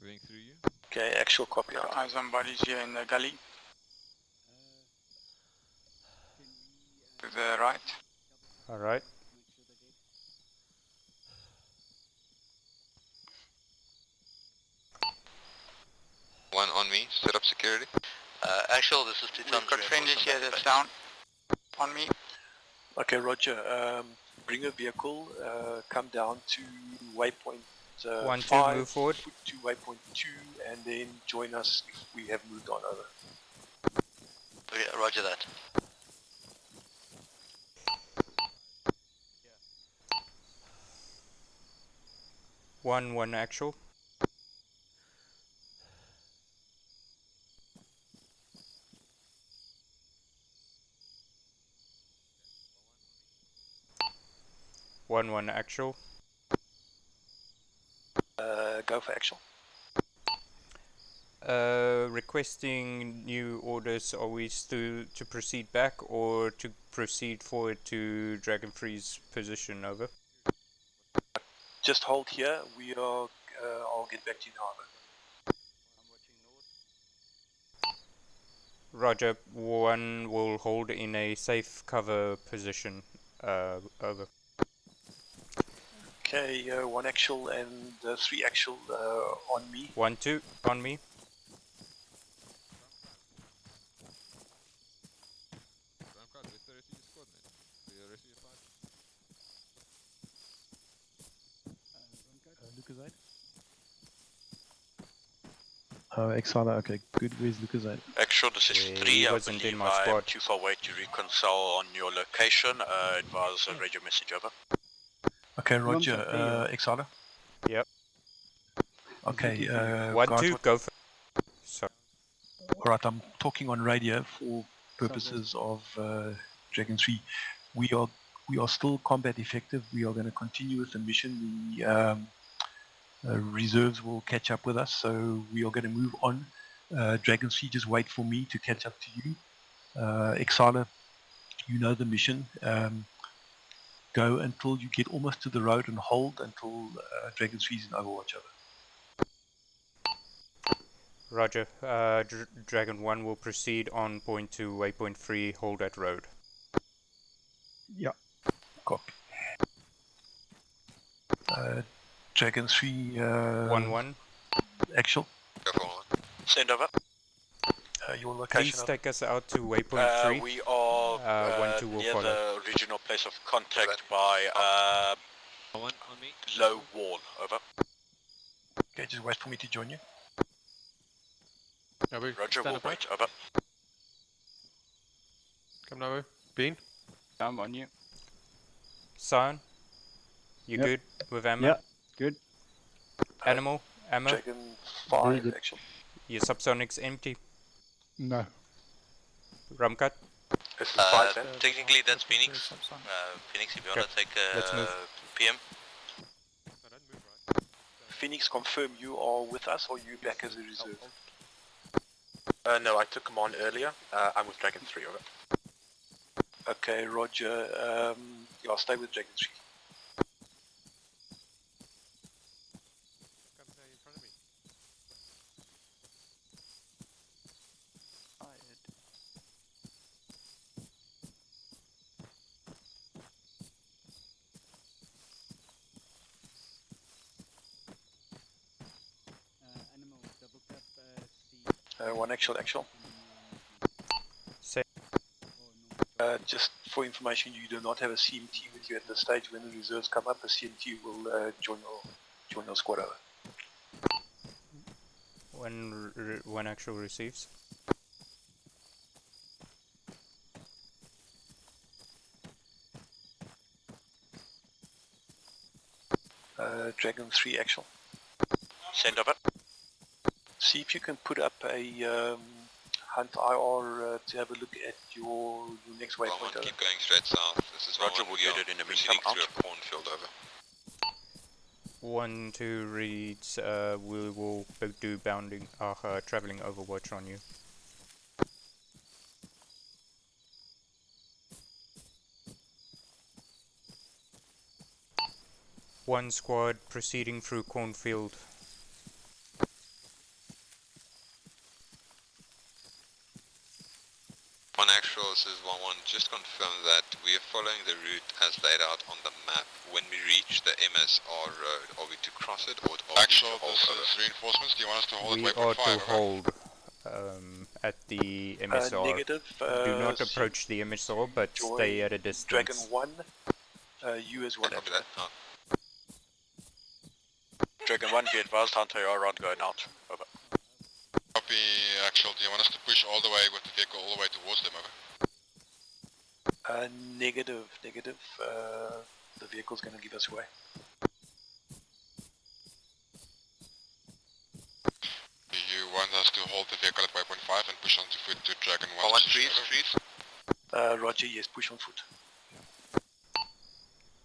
Speaker 2: Moving through you.
Speaker 18: Okay, actual copy out.
Speaker 3: Eyes on bodies here in the gully. To the right.
Speaker 4: Alright.
Speaker 2: One on me, set up security.
Speaker 19: Actual, this is Titan.
Speaker 3: We've got friendlies here that's down. On me.
Speaker 18: Okay, Roger, bring a vehicle, come down to waypoint 5,
Speaker 4: move forward.
Speaker 18: foot to waypoint 2, and then join us if we have moved on over.
Speaker 19: Okay, roger that.
Speaker 4: One actual. One actual.
Speaker 18: Go for actual.
Speaker 4: Requesting new orders. Are we to proceed back or to proceed forward to Dragon 3's position? Over.
Speaker 18: Just hold here. We are. I'll get back to you now.
Speaker 4: Roger. 1 will hold in a safe cover position. Over.
Speaker 18: Okay, 1 actual and 3 actual on me.
Speaker 4: 1-2 on me.
Speaker 1: Oh, Exala, okay, good. Where's Lucas at?
Speaker 19: Actual decision 3, I
Speaker 4: wasn't in
Speaker 19: believe
Speaker 4: my
Speaker 19: I'm
Speaker 4: squad.
Speaker 19: too far away to reconcile on your location. Advise a radio message over.
Speaker 18: Okay,
Speaker 6: Lumps
Speaker 18: Roger.
Speaker 6: of beer.
Speaker 18: Exala.
Speaker 4: Yep.
Speaker 18: Okay,
Speaker 4: One,
Speaker 18: guys,
Speaker 4: two, go for. So,
Speaker 18: Alright, I'm talking on radio for purposes of Dragon 3. We are still combat effective. We are going to continue with the mission. The reserves will catch up with us, so we are going to move on. Dragon 3, just wait for me to catch up to you. Exala, you know the mission. Go until you get almost to the road and hold until Dragon 3 is in Overwatch over.
Speaker 4: Roger. Dragon 1 will proceed on point 2, waypoint 3, hold at road.
Speaker 1: Yeah.
Speaker 18: Copy. Dragon 3.
Speaker 4: 1-1.
Speaker 18: Actual.
Speaker 19: Go for one. Send over.
Speaker 18: Your location.
Speaker 4: Please take us out to waypoint 3.
Speaker 19: We are
Speaker 4: 1-2 will
Speaker 19: near
Speaker 4: follow.
Speaker 19: the original place of contact by
Speaker 5: One on me.
Speaker 19: low wall. Over.
Speaker 18: Okay, just wait for me to join you.
Speaker 19: Roger, we'll wait. Over.
Speaker 21: Come over. Bean?
Speaker 13: I'm on you.
Speaker 4: Sion, you
Speaker 6: Yep.
Speaker 4: good with ammo?
Speaker 6: Yeah, good.
Speaker 4: Animal, ammo?
Speaker 18: Dragon
Speaker 6: Very
Speaker 18: 5,
Speaker 6: good.
Speaker 18: actually.
Speaker 4: Your subsonic's empty.
Speaker 16: No.
Speaker 4: Rumcut?
Speaker 20: This is 5 then.
Speaker 19: Technically, that's Phoenix. Phoenix, if you want to take
Speaker 4: let's move.
Speaker 19: PM.
Speaker 18: Phoenix, confirm you are with us or you back as a reserve?
Speaker 20: No, I took command earlier. I'm with Dragon 3, over.
Speaker 18: Okay, Roger. I'll stay with Dragon 3. One actual.
Speaker 4: Say.
Speaker 18: Just for information, you do not have a CMT with you at this stage. When the reserves come up, a CMT will join your squad over.
Speaker 4: When actual receives.
Speaker 18: Dragon 3 actual.
Speaker 19: Send over.
Speaker 18: See if you can put up a hunt IR to have a look at your next waypoint.
Speaker 19: Keep going straight south. This is Roger, we'll get it in a meeting through a cornfield over.
Speaker 4: 1-2 reads, we will do bounding, traveling overwatch on you. One squad proceeding through cornfield.
Speaker 19: On actual, this is 1-1. Just confirm that we are following the route as laid out on the map. When we reach the MSR road, are we to cross it or are
Speaker 2: Actual,
Speaker 19: we to hold
Speaker 2: this
Speaker 19: over?
Speaker 2: is reinforcements. Do you want us to hold
Speaker 4: We
Speaker 2: at
Speaker 4: are
Speaker 2: waypoint 5?
Speaker 4: to hold at the MSR.
Speaker 18: Negative.
Speaker 4: Do not approach the MSR, but stay at a distance.
Speaker 18: Dragon 1, you as well.
Speaker 19: Copy that. No. Dragon 1, be advised, Hunter, you are around going out. Over.
Speaker 2: Copy, actual. Do you want us to push all the way with the vehicle all the way towards them? Over.
Speaker 18: Negative. The vehicle's going to give us away.
Speaker 2: Do you want us to hold the vehicle at waypoint 5 and push on to foot to Dragon 1?
Speaker 19: 1-1, freeze.
Speaker 18: Roger, yes, push on foot.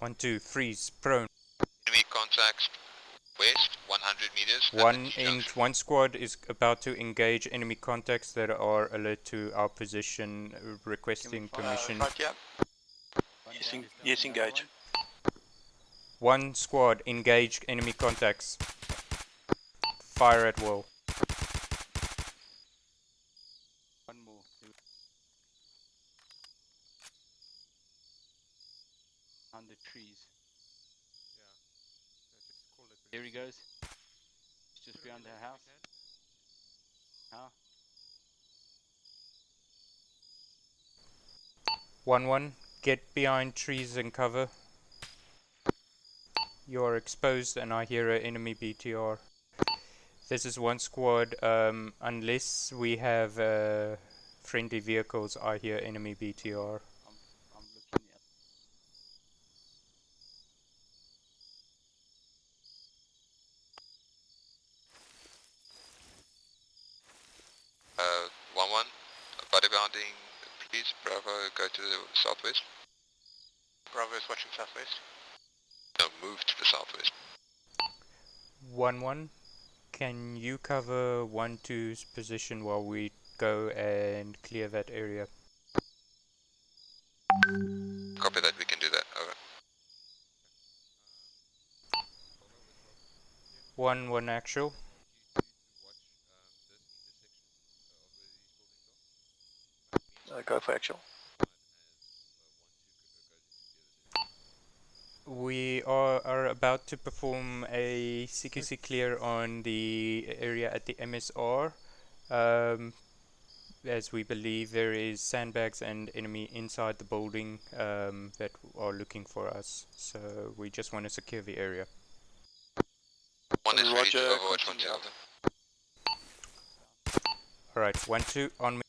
Speaker 4: 1-2, freeze, prone.
Speaker 19: Enemy contacts west, 100 meters.
Speaker 4: One squad is about to engage enemy contacts that are alert to our position, requesting permission.
Speaker 19: Right, yeah.
Speaker 18: Yes, engage.
Speaker 4: One squad, engage enemy contacts. Fire at will.
Speaker 13: One more. On the trees. Here he goes. It's just beyond the house. How?
Speaker 4: 1-1, get behind trees and cover. You are exposed and I hear an enemy BTR. This is one squad. Unless we have friendly vehicles, I hear enemy BTR.
Speaker 13: I'm looking at.
Speaker 19: Uh, 1-1, bodybounding, please, Bravo, go to the southwest.
Speaker 20: Bravo is watching southwest.
Speaker 19: No, move to the southwest.
Speaker 4: 1-1, can you cover 1-2's position while we go and clear that area?
Speaker 19: Copy that, we can do that, over.
Speaker 4: 1-1 actual.
Speaker 18: Go for actual.
Speaker 4: We are about to perform a CQC clear on the area at the MSR, as we believe there is sandbags and enemy inside the building that are looking for us. So we just want to secure the area.
Speaker 19: One is ready to
Speaker 18: Roger,
Speaker 19: overwatch, 1-2,
Speaker 18: continue.
Speaker 19: over.
Speaker 4: Alright, 1-2 on me.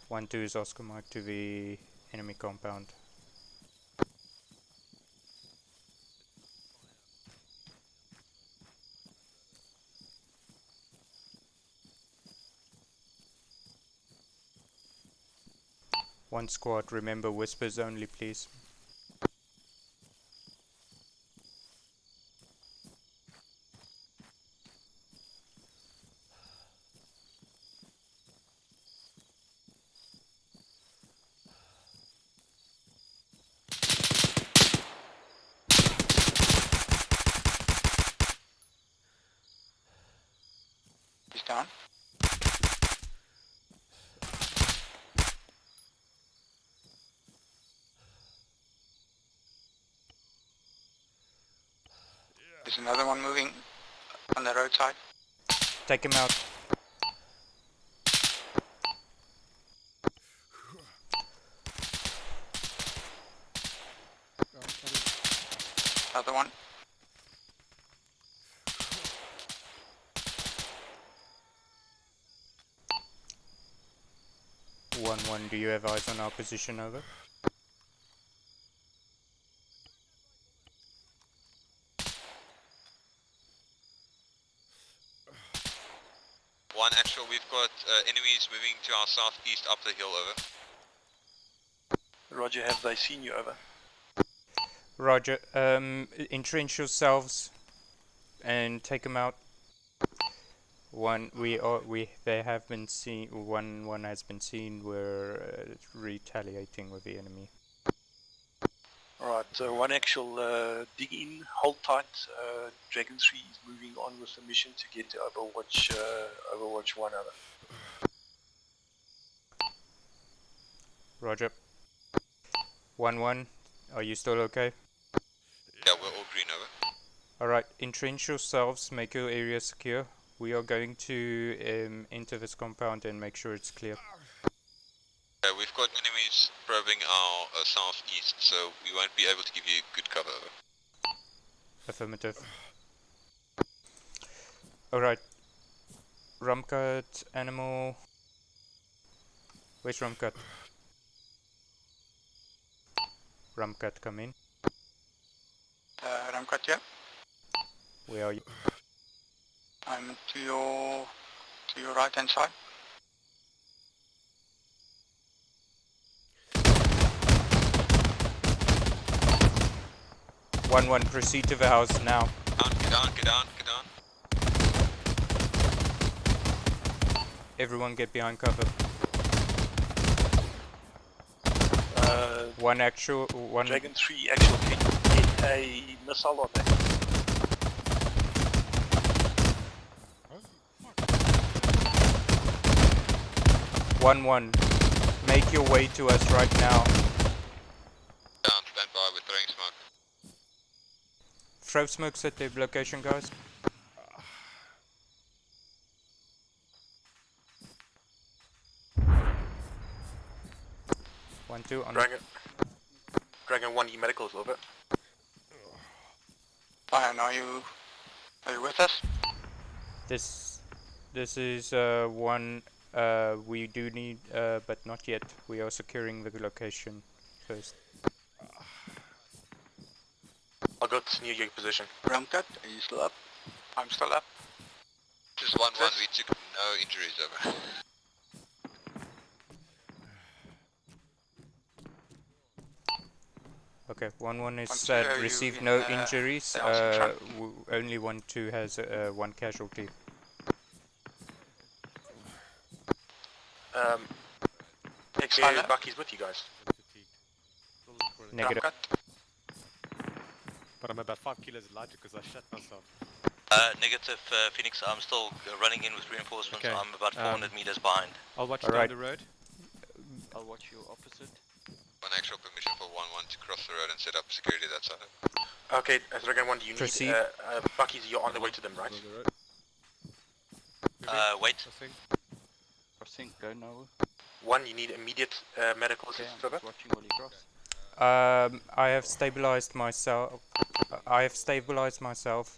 Speaker 4: One two is Oscar Mike to the enemy compound. One squad, remember whispers only, please.
Speaker 20: He's down. There's another one moving on the roadside.
Speaker 4: Take him out.
Speaker 20: Another one.
Speaker 4: One, do you have eyes on our position, over?
Speaker 19: One actual, we've got enemies moving to our southeast up the hill, over.
Speaker 18: Roger, have they seen you? Over.
Speaker 4: Roger, entrench yourselves and take them out. They have been seen. One has been seen. We're retaliating with the enemy.
Speaker 18: Alright, so one actual, dig in, hold tight. Dragon 3 is moving on with the mission to get to Overwatch, Overwatch 1, over.
Speaker 4: Roger. 1-1, are you still okay?
Speaker 19: Yeah, we're all green, over.
Speaker 4: Alright, entrench yourselves, make your area secure. We are going to enter this compound and make sure it's clear.
Speaker 19: We've got enemies probing our southeast, so we won't be able to give you good cover, over.
Speaker 4: Affirmative. Alright. Rumcut, animal. Where's Rumcut? Rumcut, come in.
Speaker 20: Ramkat, yeah.
Speaker 4: Where are you?
Speaker 20: I'm to your right hand side.
Speaker 4: One, proceed to the house now.
Speaker 19: Get down.
Speaker 4: Everyone get behind cover. One.
Speaker 18: Dragon 3 actual, can you get a missile on that?
Speaker 4: One, make your way to us right now.
Speaker 19: Down, stand by, we're throwing smoke.
Speaker 4: Throw smokes at their location, guys. One, two, on
Speaker 20: Dragon Dragon 1, E-medicals, over.
Speaker 14: Fine, are you with us?
Speaker 4: This is one. We do need, but not yet. We are securing the location first.
Speaker 20: I'll go to near your position.
Speaker 14: Rumcut, are you still up? I'm still up.
Speaker 19: This is 1-1, we took no injuries over.
Speaker 4: Okay, 1-1 is
Speaker 14: 1-2, are you
Speaker 4: received
Speaker 14: in,
Speaker 4: no injuries.
Speaker 14: the house in front?
Speaker 4: Only 1-2 has one casualty.
Speaker 20: Excited Bucky's with you guys.
Speaker 4: Negative.
Speaker 21: But I'm about 5 kilos lighter because I shut myself.
Speaker 9: Negative, Phoenix. I'm still running in with reinforcements.
Speaker 21: Okay,
Speaker 9: I'm about 400 meters behind.
Speaker 21: I'll watch
Speaker 4: All
Speaker 21: down
Speaker 4: right.
Speaker 21: the road.
Speaker 13: I'll watch you opposite.
Speaker 19: One actual permission for 1-1 to cross the road and set up security that side.
Speaker 20: Okay, Dragon 1, do you
Speaker 4: Proceed.
Speaker 20: need... Bucky's, you're on the way to them, right?
Speaker 9: Wait.
Speaker 13: Crossing, go now.
Speaker 20: 1, you need immediate medical
Speaker 13: Okay,
Speaker 20: assistance,
Speaker 13: I'm
Speaker 20: over.
Speaker 13: just watching while you cross.
Speaker 4: I have stabilized myself.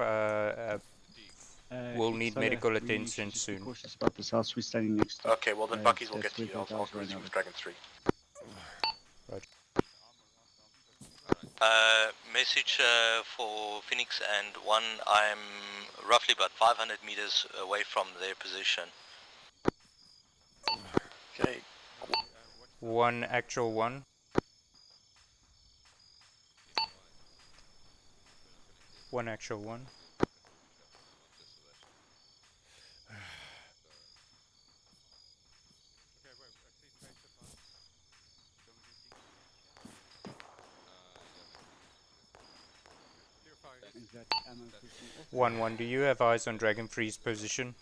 Speaker 4: We'll need medical attention soon.
Speaker 6: Be cautious about this house we're standing next to.
Speaker 20: Okay, well then Bucky's will get to you. I'll go
Speaker 6: right
Speaker 20: with
Speaker 6: now.
Speaker 20: Dragon 3.
Speaker 9: Message for Phoenix and 1. I'm roughly about 500 meters away from their position.
Speaker 20: Okay.
Speaker 4: 1 actual 1. 1 actual 1.
Speaker 6: Is that ammo pushing off?
Speaker 4: 1-1. Do you have eyes on Dragon 3's position?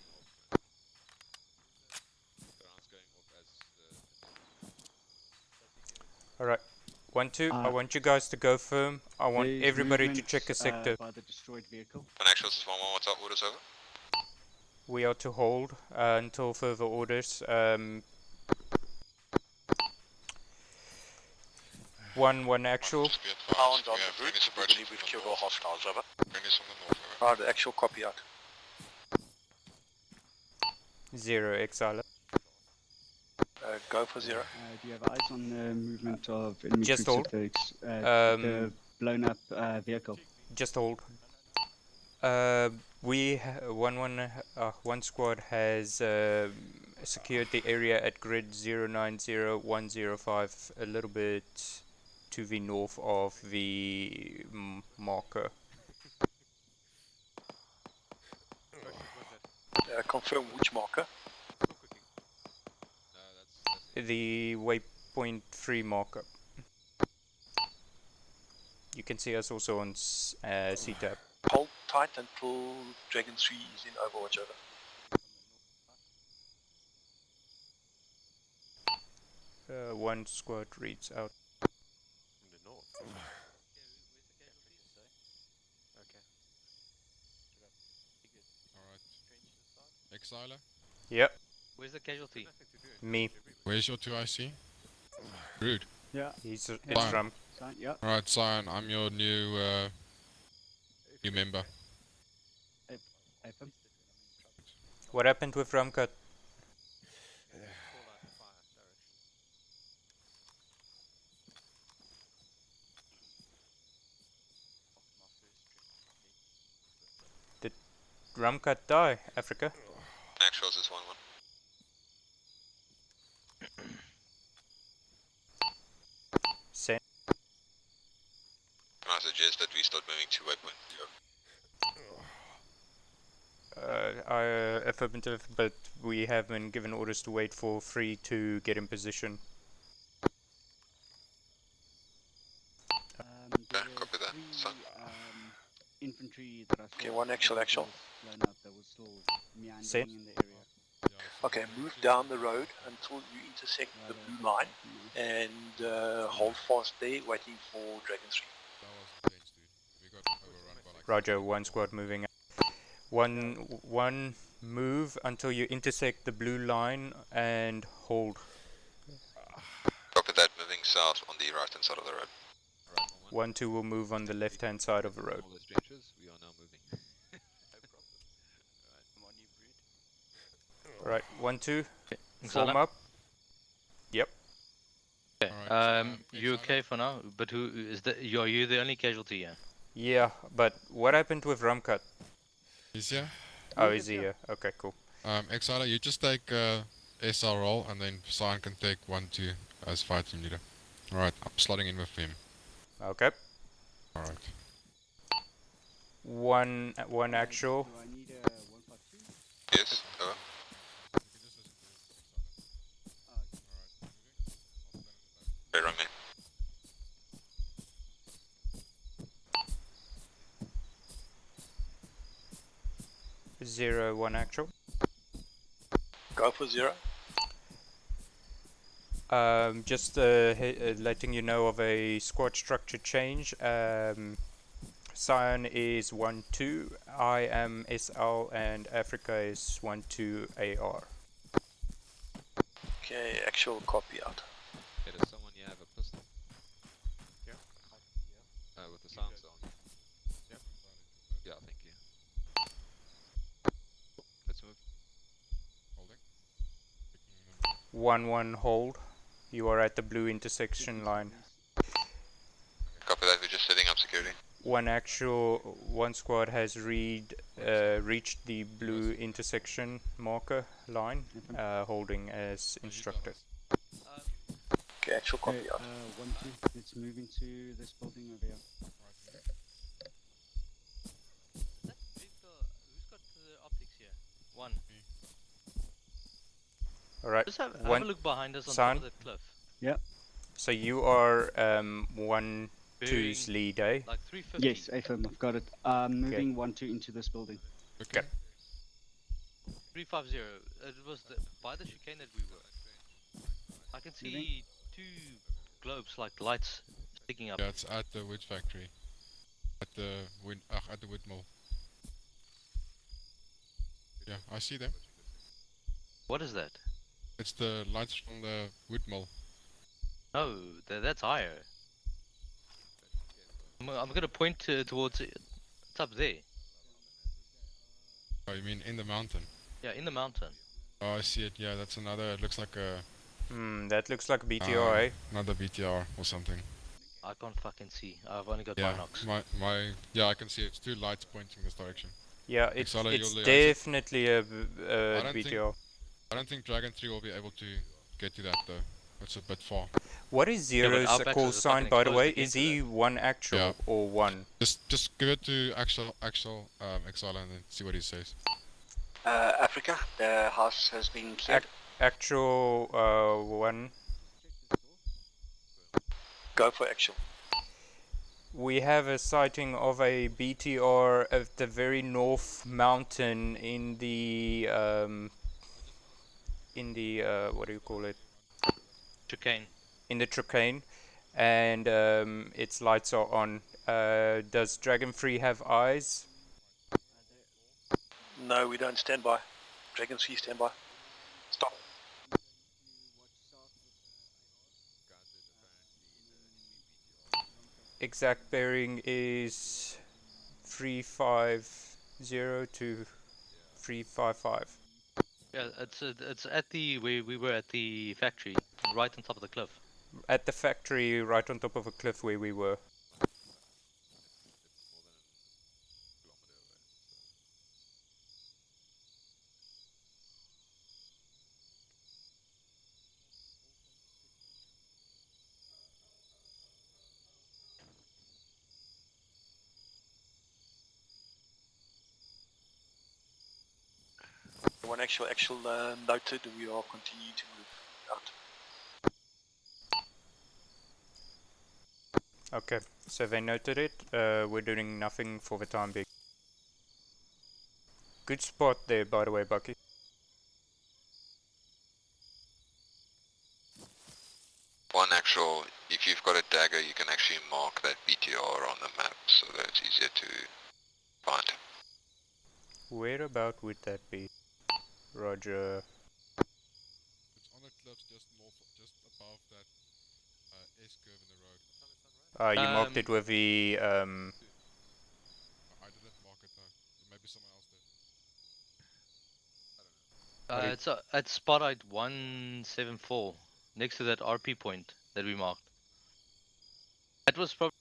Speaker 4: Alright. 1-2. I want you guys to go firm. I want
Speaker 6: There's
Speaker 4: everybody to
Speaker 6: movement,
Speaker 4: check a sector.
Speaker 6: by the destroyed vehicle.
Speaker 19: One actual, this is 1-1, what's up, orders over?
Speaker 4: We are to hold until further orders. 1-1 actual.
Speaker 20: Pound on the route. We believe we've killed all hostiles, over. Right, the actual copy out.
Speaker 4: 0 Exiler.
Speaker 20: Go for 0.
Speaker 6: Do you have eyes on the movement of enemy
Speaker 4: Just
Speaker 6: troops
Speaker 4: hold.
Speaker 6: at the blown up vehicle?
Speaker 4: Just hold. One squad has secured the area at grid 090105, a little bit to the north of the marker.
Speaker 18: Confirm which marker?
Speaker 4: The waypoint 3 marker. You can see us also on CTAP.
Speaker 18: Hold tight until Dragon 3 is in Overwatch, over.
Speaker 4: One squad reads out.
Speaker 21: In the north.
Speaker 2: Alright. Exiler?
Speaker 4: Yep.
Speaker 9: Where's the casualty?
Speaker 4: Me.
Speaker 2: Where's your 2IC? Rude.
Speaker 6: Yeah.
Speaker 4: It's
Speaker 2: Cyan.
Speaker 4: Ram.
Speaker 6: Yeah.
Speaker 2: Alright, Cyan, I'm your new member.
Speaker 4: What happened with Ramcut? Did Ramcut die, Africa?
Speaker 19: Actuals is 1-1.
Speaker 4: Same.
Speaker 19: I suggest that we start moving to waypoint 0.
Speaker 4: Affirmative, but we have been given orders to wait for 3 to get in position.
Speaker 19: Copy that. Son.
Speaker 6: Infantry that I saw.
Speaker 18: Okay, 1 actual.
Speaker 6: Blown up, that was still meandering in the area.
Speaker 18: Okay, move down the road until you intersect the blue line and hold fast there, waiting for Dragon 3.
Speaker 4: Roger, 1 squad moving out. One move until you intersect the blue line and hold.
Speaker 19: Copy that, moving south on the right hand side of the road.
Speaker 4: 1-2 will move on the left-hand side of the road.
Speaker 5: All those trenches, we are now moving.
Speaker 13: No problem. I'm on you, Brood.
Speaker 4: Right, 1-2,
Speaker 9: Xana?
Speaker 4: form up. Yep.
Speaker 9: Okay. You okay for now? But who is the? Are you the only casualty here?
Speaker 4: Yeah, but what happened with Rumcut?
Speaker 2: He's here.
Speaker 4: Oh, is he here? Okay, cool.
Speaker 2: Exila, you just take SR roll, and then Cyan can take 1-2 as fire team leader. Alright, I'm slotting in with him.
Speaker 4: Okay.
Speaker 2: Alright.
Speaker 4: One actual.
Speaker 6: Do I need a 152?
Speaker 19: Yes, Hey, Rami.
Speaker 4: 0-1 actual.
Speaker 18: Go for 0.
Speaker 4: Just letting you know of a squad structure change. Cyan is 1-2, I am SL, and Africa is 1-2 AR.
Speaker 18: Okay, actual copy out.
Speaker 5: Okay, does someone here have a pistol?
Speaker 21: Yeah.
Speaker 5: With the silencer on.
Speaker 21: Yeah.
Speaker 5: Yeah, thank you. Let's move.
Speaker 2: Holding.
Speaker 4: 1-1 hold. You are at the blue intersection line.
Speaker 19: Copy that, we're just setting up security.
Speaker 4: One squad has reached the blue intersection marker line, holding as instructed.
Speaker 18: Okay, actual copy
Speaker 6: Okay,
Speaker 18: out.
Speaker 6: 1-2. Let's move into this building over here.
Speaker 9: Who's got the optics here? One.
Speaker 4: Alright.
Speaker 9: Just have a look behind us on top of the cliff.
Speaker 6: Yeah.
Speaker 4: So you are 1-2's lead, eh?
Speaker 9: Like 350.
Speaker 6: Yes, AFM, I've got it. Moving 1-2 into this building.
Speaker 4: Okay.
Speaker 9: 350. It was by the chicane that we were. I can see two globes like lights sticking up.
Speaker 2: Yeah, it's at the wood factory. At the wood mill. Yeah, I see them.
Speaker 9: What is that?
Speaker 2: It's the lights from the wood mill.
Speaker 9: No, that's higher. I'm gonna point towards it. It's up there.
Speaker 2: Oh, you mean in the mountain?
Speaker 9: Yeah, in the mountain.
Speaker 2: Oh, I see it. Yeah, that's another. It looks like a.
Speaker 4: That looks like a BTR, eh?
Speaker 2: Another BTR or something.
Speaker 9: I can't fucking see. I've only got
Speaker 2: Yeah,
Speaker 9: binocs.
Speaker 2: yeah, I can see it. It's two lights pointing this direction.
Speaker 4: Yeah, it's
Speaker 2: Exala,
Speaker 4: definitely a
Speaker 2: I
Speaker 4: BTR.
Speaker 2: I don't think Dragon 3 will be able to get to that though. It's a bit far.
Speaker 4: What is Zero's call sign, by the way? Is he 1 actual or 1?
Speaker 2: Just give it to Exala and then see what he says.
Speaker 14: Africa, the house has been cleared.
Speaker 4: Actual 1.
Speaker 18: Go for actual.
Speaker 4: We have a sighting of a BTR at the very north mountain in the what do you call it?
Speaker 9: Chicane.
Speaker 4: In the Chicane, and its lights are on. Does Dragon Free have eyes?
Speaker 18: No, we don't stand by. Dragon 3 stand by. Stop.
Speaker 4: Exact bearing is 350 to 355.
Speaker 9: Yeah, it's at the we were at the factory, right on top of the cliff.
Speaker 4: At the factory, right on top of a cliff where we were.
Speaker 18: One actual noted, we are continuing to move out.
Speaker 4: Okay, so they noted it. We're doing nothing for the time being. Good spot there, by the way, Bucky.
Speaker 19: One actual, if you've got a dagger, you can actually mark that BTR on the map so that it's easier to find.
Speaker 4: Where about would that be? Roger.
Speaker 2: It's on the cliffs just above that S curve in the road.
Speaker 4: You marked it with the
Speaker 2: I didn't mark it though. Maybe someone else did.
Speaker 9: It's at spot height 174, next to that RP point that we marked. That was probably.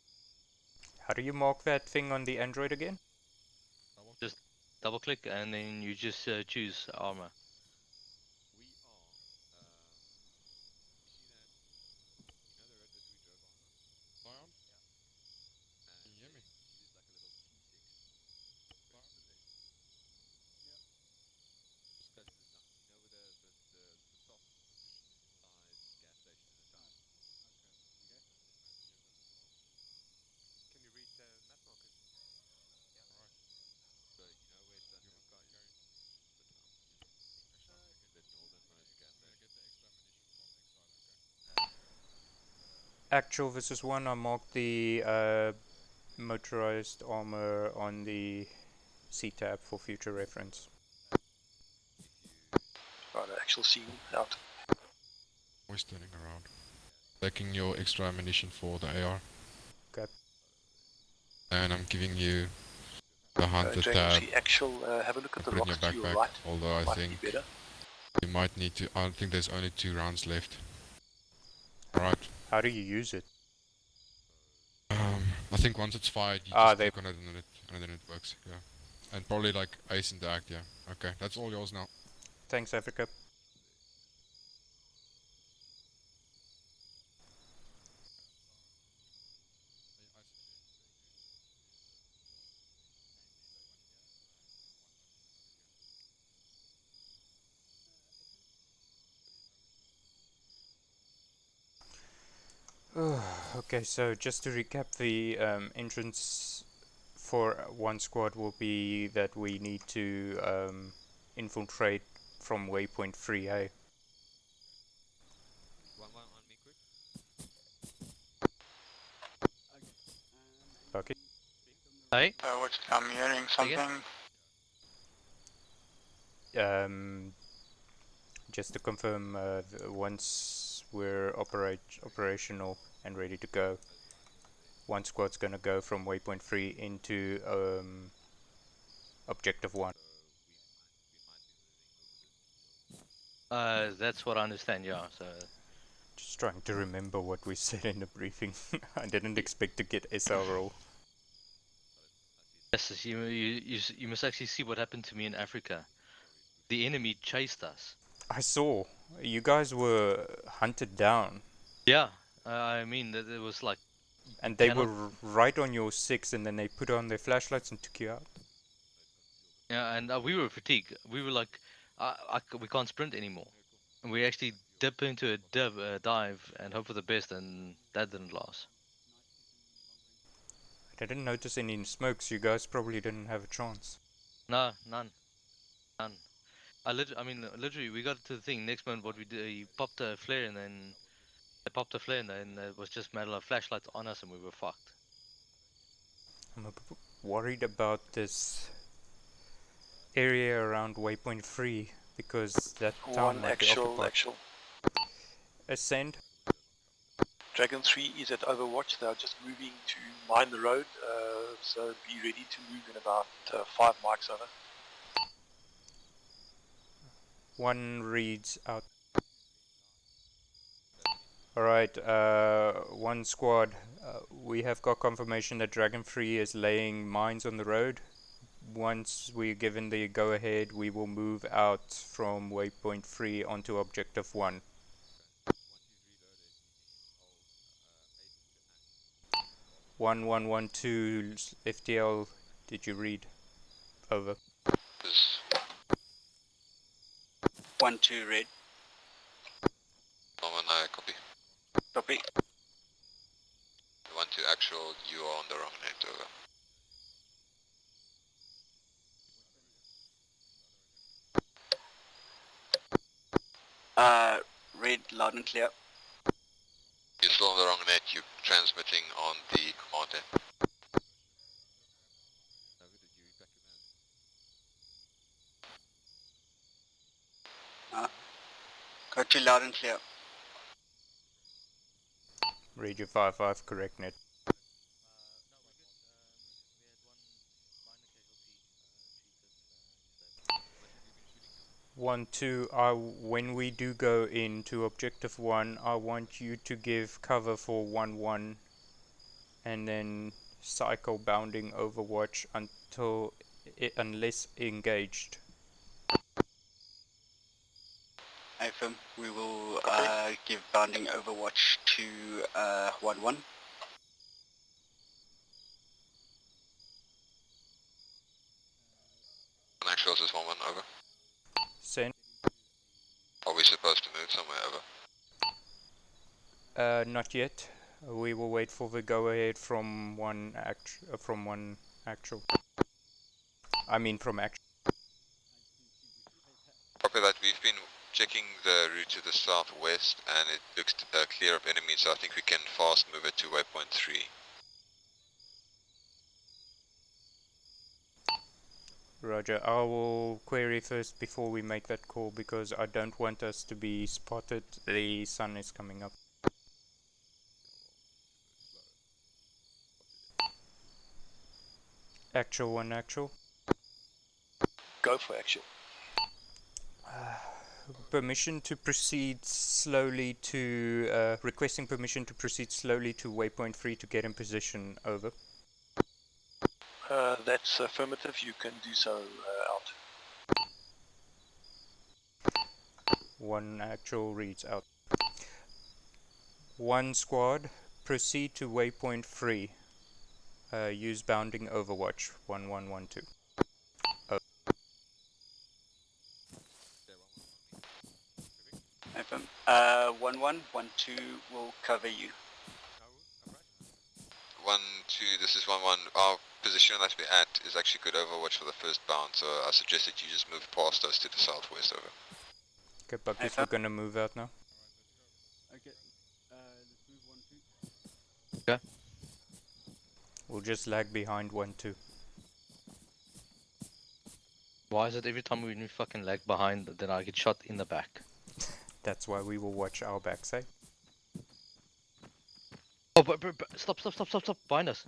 Speaker 4: How do you mark that thing on the Android again?
Speaker 9: Just double click and then you just choose armor.
Speaker 2: Lion? Can you hear me?
Speaker 10: Can you read the map markers?
Speaker 2: Alright.
Speaker 4: Actual versus 1, I marked the motorized armor on the C-tab for future reference.
Speaker 18: Right, actual scene out.
Speaker 2: Always turning around. Taking your extra ammunition for the AR.
Speaker 4: Okay.
Speaker 2: And I'm giving you the hunter
Speaker 18: Dragon
Speaker 2: tab.
Speaker 18: 3 actual, have a look at the
Speaker 2: Put it in your
Speaker 18: rocks to your
Speaker 2: backpack,
Speaker 18: right.
Speaker 2: although I
Speaker 18: Might be
Speaker 2: think
Speaker 18: better.
Speaker 2: you might need to. I think there's only 2 rounds left. Alright.
Speaker 4: How do you use it?
Speaker 2: I think once it's fired, you just click on it and then it works. Yeah. And probably like ace into act. Yeah. Okay, that's all yours now.
Speaker 4: Thanks, Africa. Okay, so just to recap, the entrance for one squad will be that we need to infiltrate from waypoint 3A. Okay.
Speaker 9: Hey?
Speaker 3: I'm hearing something.
Speaker 4: Just to confirm, once we're operational and ready to go, one squad's gonna go from waypoint 3 into objective 1.
Speaker 9: That's what I understand, yeah. So
Speaker 4: just trying to remember what we said in the briefing. I didn't expect to get SR roll.
Speaker 9: yes, you must actually see what happened to me in Africa. The enemy chased us.
Speaker 4: I saw. You guys were hunted down.
Speaker 9: Yeah, I mean that it was like.
Speaker 4: And they were right on your 6, and then they put on their flashlights and took you out.
Speaker 9: Yeah, and we were fatigued. We were like, we can't sprint anymore. And we actually dip into a dive and hope for the best, and that didn't last.
Speaker 4: I didn't notice any smokes. You guys probably didn't have a chance.
Speaker 9: No, none. I mean, literally, we got to the thing. Next moment, what we did, he popped a flare, and then they popped a flare, and then it was just a matter of flashlights on us, and we were fucked.
Speaker 4: I'm a bit worried about this area around waypoint 3 because that town might be occupied.
Speaker 18: Actual.
Speaker 4: Ascend.
Speaker 18: Dragon 3 is at Overwatch. They are just moving to mine the road, so be ready to move in about 5 mics over.
Speaker 4: 1 reads out. Alright, 1 squad. We have got confirmation that Dragon 3 is laying mines on the road. Once we're given the go-ahead, we will move out from waypoint 3 onto objective 1. One 112 FTL, did you read? Over.
Speaker 14: 1-2 red.
Speaker 19: Copy.
Speaker 14: Copy.
Speaker 19: 1-2 actual, you are on the wrong net, over.
Speaker 14: Red, loud and clear.
Speaker 19: You're still on the wrong net, you're transmitting on the command net.
Speaker 14: Got you loud and clear.
Speaker 4: Read your 5-5, correct net. 1-2, when we do go into objective 1, I want you to give cover for 1-1 and then cycle bounding overwatch unless engaged.
Speaker 14: AFM, we will give bounding overwatch to 1-1.
Speaker 19: Actuals is 1-1, over.
Speaker 4: Send.
Speaker 19: Are we supposed to move somewhere, over?
Speaker 4: Not yet. We will wait for the go-ahead from one actual. I mean from actual.
Speaker 19: Copy that. We've been checking the route to the southwest and it looks clear of enemies, so I think we can fast move it to waypoint 3.
Speaker 4: Roger. I will query first before we make that call because I don't want us to be spotted. The sun is coming up. Actual 1 actual.
Speaker 18: Go for actual.
Speaker 4: Permission to proceed slowly to requesting permission to proceed slowly to waypoint 3 to get in position, over.
Speaker 18: That's affirmative, you can do so out.
Speaker 4: 1 actual reads out. 1 squad, proceed to waypoint 3. Use bounding overwatch, 1112.
Speaker 14: AFM, 1-1, 1-2 will cover you.
Speaker 19: 1-2, this is 1-1. Our position that we're at is actually good overwatch for the first bound, so I suggest that you just move past us to the southwest, over.
Speaker 4: Okay, Buckets, we're gonna move out now.
Speaker 8: Okay, let's move 1-2.
Speaker 9: Okay.
Speaker 4: We'll just lag behind 1-2.
Speaker 9: Why is it every time we fucking lag behind then I get shot in the back?
Speaker 4: That's why we will watch our backs, eh?
Speaker 9: Oh, but stop, behind us.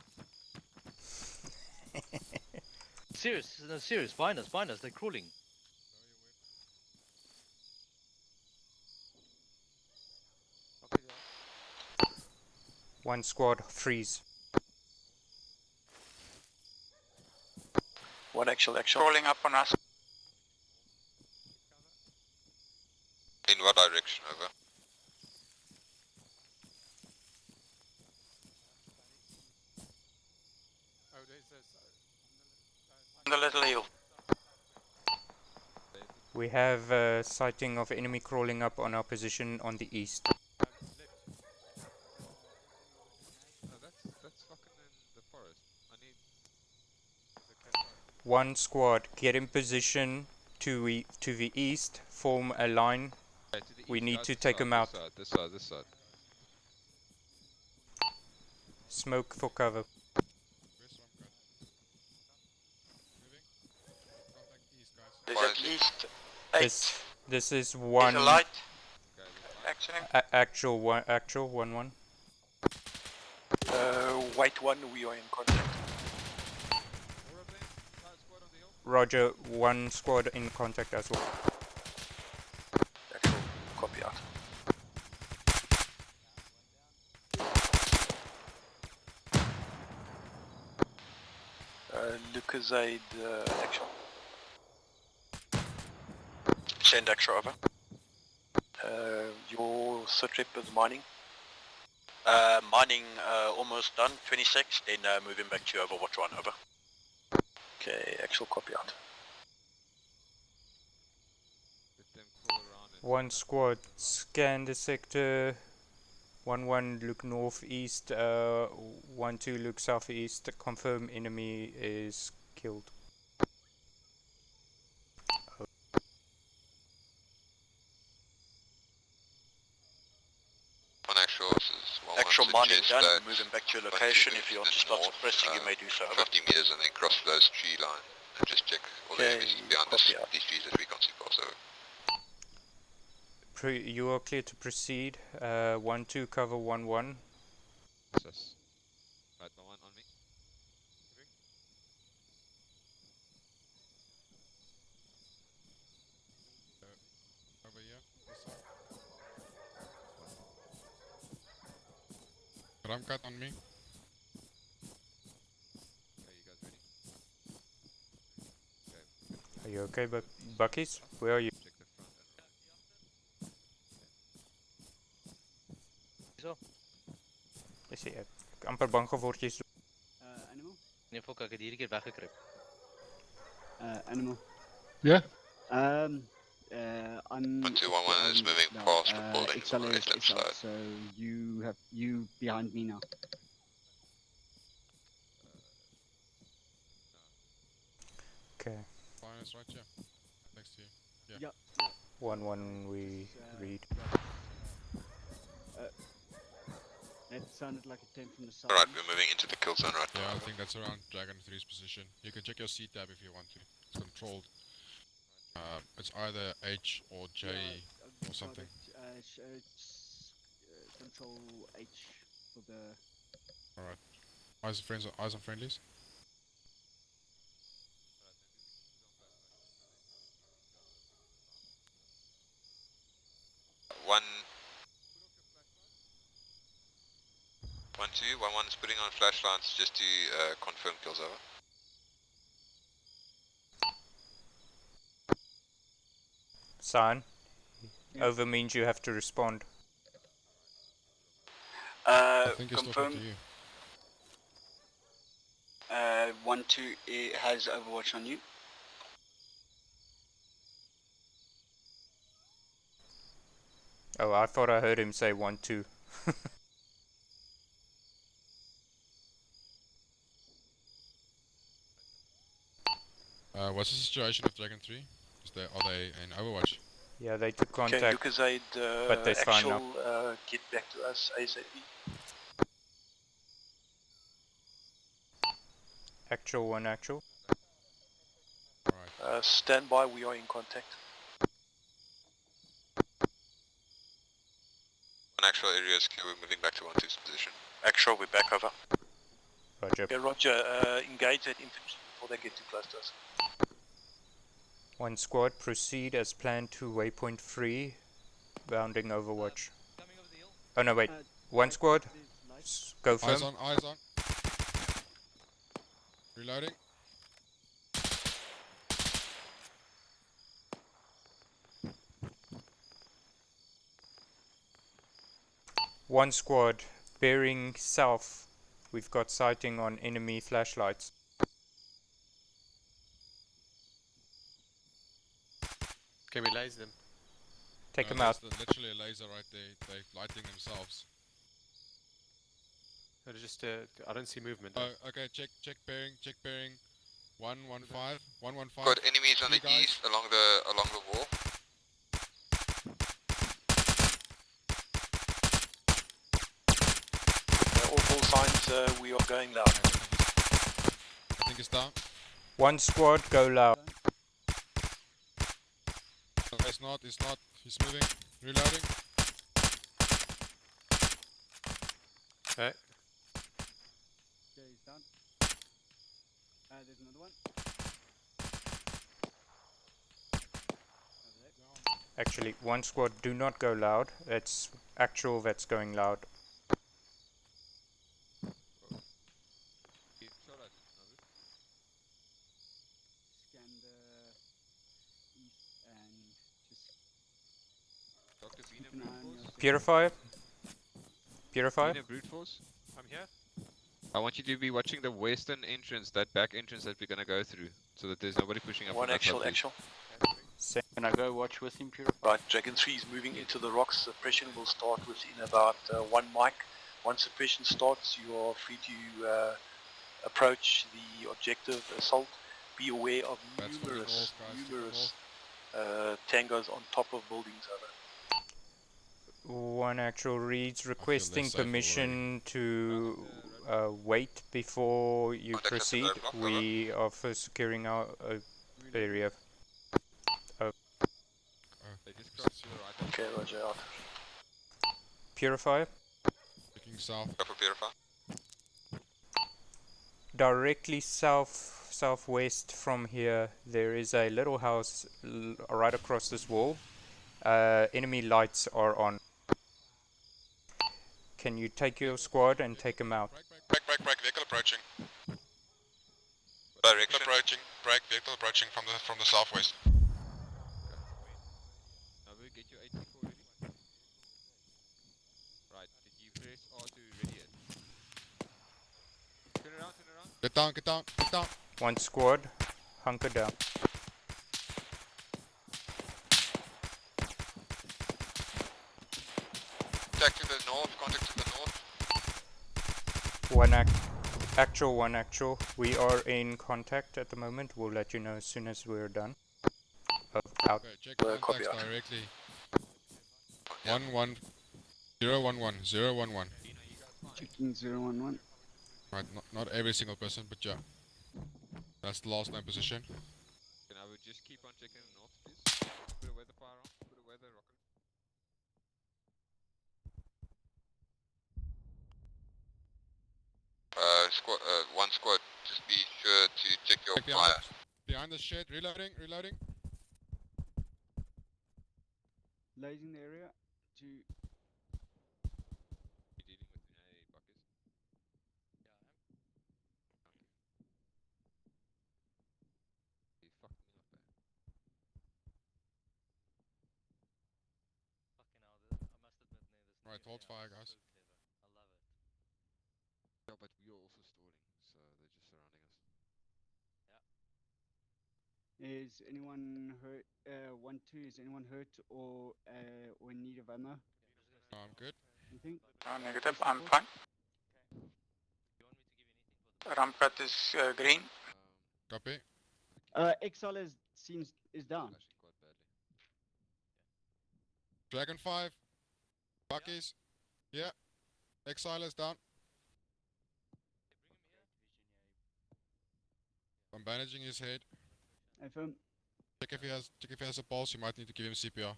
Speaker 9: Serious, no, serious, behind us, they're crawling.
Speaker 4: One squad, freeze.
Speaker 18: 1 actual.
Speaker 14: Crawling up on us.
Speaker 19: In what direction, over?
Speaker 14: On the little hill.
Speaker 4: We have a sighting of enemy crawling up on our position on the east.
Speaker 2: No, that's fucking in the forest. I need...
Speaker 4: 1 squad, get in position to the east, form a line.
Speaker 2: Okay, to the
Speaker 4: We
Speaker 2: east,
Speaker 4: need
Speaker 2: guys,
Speaker 4: to
Speaker 2: this
Speaker 4: take
Speaker 2: side,
Speaker 4: them out.
Speaker 2: This side.
Speaker 4: Smoke for cover.
Speaker 18: There's at least 8.
Speaker 4: This is 1.
Speaker 14: There's a light. Actioning.
Speaker 4: Actual 1-1.
Speaker 18: White 1, we are in contact.
Speaker 4: Roger, 1 squad in contact as well.
Speaker 18: Actual, copy out. Lucasade, actual.
Speaker 20: Send extra, over.
Speaker 18: Your sit-rep is mining.
Speaker 20: Mining almost done, 26, then moving back to Overwatch 1, over.
Speaker 18: Okay, actual, copy out.
Speaker 4: 1 squad, scan the sector. 1-1 look northeast. 1-2 look southeast. Confirm enemy is killed.
Speaker 20: Actual mining done, moving back to your location. If you want to start suppressing, you may do so, over.
Speaker 19: 50 meters and then cross those tree line and just check all the enemies behind these trees that we can't see past, over.
Speaker 4: You are clear to proceed. 1-2 cover 1-1.
Speaker 2: Sus. Right, the one on me. Drum cut on me.
Speaker 4: Are you okay, Buckies? Where are you?
Speaker 9: Zo.
Speaker 4: Is hy amper bang geword jy's
Speaker 6: Animal?
Speaker 9: Nee, fok, ek het hierdie keer weggekruip.
Speaker 6: Animal.
Speaker 1: Yeah.
Speaker 6: On
Speaker 19: 1211 is moving
Speaker 6: no,
Speaker 19: past the buildings on
Speaker 6: XL
Speaker 19: the
Speaker 6: is
Speaker 19: left-hand
Speaker 6: XL,
Speaker 19: side.
Speaker 6: so you behind me now.
Speaker 4: Okay.
Speaker 2: Fine, it's right here. Next to you. Yeah.
Speaker 6: Yeah.
Speaker 4: 1-1 we read.
Speaker 6: That sounded like a 10 from the side.
Speaker 19: Alright, we're moving into the kill zone right
Speaker 2: Yeah,
Speaker 19: now.
Speaker 2: I think that's around Dragon 3's position. You can check your C tab if you want to. It's controlled. It's either H or J or something.
Speaker 6: It's control H for the.
Speaker 2: Alright. Eyes on friendlies.
Speaker 19: One, 2, 1-1 is putting on flashlights just to confirm kills over.
Speaker 4: Sign.
Speaker 6: Yeah.
Speaker 4: Over means you have to respond.
Speaker 2: I think he's talking
Speaker 14: Confirm.
Speaker 2: to you.
Speaker 14: 1-2 has Overwatch on you.
Speaker 4: Oh, I thought I heard him say 1-2.
Speaker 2: What's the situation with Dragon 3? Are they in Overwatch?
Speaker 4: Yeah, they took contact.
Speaker 18: Can Lucasade
Speaker 4: but they're fine
Speaker 18: actual
Speaker 4: now.
Speaker 18: get back to us ASAP?
Speaker 4: Actual 1 actual.
Speaker 18: Stand by, we are in contact.
Speaker 19: On actual area is clear, we're moving back to 1-2's position. Actual, we're back over.
Speaker 4: Roger.
Speaker 18: Yeah, Roger, engage that infantry before they get too close to us.
Speaker 4: 1 squad, proceed as planned to waypoint 3, bounding Overwatch. Oh no, wait. 1 squad, go firm.
Speaker 2: Eyes on. Reloading.
Speaker 4: One squad, bearing south. We've got sighting on enemy flashlights.
Speaker 17: Can we laser them?
Speaker 4: Take them out.
Speaker 2: There's literally a laser right there. They're lighting themselves.
Speaker 17: No, just I don't see movement.
Speaker 2: Oh, okay. Check bearing. 115. 115.
Speaker 19: Got enemies on the
Speaker 2: guys.
Speaker 19: east along the wall.
Speaker 18: All full signs, we are going loud.
Speaker 2: I think it's down.
Speaker 4: 1 squad, go loud.
Speaker 2: It's not. He's moving. Reloading.
Speaker 17: Okay.
Speaker 6: Okay, he's done. There's another one.
Speaker 4: Actually, 1 squad, do not go loud. It's actual that's going loud.
Speaker 6: Scan the east and just keep an eye on your
Speaker 4: Purifier? Purifier?
Speaker 5: Brute force?
Speaker 17: I'm here.
Speaker 5: I want you to be watching the western entrance, that back entrance that we're gonna go through, so that there's nobody pushing up.
Speaker 18: One
Speaker 5: from that
Speaker 18: actual,
Speaker 5: southeast.
Speaker 18: actual.
Speaker 13: Can I go watch with him, Pure?
Speaker 18: Right, Dragon 3 is moving into the rocks. Suppression will start within about 1 mic. Once suppression starts, you are free to approach the objective assault. Be aware of numerous tangos on top of buildings. Over.
Speaker 4: 1 actual reads requesting
Speaker 2: safe already.
Speaker 4: permission to wait before you proceed. We are first securing our area.
Speaker 18: Okay, Roger out.
Speaker 4: Purifier?
Speaker 2: Looking south.
Speaker 19: Go for Purify.
Speaker 4: Directly southwest from here, there is a little house right across this wall. Enemy lights are on. Can you take your squad and take them out?
Speaker 2: Break, vehicle approaching. Vehicle approaching, vehicle approaching from the southwest.
Speaker 5: Now we get your 84 ready. Right, did you press R to ready it? Turn around.
Speaker 2: Get down.
Speaker 4: One squad, hunker down.
Speaker 19: Contact to the north, contact to the north.
Speaker 4: One actual. We are in contact at the moment. We'll let you know as soon as we're done. Out.
Speaker 2: Okay, check contacts directly. 011.
Speaker 6: Checking 011.
Speaker 2: Right, not every single person, but yeah. That's the last known position.
Speaker 5: Can I would just keep on checking the north, please? Put away the firearm, put away the rocket.
Speaker 19: One squad, just be sure to check your fire.
Speaker 2: Behind the shed, reloading.
Speaker 6: Loading the area to.
Speaker 5: You dealing with a bucket? Yeah, I am. Okay. You fucked me up there. Fucking hell, I must admit, this.
Speaker 2: Right, hold fire, guys.
Speaker 5: So clever. I love it.
Speaker 2: Yeah, but we are also stalling, so they're just surrounding us.
Speaker 6: Is anyone hurt? 1-2. Is anyone hurt or in need of ammo?
Speaker 2: I'm good.
Speaker 6: Anything?
Speaker 3: Negative. I'm fine. Rampart is green.
Speaker 2: Copy.
Speaker 6: Exile is down.
Speaker 5: Quite badly.
Speaker 2: Dragon 5. Buckies. Yeah. Exile is down. I'm bandaging his head.
Speaker 6: FM.
Speaker 2: Check if he has a pulse. You might need to give him CPR.
Speaker 5: W,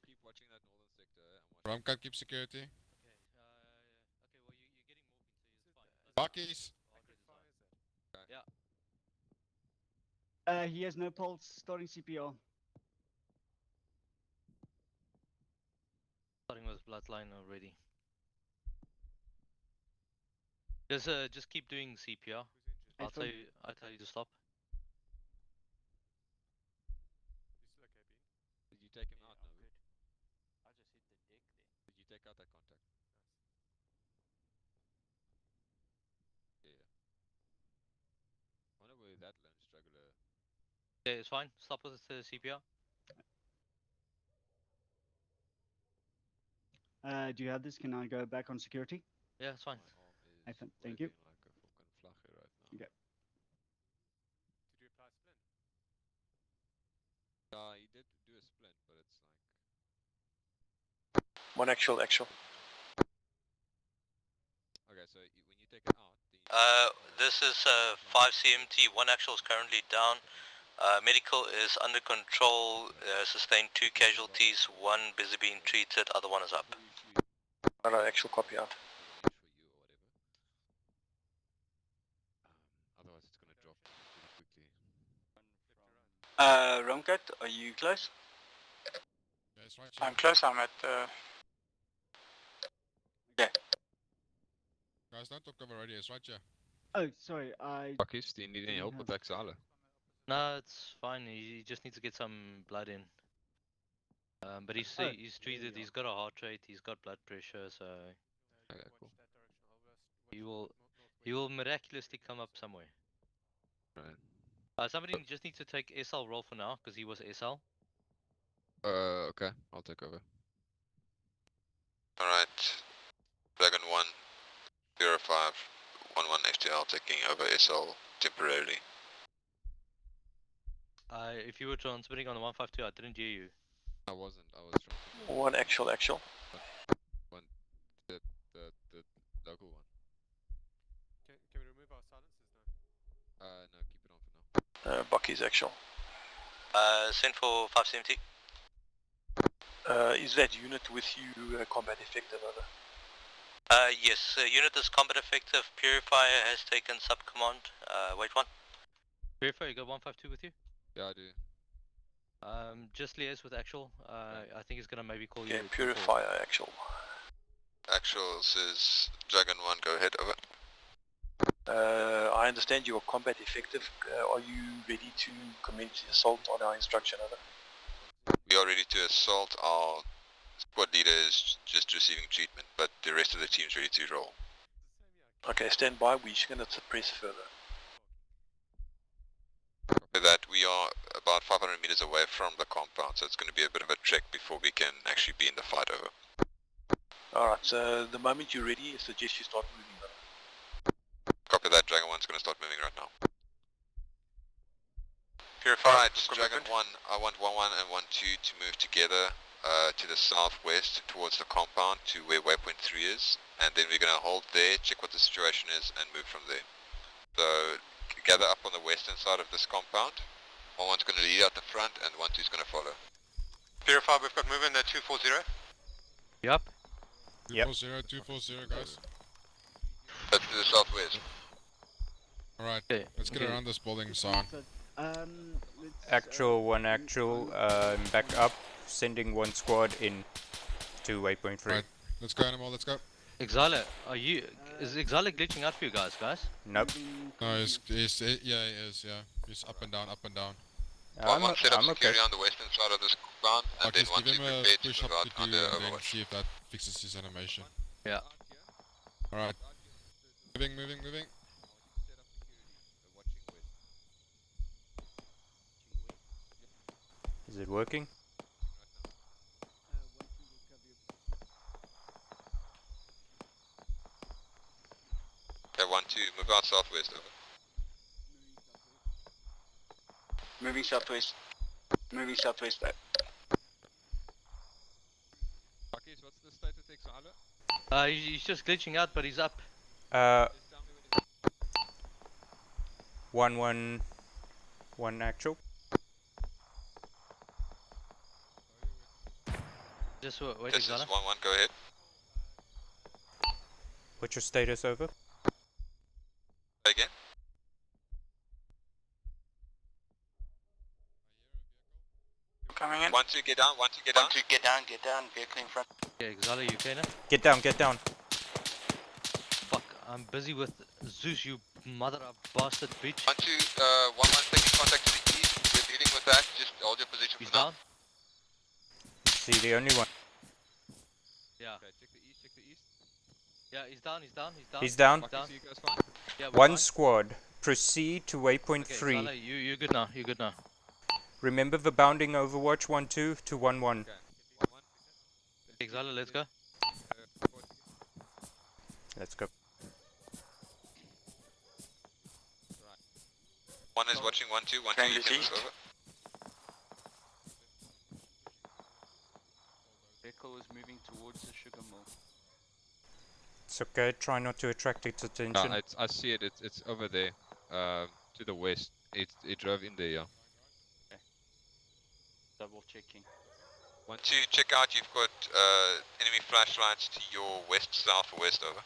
Speaker 5: keep watching that northern sector.
Speaker 2: Rumcat, keep security.
Speaker 5: Okay, well you're getting morphine, so it's fine.
Speaker 2: Buckies.
Speaker 5: Yeah.
Speaker 6: He has no pulse. Starting CPR.
Speaker 9: Starting with bloodline already. Just keep doing CPR. I'll tell you to stop.
Speaker 17: You still okay, Bean?
Speaker 5: Did you take him out now?
Speaker 13: Good. I just hit the deck there.
Speaker 5: Did you take out that contact? Yeah. I wonder where that lone struggler.
Speaker 9: Yeah, it's fine. Stop with the CPR.
Speaker 6: Do you have this? Can I go back on security?
Speaker 9: Yeah, it's fine.
Speaker 6: FM. Thank you.
Speaker 5: Like a fucking flagger right now.
Speaker 6: Okay.
Speaker 17: Did you apply splint?
Speaker 5: He did do a splint, but it's like.
Speaker 18: One actual.
Speaker 5: Okay, so when you take it out.
Speaker 9: This is 5 CMT. One actual is currently down. Medical is under control. Sustained 2 casualties. One busy being treated. Other one is up.
Speaker 18: Alright, actual copy out.
Speaker 5: Otherwise it's gonna drop pretty quickly.
Speaker 18: Rumcat, are you close?
Speaker 2: Yeah, it's right.
Speaker 3: I'm close. I'm at.
Speaker 18: Okay.
Speaker 2: Guys, don't talk over radio. It's right here.
Speaker 6: Oh, sorry.
Speaker 5: Buckies, do you need any help with Exala?
Speaker 9: No, it's fine. He just needs to get some blood in. But he's treated. He's got a heart rate. He's got blood pressure. So
Speaker 5: okay, cool.
Speaker 9: He will miraculously come up somewhere.
Speaker 5: Right.
Speaker 9: Somebody just needs to take SL roll for now because he was SL.
Speaker 5: Okay, I'll take over.
Speaker 19: Alright. Dragon 1, 05, 11 FTL taking over SL temporarily.
Speaker 9: If you were transmitting on the 152, I didn't hear you.
Speaker 5: I wasn't. I was trying to.
Speaker 18: One actual.
Speaker 5: One. The local one.
Speaker 17: Can we remove our silencers now?
Speaker 5: No, keep it on for now.
Speaker 18: Bucky's actual.
Speaker 9: Send for 570.
Speaker 18: Is that unit with you combat effective over?
Speaker 9: Yes, unit is combat effective. Purifier has taken sub-command. Wait one. Purifier, you got 152 with you?
Speaker 5: Yeah, I do.
Speaker 9: Just liaise with actual. I think he's gonna maybe call you.
Speaker 18: Yeah, Purifier actual.
Speaker 19: Actual says Dragon 1, go ahead, over.
Speaker 18: I understand you are combat effective. Are you ready to commence the assault on our instruction, over?
Speaker 19: We are ready to assault. Our squad leader is just receiving treatment, but the rest of the team is ready to roll.
Speaker 18: Okay, stand by. We're just going to suppress further.
Speaker 19: With that, we are about 500 meters away from the compound, so it's going to be a bit of a trek before we can actually be in the fight, over.
Speaker 18: Alright, so the moment you're ready, I suggest you start moving, over.
Speaker 19: Copy that, Dragon 1's going to start moving right now.
Speaker 20: Purified,
Speaker 19: Alright, Dragon 1, I want 1-1 and 1-2 to move together to the southwest towards the compound to where waypoint 3 is, and then we're going to hold there, check what the situation is, and move from there. So, gather up on the western side of this compound. 1-1's going to lead out the front, and 1-2's going to follow.
Speaker 20: Purified, we've got movement at 240.
Speaker 9: Yup.
Speaker 2: 240, 240, guys.
Speaker 19: That's to the southwest.
Speaker 2: Alright, let's get around this building, son.
Speaker 4: Actual, 1 actual, back up, sending 1 squad in to waypoint 3.
Speaker 2: Right, let's go animal, let's go.
Speaker 9: Exile, is Exile glitching out for you guys?
Speaker 4: Nope.
Speaker 2: No, yeah, he is, yeah. He's up and down, up and down.
Speaker 19: I'm set up security on the western side of this compound, and then
Speaker 2: Just
Speaker 19: 1-2
Speaker 2: give him a
Speaker 19: prepare to
Speaker 2: push
Speaker 19: move
Speaker 2: up
Speaker 19: out
Speaker 2: to do,
Speaker 19: under
Speaker 2: and then
Speaker 19: Overwatch.
Speaker 2: see if that fixes his animation.
Speaker 9: Yeah.
Speaker 2: Alright. Moving.
Speaker 4: Is it working?
Speaker 19: Okay, 1-2, move out southwest, over.
Speaker 14: Moving southwest. Moving southwest back.
Speaker 21: Buckies, what's the state of Exile?
Speaker 9: He's just glitching out, but he's up.
Speaker 4: 1-1 actual.
Speaker 9: Just wait,
Speaker 19: This is
Speaker 9: Exile.
Speaker 19: 1-1, go ahead.
Speaker 4: What's your status, over?
Speaker 19: Again.
Speaker 14: Coming in.
Speaker 19: 1-2, get down, 1-2, get down.
Speaker 14: 1-2, get down, vehicle in front.
Speaker 9: Yeah, Exile, you okay now?
Speaker 4: Get down.
Speaker 9: Fuck, I'm busy with Zeus, you mother of bastard bitch.
Speaker 19: 1-2, 1-1 taking contact to the east. We're dealing with that, just hold your position
Speaker 9: He's
Speaker 19: for now.
Speaker 9: down?
Speaker 4: See, the only one.
Speaker 9: Yeah.
Speaker 21: Okay, check the east.
Speaker 9: Yeah, he's down.
Speaker 4: He's down.
Speaker 9: He's down.
Speaker 21: So you guys fine?
Speaker 9: Yeah, we're
Speaker 4: 1
Speaker 9: fine.
Speaker 4: squad. Proceed to waypoint
Speaker 9: Okay,
Speaker 4: 3.
Speaker 9: Exile, you're good now. You're good now.
Speaker 4: Remember the bounding Overwatch 1-2 to 1-1.
Speaker 21: Okay, 1-1.
Speaker 9: Exile, let's go.
Speaker 4: Let's go.
Speaker 21: Right.
Speaker 19: 1 is watching 1-2, 1-2,
Speaker 14: Change
Speaker 19: you
Speaker 14: it
Speaker 19: can
Speaker 14: east.
Speaker 19: move over.
Speaker 13: Vehicle is moving towards the sugar mill.
Speaker 4: It's okay, try not to attract its attention.
Speaker 21: No, I see it. It's over there, to the west. It drove in there, yeah.
Speaker 13: Double checking.
Speaker 19: 1-2, check out. You've got enemy flashlights to your west, southwest, over.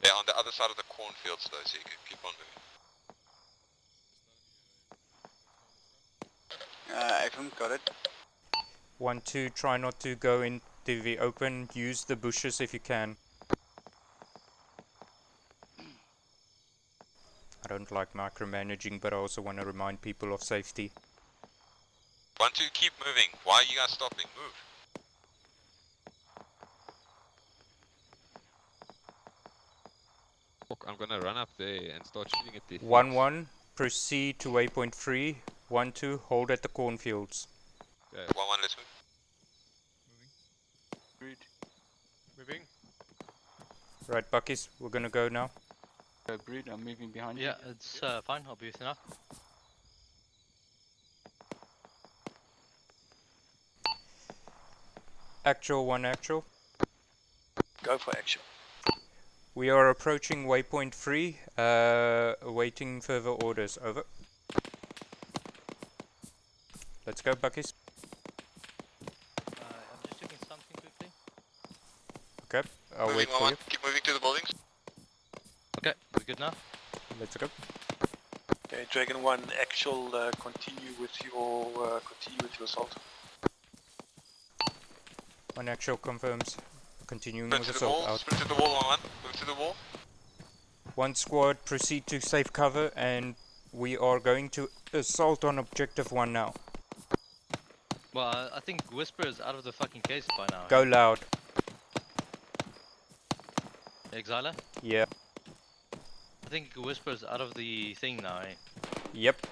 Speaker 19: Yeah, on the other side of the cornfields though, so you can keep on moving.
Speaker 14: FM, got it.
Speaker 4: 1-2, try not to go into the open. Use the bushes if you can. I don't like micromanaging, but I also want to remind people of safety.
Speaker 19: 1-2, keep moving. Why are you guys stopping? Move.
Speaker 21: Look, I'm gonna run up there and start shooting at the
Speaker 4: 1-1, proceed to waypoint 3. 1-2, hold at the cornfields.
Speaker 21: Okay.
Speaker 19: 1-1, let's move.
Speaker 13: Rude.
Speaker 21: Moving.
Speaker 4: Right, Buckies, we're gonna go now.
Speaker 13: Go Brood, I'm moving behind you.
Speaker 9: Yeah, it's fine. I'll be with you now.
Speaker 4: Actual 1 actual.
Speaker 18: Go for action.
Speaker 4: We are approaching waypoint 3, awaiting further orders. Over. Let's go, Buckies.
Speaker 9: I'm just checking something quickly.
Speaker 4: Okay, I'll
Speaker 19: Moving
Speaker 4: wait for
Speaker 19: 1-1,
Speaker 4: you.
Speaker 19: keep moving to the buildings.
Speaker 9: Okay, we're good now.
Speaker 4: Let's go.
Speaker 18: Okay, Dragon 1, actual, continue with your assault.
Speaker 4: One actual confirms. Continuing
Speaker 19: Sprint
Speaker 4: with
Speaker 19: to the
Speaker 4: assault
Speaker 19: wall,
Speaker 4: out.
Speaker 19: sprint to the wall on one. Move to the wall.
Speaker 4: One squad, proceed to safe cover, and we are going to assault on objective 1 now.
Speaker 9: Well, I think Whisper is out of the fucking case by now.
Speaker 4: Go loud.
Speaker 9: Exiler?
Speaker 4: Yeah.
Speaker 9: I think Whisper's out of the thing now, eh?
Speaker 4: Yep.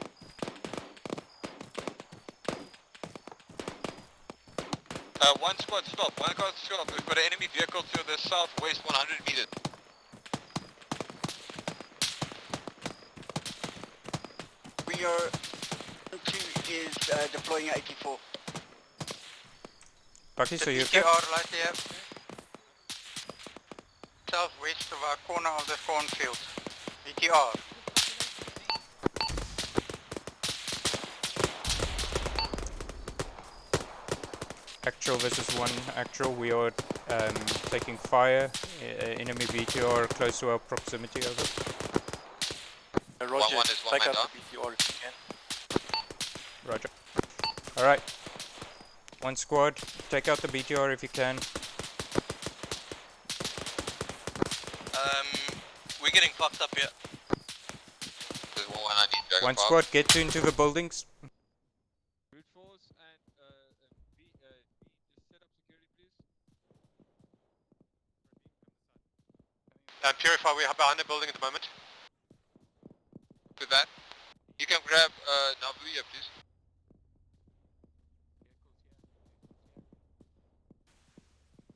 Speaker 19: One squad stop, one squad stop. We've got an enemy vehicle to the southwest 100 meters.
Speaker 14: We are 2 is deploying 84.
Speaker 4: Bucky, so you okay?
Speaker 7: BTR right here. Southwest of our corner of the cornfield. BTR.
Speaker 4: Actual versus 1 actual, we are taking fire. Enemy BTR close to our proximity, over.
Speaker 18: Roger,
Speaker 19: 1-1 is one
Speaker 18: take
Speaker 19: man
Speaker 18: out
Speaker 19: down.
Speaker 18: the BTR if you can.
Speaker 4: Roger. Alright. One squad, take out the BTR if you can.
Speaker 7: We're getting fucked up here.
Speaker 19: There's 1-1 I need Dragon
Speaker 4: One
Speaker 19: 5.
Speaker 4: squad, get into the buildings.
Speaker 21: Brute force and B, just set up security, please.
Speaker 7: Purify, we're behind the building at the moment.
Speaker 19: With that, you can grab Nabuya, please.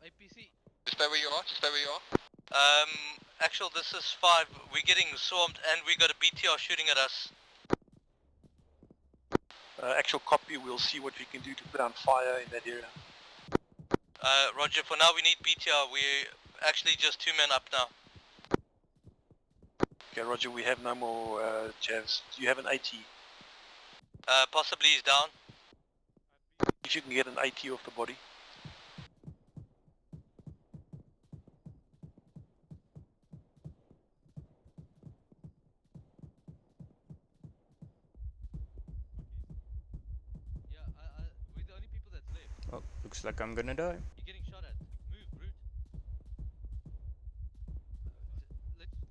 Speaker 9: APC.
Speaker 19: Just stay where you are, just stay where you are.
Speaker 7: Actual, this is 5. We're getting swarmed and we got a BTR shooting at us.
Speaker 18: Actual copy, we'll see what we can do to put on fire in that area.
Speaker 7: Roger, for now we need BTR. We're actually just 2 men up now.
Speaker 18: Okay, Roger, we have no more Javs. Do you have an AT?
Speaker 7: Possibly he's down.
Speaker 18: If you can get an AT off the body.
Speaker 9: Yeah, we're the only people that's left.
Speaker 4: Oh, looks like I'm gonna die.
Speaker 9: You're getting shot at. Move, Brute. Let's just leave. Let's just get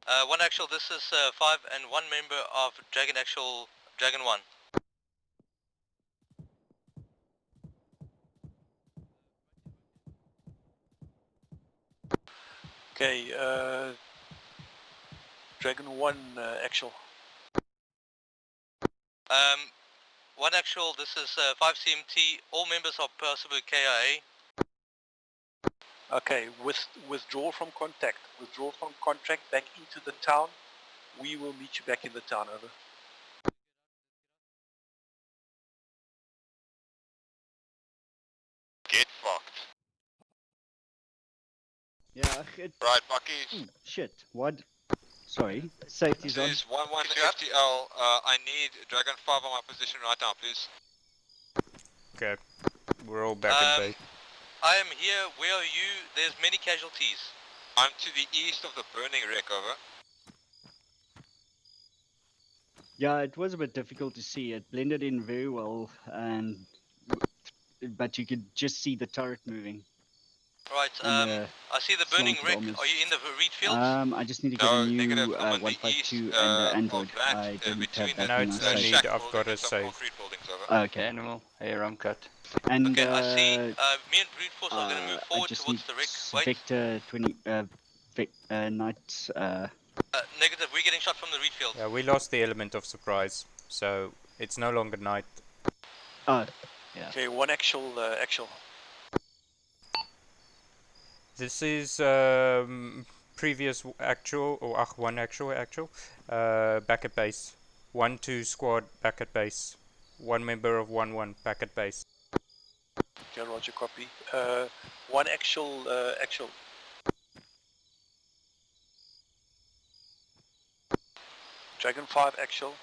Speaker 9: out here.
Speaker 7: One actual, this is 5 and 1 member of Dragon 1.
Speaker 18: Okay, Dragon 1 actual.
Speaker 7: 1 actual, this is 5 CMT. All members are possibly KIA.
Speaker 18: Okay, withdraw from contact. Withdraw from contact back into the town. We will meet you back in the town, over.
Speaker 19: Get fucked.
Speaker 6: Yeah,
Speaker 19: Right, Bucky.
Speaker 6: shit. What? Sorry, safety's on.
Speaker 19: This is 1-1 to FTL. I need Dragon 5 on my position right now, please.
Speaker 4: Okay. We're all back at base.
Speaker 7: I am here. Where are you? There's many casualties.
Speaker 19: I'm to the east of the burning wreck, over.
Speaker 6: Yeah, it was a bit difficult to see. It blended in very well, but you could just see the turret moving.
Speaker 7: Right,
Speaker 6: And
Speaker 7: I see the burning
Speaker 6: slanted
Speaker 7: wreck.
Speaker 6: almost.
Speaker 7: Are you in the reed field?
Speaker 6: I just need to get
Speaker 19: No,
Speaker 6: a new
Speaker 19: negative. I'm on the
Speaker 6: 152
Speaker 19: east,
Speaker 6: and
Speaker 19: of
Speaker 6: Android.
Speaker 19: that,
Speaker 6: I don't
Speaker 19: between
Speaker 6: have that
Speaker 4: No,
Speaker 6: in
Speaker 4: it's
Speaker 6: my
Speaker 4: no
Speaker 6: safe.
Speaker 4: need. I've got a save.
Speaker 19: concrete buildings, over.
Speaker 6: Okay.
Speaker 3: Animal, hey, rum cut.
Speaker 6: And
Speaker 7: Okay, I see. Me and Brute Force are going to move
Speaker 6: I
Speaker 7: forward
Speaker 6: just
Speaker 7: towards
Speaker 6: need
Speaker 7: the wreck. Wait.
Speaker 6: Victor 20 Knight.
Speaker 7: Negative, we're getting shot from the reed field.
Speaker 4: Yeah, we lost the element of surprise, so it's no longer night.
Speaker 6: Oh, yeah.
Speaker 18: Okay, 1 actual, actual.
Speaker 4: This is previous actual, or 1 actual, back at base. 1-2 squad back at base. 1 member of 1-1 back at base.
Speaker 18: Okay, Roger, copy. 1 actual, actual. Dragon 5 actual.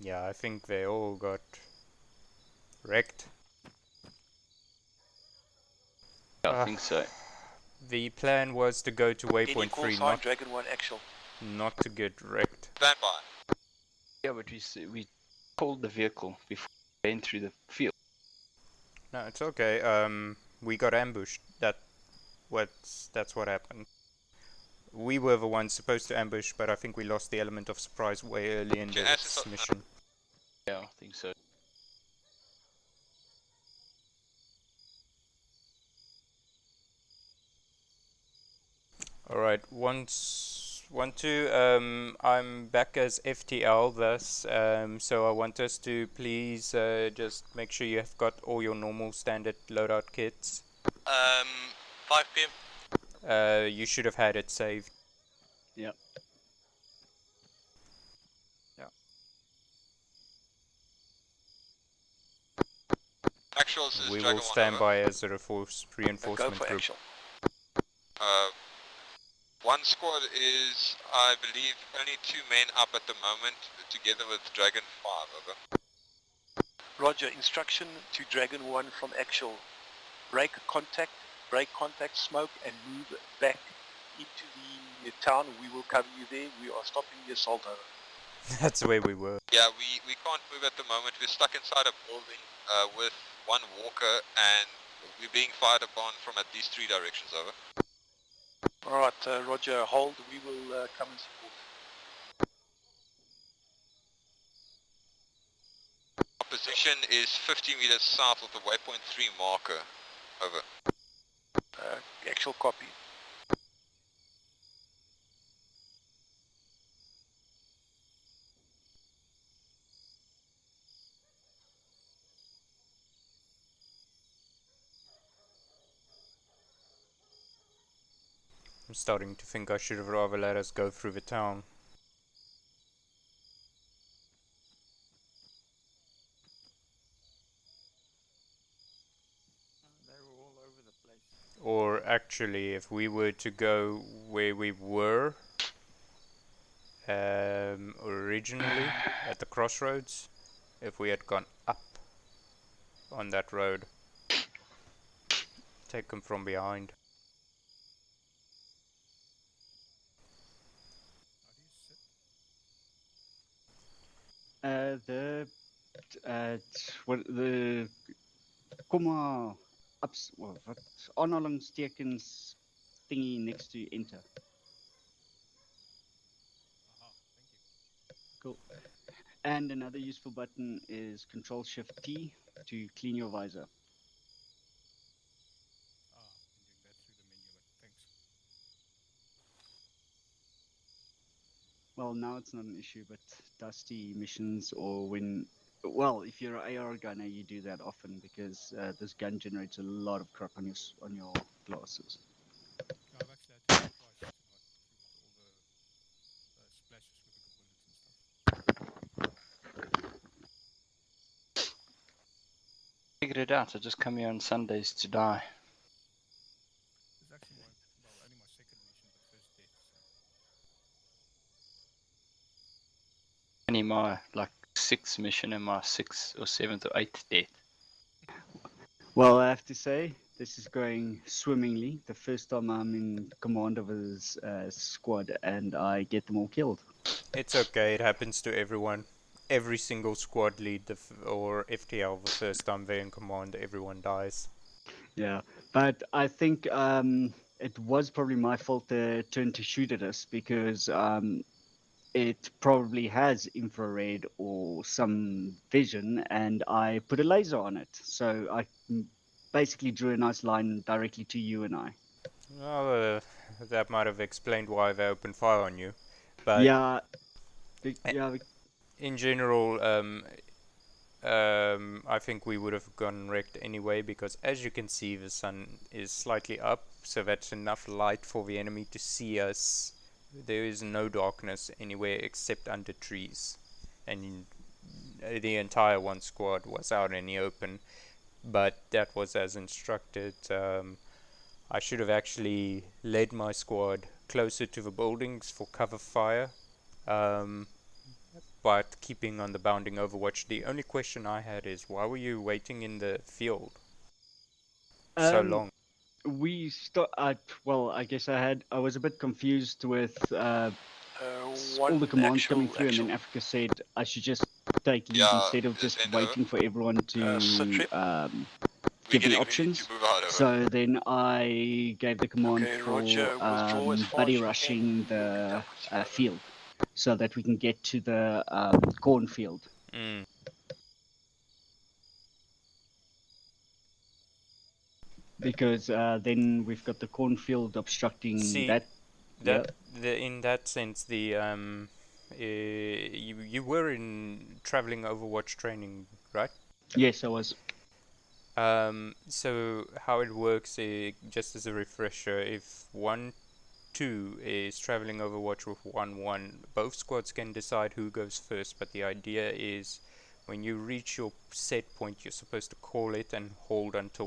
Speaker 4: Yeah, I think they all got wrecked.
Speaker 3: I think so.
Speaker 4: The plan was to go to
Speaker 18: Any
Speaker 4: waypoint
Speaker 18: call
Speaker 4: 3,
Speaker 18: sign,
Speaker 4: not
Speaker 18: Dragon 1 actual.
Speaker 4: not to get wrecked.
Speaker 19: Stand by.
Speaker 15: Yeah, but we pulled the vehicle before we went through the field.
Speaker 4: No, it's okay. We got ambushed. That's what happened. We were the ones supposed to ambush, but I think we lost the element of surprise way early in this mission.
Speaker 15: Yeah, I think so.
Speaker 4: Alright, I'm back as FTL thus, so I want us to please just make sure you have got all your normal standard loadout kits.
Speaker 7: 5 p.m.
Speaker 4: You should have had it saved.
Speaker 6: Yep.
Speaker 19: Actuals is
Speaker 4: We
Speaker 19: Dragon
Speaker 4: will
Speaker 19: 1
Speaker 4: stand
Speaker 19: over.
Speaker 4: by as a reinforcement
Speaker 18: for
Speaker 4: group.
Speaker 18: actual.
Speaker 19: One squad is, I believe, only 2 men up at the moment, together with Dragon 5 over.
Speaker 18: Roger, instruction to Dragon 1 from actual. Break contact, smoke, and move back into the town. We will cover you there. We are stopping the assault over.
Speaker 4: That's where we were.
Speaker 19: Yeah, we can't move at the moment. We're stuck inside a building with one walker, and we're being fired upon from at least 3 directions over.
Speaker 18: Alright, Roger, hold. We will come and support.
Speaker 19: Our position is 50 meters south of the waypoint 3 marker. Over.
Speaker 18: Actual copy.
Speaker 4: I'm starting to think I should have rather let us go through the town.
Speaker 3: They were all over the place.
Speaker 4: Or actually, if we were to go where we were originally at the crossroads, if we had gone up on that road, take them from behind.
Speaker 6: The komma ups wat aanhalingstekens thingy next to enter. Cool. And another useful button is Control Shift T to clean your visor. Well, now it's not an issue, but dusty missions or when, well, if you're an AR gunner, you do that often because this gun generates a lot of crap on your glasses.
Speaker 16: I've actually had to try twice to with all the splashes with the bullets and stuff.
Speaker 15: Figured it out. I just come here on Sundays to die.
Speaker 16: It's actually only my second mission, but first death.
Speaker 15: Only my like 6th mission and my 6th or 7th or 8th death.
Speaker 6: Well, I have to say, this is going swimmingly. The first time I'm in command of his squad and I get them all killed.
Speaker 4: It's okay, it happens to everyone. Every single squad lead or FTL, the first time they're in command, everyone dies.
Speaker 6: Yeah, but I think it was probably my fault the turn to shoot at us because it probably has infrared or some vision, and I put a laser on it. So I basically drew a nice line directly to you and I.
Speaker 4: Well, that might have explained why they opened fire on you. But
Speaker 6: yeah,
Speaker 4: in general, I think we would have gone wrecked anyway because, as you can see, the sun is slightly up, so that's enough light for the enemy to see us. There is no darkness anywhere except under trees, and the entire one squad was out in the open, but that was as instructed. I should have actually led my squad closer to the buildings for cover fire, but keeping on the bounding overwatch. The only question I had is, why were you waiting in the field so long?
Speaker 6: We well, I guess I was a bit confused with all the commands coming through, and then Africa said I should just take lead
Speaker 19: Yeah,
Speaker 6: instead of just
Speaker 19: Defender.
Speaker 6: waiting for everyone to
Speaker 19: We're
Speaker 6: give me
Speaker 19: getting ready
Speaker 6: options.
Speaker 19: to move out, over.
Speaker 6: So then I gave the command
Speaker 18: Okay,
Speaker 6: for
Speaker 18: Roger, withdraw as far
Speaker 6: buddy
Speaker 18: as you can.
Speaker 6: rushing the field, so that we can get to the cornfield.
Speaker 4: Mm.
Speaker 6: Because then we've got the cornfield obstructing
Speaker 4: See,
Speaker 6: that.
Speaker 4: in that sense, you were in traveling Overwatch training, right?
Speaker 6: Yes, I was.
Speaker 4: So how it works, just as a refresher, if 1-2 is traveling Overwatch with 1-1, both squads can decide who goes first, but the idea is when you reach your set point, you're supposed to call it and hold until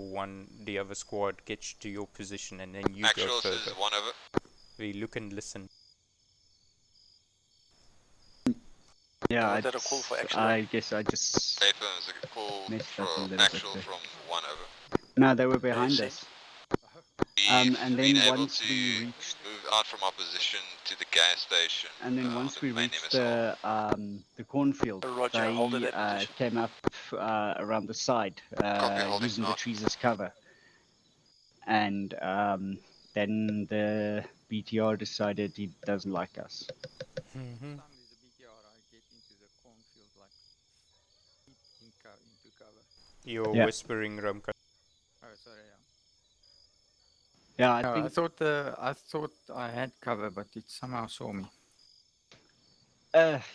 Speaker 4: the other squad gets to your position, and then you go
Speaker 19: Actual
Speaker 4: further.
Speaker 19: says 1 over.
Speaker 4: We look and listen.
Speaker 6: Yeah,
Speaker 18: Was that a call for action?
Speaker 6: I guess I just
Speaker 19: Safer is a call
Speaker 6: messed up a
Speaker 19: for
Speaker 6: little
Speaker 19: actual
Speaker 6: bit.
Speaker 19: from 1 over.
Speaker 6: No, they were behind us.
Speaker 19: We've
Speaker 6: And
Speaker 19: been
Speaker 6: then
Speaker 19: able
Speaker 6: once
Speaker 19: to
Speaker 6: we reached,
Speaker 19: move out from opposition to the gas station.
Speaker 6: and then
Speaker 19: on
Speaker 6: once
Speaker 19: the
Speaker 6: we
Speaker 19: main
Speaker 6: reached
Speaker 19: MSR.
Speaker 6: the cornfield,
Speaker 18: Roger, hold at that
Speaker 6: they
Speaker 18: position.
Speaker 6: came up around the side
Speaker 19: holding
Speaker 6: using the
Speaker 19: out.
Speaker 6: trees as cover. And then the BTR decided he doesn't like us.
Speaker 4: Mm-hmm. You're
Speaker 6: Yeah.
Speaker 4: whispering, Ramka.
Speaker 3: Oh, sorry,
Speaker 6: Yeah, I
Speaker 3: No,
Speaker 6: think.
Speaker 3: I thought I had cover, but it somehow saw me.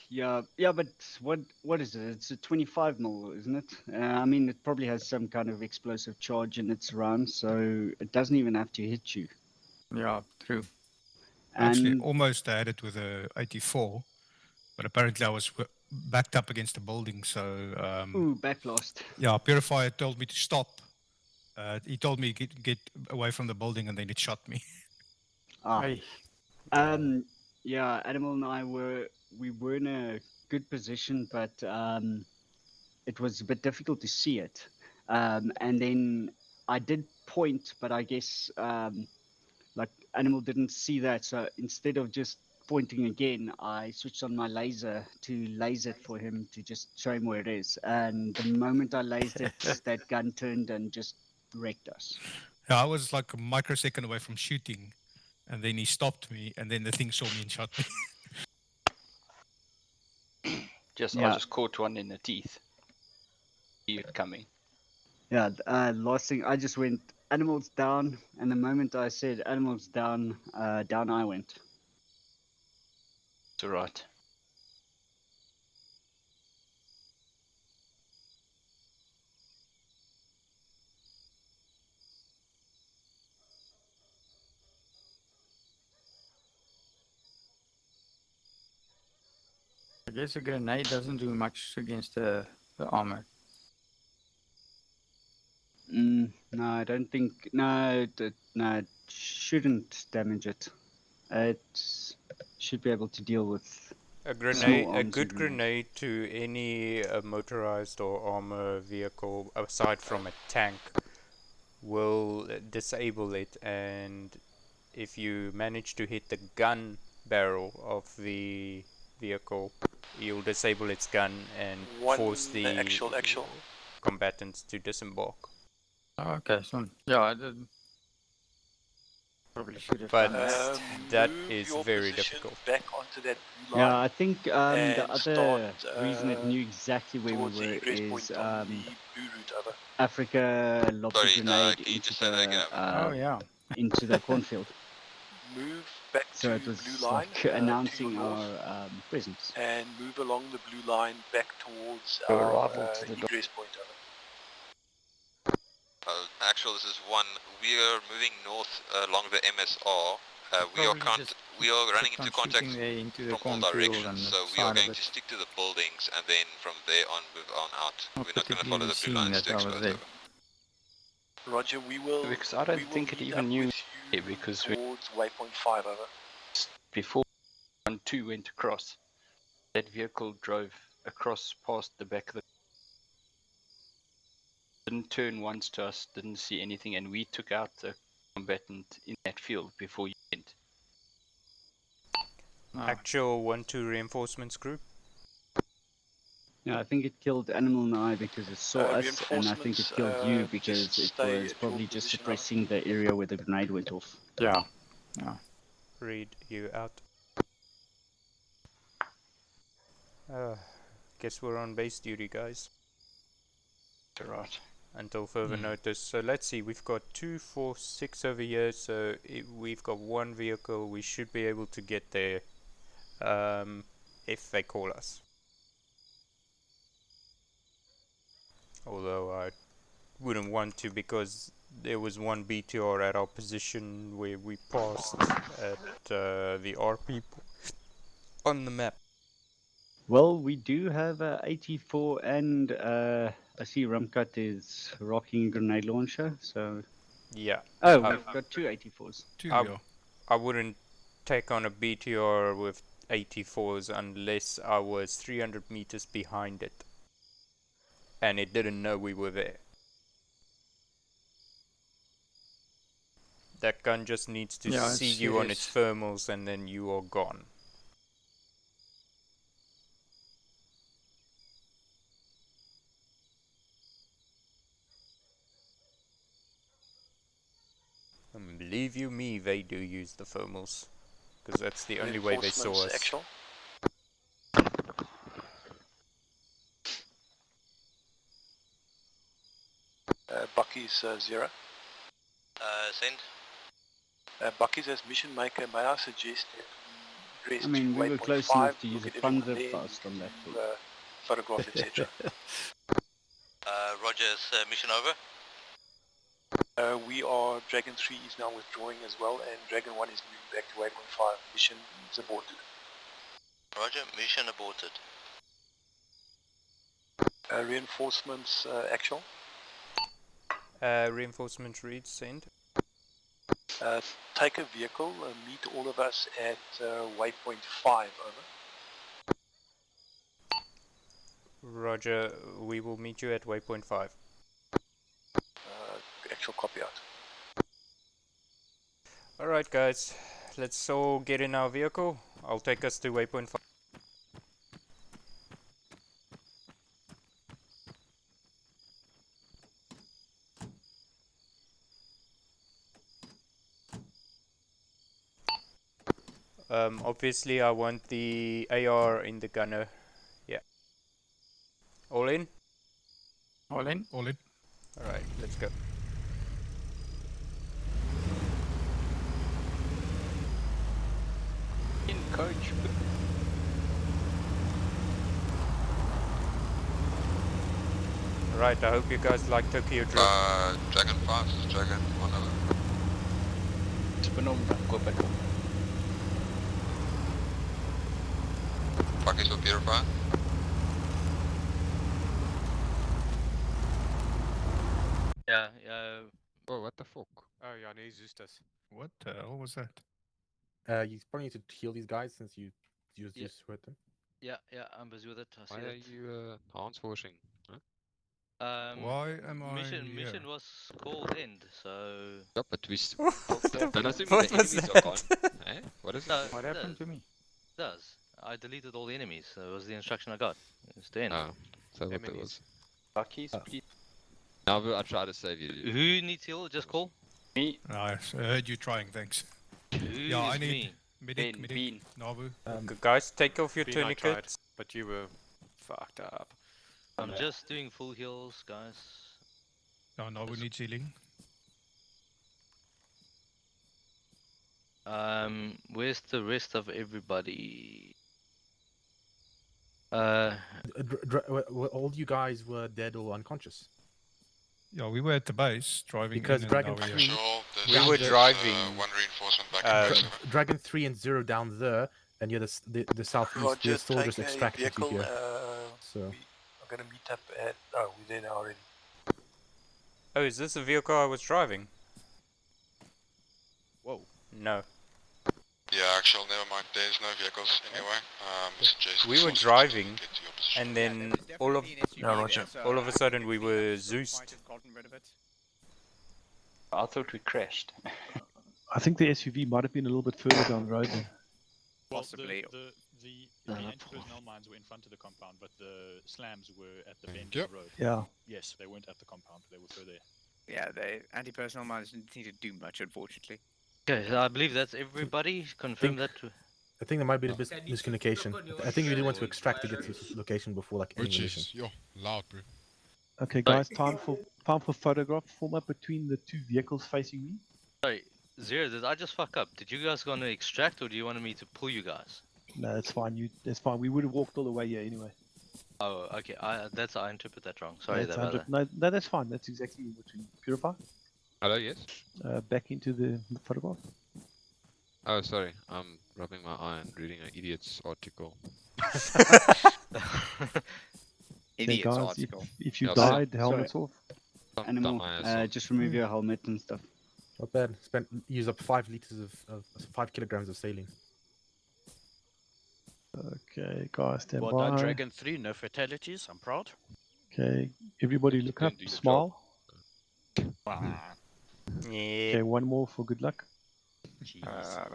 Speaker 6: Yeah, but what is it? It's a 25 mil, isn't it? I mean, it probably has some kind of explosive charge in its round, so it doesn't even have to hit you.
Speaker 3: Yeah, true.
Speaker 16: Actually,
Speaker 6: And
Speaker 16: almost had it with a 84, but apparently I was backed up against the building. So
Speaker 6: backblast.
Speaker 16: yeah, Purifier told me to stop. He told me get away from the building, and then it shot me.
Speaker 3: Hey.
Speaker 6: Yeah, Animal and I were in a good position, but it was a bit difficult to see it. And then I did point, but I guess like Animal didn't see that, so instead of just pointing again, I switched on my laser to laser it for him to just show him where it is. And the moment I lased it, that gun turned and just wrecked us.
Speaker 16: Yeah, I was like a microsecond away from shooting, and then he stopped me, and then the thing saw me and shot me.
Speaker 15: I
Speaker 6: Yeah.
Speaker 15: just caught one in the teeth. See it coming.
Speaker 6: Yeah, last thing, I just went, animals down, and the moment I said animals down, down I went.
Speaker 15: It's alright.
Speaker 3: I guess a grenade doesn't do much against the armor.
Speaker 6: No, I don't think. No, it shouldn't damage it. It should be able to deal with
Speaker 4: A
Speaker 6: small
Speaker 4: grenade, a
Speaker 6: arms
Speaker 4: good
Speaker 6: and grenades.
Speaker 4: grenade to any motorized or armor vehicle, aside from a tank, will disable it. And if you manage to hit the gun barrel of the vehicle, you'll disable its gun and force the
Speaker 18: actual.
Speaker 4: combatants to disembark.
Speaker 3: Oh, okay, so yeah, I did. Probably should have
Speaker 4: But
Speaker 3: done that.
Speaker 4: that
Speaker 18: Move
Speaker 4: is
Speaker 18: your
Speaker 4: very
Speaker 18: position
Speaker 4: difficult.
Speaker 18: back onto that blue line.
Speaker 6: Yeah, I think the
Speaker 18: and
Speaker 6: other
Speaker 18: start,
Speaker 6: reason it knew exactly where we
Speaker 18: towards the
Speaker 6: were
Speaker 18: egress
Speaker 6: is
Speaker 18: point on the blue route, over.
Speaker 6: Africa lobbed
Speaker 19: Sorry,
Speaker 6: a grenade
Speaker 19: can you
Speaker 6: into
Speaker 19: just say that again,
Speaker 3: Oh yeah.
Speaker 6: into the cornfield.
Speaker 18: Move back
Speaker 6: So
Speaker 18: to
Speaker 6: it was
Speaker 18: blue line,
Speaker 6: like
Speaker 18: to
Speaker 6: announcing
Speaker 18: your north,
Speaker 6: our presence.
Speaker 18: and move along the blue line back towards
Speaker 15: Your
Speaker 18: our
Speaker 15: arrival to the door.
Speaker 18: egress point, over.
Speaker 19: Actual, this is 1. We are moving north along the MSR. We are running into contact
Speaker 3: into the
Speaker 19: from all
Speaker 3: cornfield
Speaker 19: directions,
Speaker 3: and
Speaker 19: so
Speaker 3: the
Speaker 19: we are
Speaker 3: side
Speaker 19: going
Speaker 3: of
Speaker 19: to
Speaker 3: it.
Speaker 19: stick to the buildings and then from there on move on out.
Speaker 3: Not
Speaker 19: We're not going to follow
Speaker 3: particularly
Speaker 19: the blue
Speaker 3: seeing
Speaker 19: lines
Speaker 3: that
Speaker 19: to
Speaker 3: I was
Speaker 19: expose
Speaker 3: there.
Speaker 19: over.
Speaker 18: Roger, we will.
Speaker 15: Because I don't think it even knew it because
Speaker 18: towards waypoint 5, over.
Speaker 15: before 1-2 went across, that vehicle drove across past the back of the. Didn't turn once to us, didn't see anything, and we took out the combatant in that field before you went.
Speaker 4: Actual 1-2 reinforcements group.
Speaker 6: Yeah, I think it killed Animal and I because it saw us, and I think it killed you because
Speaker 18: just
Speaker 6: it
Speaker 18: stay
Speaker 6: was
Speaker 18: at your
Speaker 6: probably just
Speaker 18: position,
Speaker 6: suppressing the area where the grenade went off.
Speaker 3: Yeah. Yeah.
Speaker 4: Read you out. Guess we're on base duty, guys.
Speaker 15: Right.
Speaker 4: Until further notice. So let's see, we've got 2, 4, 6 over here, so we've got one vehicle. We should be able to get there if they call us. Although I wouldn't want to, because there was one BTR at our position where we passed at the RP on the map.
Speaker 6: Well, we do have a 84, and I see Rumcut is rocking a grenade launcher, so...
Speaker 4: Yeah.
Speaker 6: Oh, we've got two 84s.
Speaker 4: I wouldn't take on a BTR with 84s unless I was 300 meters behind it and it didn't know we were there. That gun just needs to see you on its thermals and then you are gone. And believe you me, they do use the thermals, because that's the only way they saw us.
Speaker 18: Actual. Bucky's 0.
Speaker 7: Send.
Speaker 18: Bucky's as mission maker, may I suggest that we rest
Speaker 6: I mean,
Speaker 18: to
Speaker 6: we were
Speaker 18: waypoint
Speaker 6: close
Speaker 18: 5,
Speaker 6: enough to use
Speaker 18: look
Speaker 6: a
Speaker 18: at everyone
Speaker 6: Panzer
Speaker 18: there,
Speaker 6: fast on that
Speaker 18: do,
Speaker 6: field.
Speaker 18: photographs, etc.
Speaker 7: Roger's mission over.
Speaker 18: We are, Dragon 3 is now withdrawing as well, and Dragon 1 is moving back to waypoint 5. Mission is aborted.
Speaker 7: Roger, mission aborted.
Speaker 18: Reinforcements actual.
Speaker 4: Reinforcements read, send.
Speaker 18: Take a vehicle, meet all of us at waypoint 5, over.
Speaker 4: Roger, we will meet you at waypoint 5.
Speaker 18: Actual copy out.
Speaker 4: Alright guys, let's all get in our vehicle. I'll take us to waypoint 5. Obviously I want the AR in the gunner. Yeah. All in?
Speaker 3: All in?
Speaker 16: All in.
Speaker 4: Alright, let's go.
Speaker 15: In coach.
Speaker 4: Right, I hope you guys like Tokyo Drift.
Speaker 19: Dragon 5, this is Dragon 1 over.
Speaker 15: Go back.
Speaker 19: Bucky's will purify.
Speaker 9: Yeah,
Speaker 2: Oh, what the fuck?
Speaker 17: Oh, yeah, nee, Zustas.
Speaker 16: What the hell was that?
Speaker 10: You probably need to heal these guys since you just hurt them.
Speaker 9: Yeah, I'm busy with it. I see
Speaker 2: Why are
Speaker 9: that.
Speaker 2: you hands forcing? Huh?
Speaker 16: Why am I
Speaker 9: mission
Speaker 16: here?
Speaker 9: was called end, so
Speaker 2: Yeah, but we
Speaker 4: What
Speaker 2: assuming
Speaker 4: was
Speaker 2: the enemies
Speaker 4: that?
Speaker 2: are gone. Eh? What is
Speaker 9: No,
Speaker 2: it?
Speaker 3: What happened to me?
Speaker 9: does. I deleted all the enemies, so it was the instruction I got. It's the end.
Speaker 2: Oh, so what that was.
Speaker 15: Bucky's, please.
Speaker 2: Now I try to save you.
Speaker 9: Who needs heal? Just call.
Speaker 15: Me.
Speaker 16: I heard you trying, thanks.
Speaker 9: Who
Speaker 16: Yeah, I
Speaker 9: is
Speaker 16: need
Speaker 9: me?
Speaker 16: medic,
Speaker 15: Bean.
Speaker 16: Nabu.
Speaker 4: Guys, take off your
Speaker 3: Bean, I tried,
Speaker 4: tourniquets.
Speaker 3: but you were fucked up.
Speaker 9: I'm just doing full heals, guys.
Speaker 16: No, Nabu needs healing.
Speaker 9: Where's the rest of everybody?
Speaker 10: All you guys were dead or unconscious.
Speaker 16: Yeah, we were at the base driving
Speaker 10: Because
Speaker 16: in
Speaker 10: Dragon
Speaker 16: and now
Speaker 10: 3
Speaker 16: we're
Speaker 4: We were driving.
Speaker 19: One reinforcement back in base.
Speaker 10: Dragon 3 and 0 down there, and you're the southeast.
Speaker 18: Roger,
Speaker 10: We're still
Speaker 18: take
Speaker 10: just
Speaker 18: a
Speaker 10: extracting to
Speaker 18: vehicle.
Speaker 10: here. So
Speaker 18: We are going to meet up at... Oh, we're there now already.
Speaker 4: Oh, is this the vehicle I was driving?
Speaker 3: Whoa.
Speaker 4: No.
Speaker 19: Yeah, actual, never mind. There's no vehicles anyway. Suggest
Speaker 4: We were
Speaker 19: sources
Speaker 4: driving,
Speaker 19: get to your position.
Speaker 4: and then all of a sudden we were Zeused.
Speaker 15: I thought we crashed.
Speaker 1: I think the SUV might have been a little bit further down the road there.
Speaker 8: Well,
Speaker 12: Possibly.
Speaker 8: The anti-personnel mines were in front of the compound, but the slams were at the bend
Speaker 2: Yep.
Speaker 8: of the road.
Speaker 1: Yeah.
Speaker 8: Yes, they weren't at the compound. They were further.
Speaker 12: Yeah, the anti-personnel mines didn't seem to do much, unfortunately.
Speaker 9: Okay, so I believe that's everybody. Confirm that.
Speaker 10: I think there might be a miscommunication. I think you really want to extract to get to the location before like ending
Speaker 2: Which
Speaker 10: the mission.
Speaker 2: is, yo, loud, bro.
Speaker 1: Okay, guys, time for photograph. Form up between the two vehicles facing me.
Speaker 9: Sorry, Zero, did I just fuck up? Did you guys want to extract or do you want me to pull you guys?
Speaker 1: No, that's fine. That's fine. We would have walked all the way here anyway.
Speaker 9: Oh, okay. I interpret that wrong. Sorry
Speaker 1: That's
Speaker 9: about that.
Speaker 1: No, that's fine. That's exactly what we purify.
Speaker 5: Hello, yes?
Speaker 1: Back into the photograph.
Speaker 5: Oh, sorry. I'm rubbing my eye and reading an idiot's article.
Speaker 12: Idiot's
Speaker 1: guys,
Speaker 12: article.
Speaker 1: If you
Speaker 5: Yeah,
Speaker 1: died, helmets off.
Speaker 6: Animal, just remove your helmet and stuff.
Speaker 10: Not bad. Use up 5 liters of 5 kilograms of saline.
Speaker 1: Okay, guys, stand
Speaker 8: Well
Speaker 1: by.
Speaker 8: done, Dragon 3. No fatalities. I'm proud.
Speaker 1: Okay, everybody look up, smile. Okay, one more for good luck.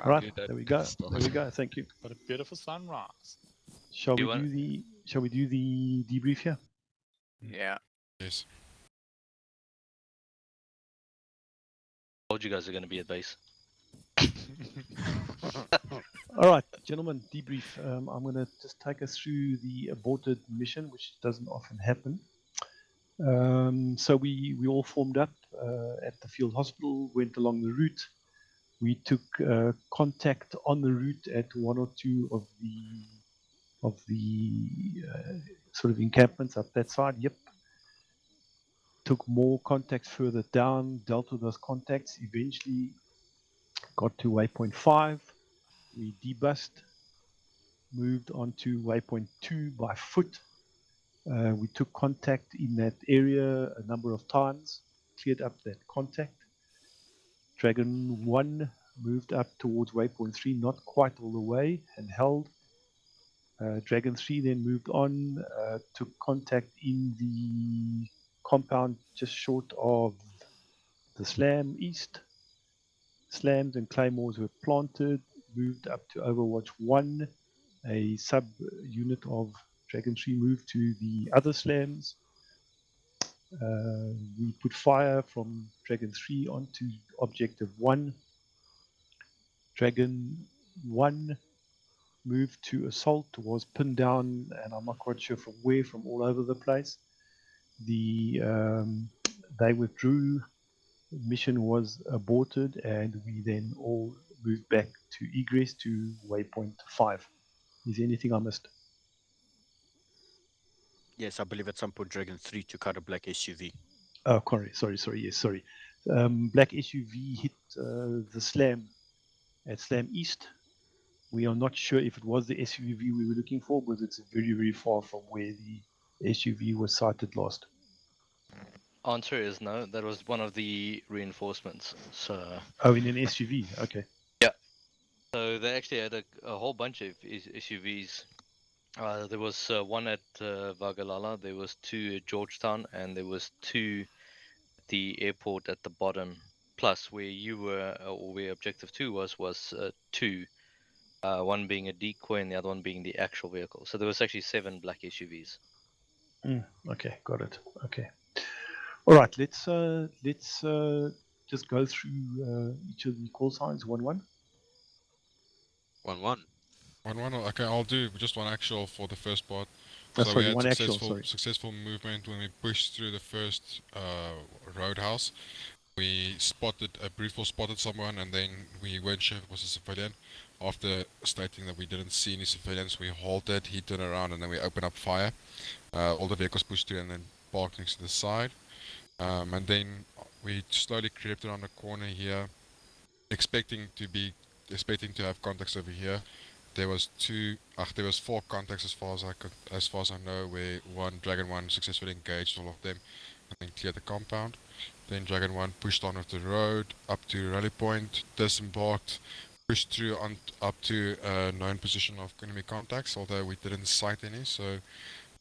Speaker 1: Right, there we go. There we go. Thank you.
Speaker 8: What a beautiful sunrise.
Speaker 1: Shall we do the debrief here?
Speaker 12: Yeah.
Speaker 2: Yes.
Speaker 9: Told you guys are going to be at base.
Speaker 1: All right, gentlemen, debrief. I'm going to just take us through the aborted mission, which doesn't often happen. So we all formed up at the field hospital, went along the route. We took contact on the route at one or two of the sort of encampments up that side. Yep. Took more contacts further down, dealt with those contacts. Eventually got to waypoint 5. We debussed, moved on to waypoint 2 by foot. We took contact in that area a number of times, cleared up that contact. Dragon 1 moved up towards waypoint 3, not quite all the way, and held. Dragon 3 then moved on, took contact in the compound just short of the slam east. Slams and claymores were planted, moved up to Overwatch 1. A sub-unit of Dragon 3 moved to the other slams. We put fire from Dragon 3 onto Objective 1. Dragon 1 moved to assault, was pinned down, and I'm not quite sure from where, from all over the place. They withdrew, mission was aborted, and we then all moved back to egress to waypoint 5. Is there anything I missed?
Speaker 8: Yes, I believe at some point Dragon 3 took out a black SUV.
Speaker 1: Oh, sorry. Yes, sorry. Black SUV hit the slam at Slam East. We are not sure if it was the SUV we were looking for, because it's very, very far from where the SUV was sighted last.
Speaker 9: Answer is no. That was one of the reinforcements. So.
Speaker 1: Oh, in an SUV. Okay.
Speaker 9: Yeah. So they actually had a whole bunch of SUVs. There was one at Vagalala, there was 2 at Georgetown, and there was 2 at the airport at the bottom. Plus, where you were, or where Objective 2 was 2. One being a decoy and the other one being the actual vehicle. So there was actually 7 black SUVs.
Speaker 1: Okay, got it. Okay. All right, let's just go through each of the call signs 1-1.
Speaker 19: 1-1.
Speaker 2: 1-1. Okay, I'll do just one actual for the first part.
Speaker 1: Oh,
Speaker 2: So
Speaker 1: sorry,
Speaker 2: we had
Speaker 1: one actual, sorry.
Speaker 2: successful movement when we pushed through the first roadhouse. We briefly spotted someone, and then we weren't sure if it was a civilian. After stating that we didn't see any civilians, we halted, he turned around, and then we opened up fire. All the vehicles pushed through and then parked next to the side. And then we slowly crept around the corner here, expecting to have contacts over here. There was 4 contacts as far as I know, where Dragon 1 successfully engaged all of them and then cleared the compound. Then Dragon 1 pushed on the road up to rally point, disembarked, pushed through up to a known position of enemy contacts, although we didn't sight any, so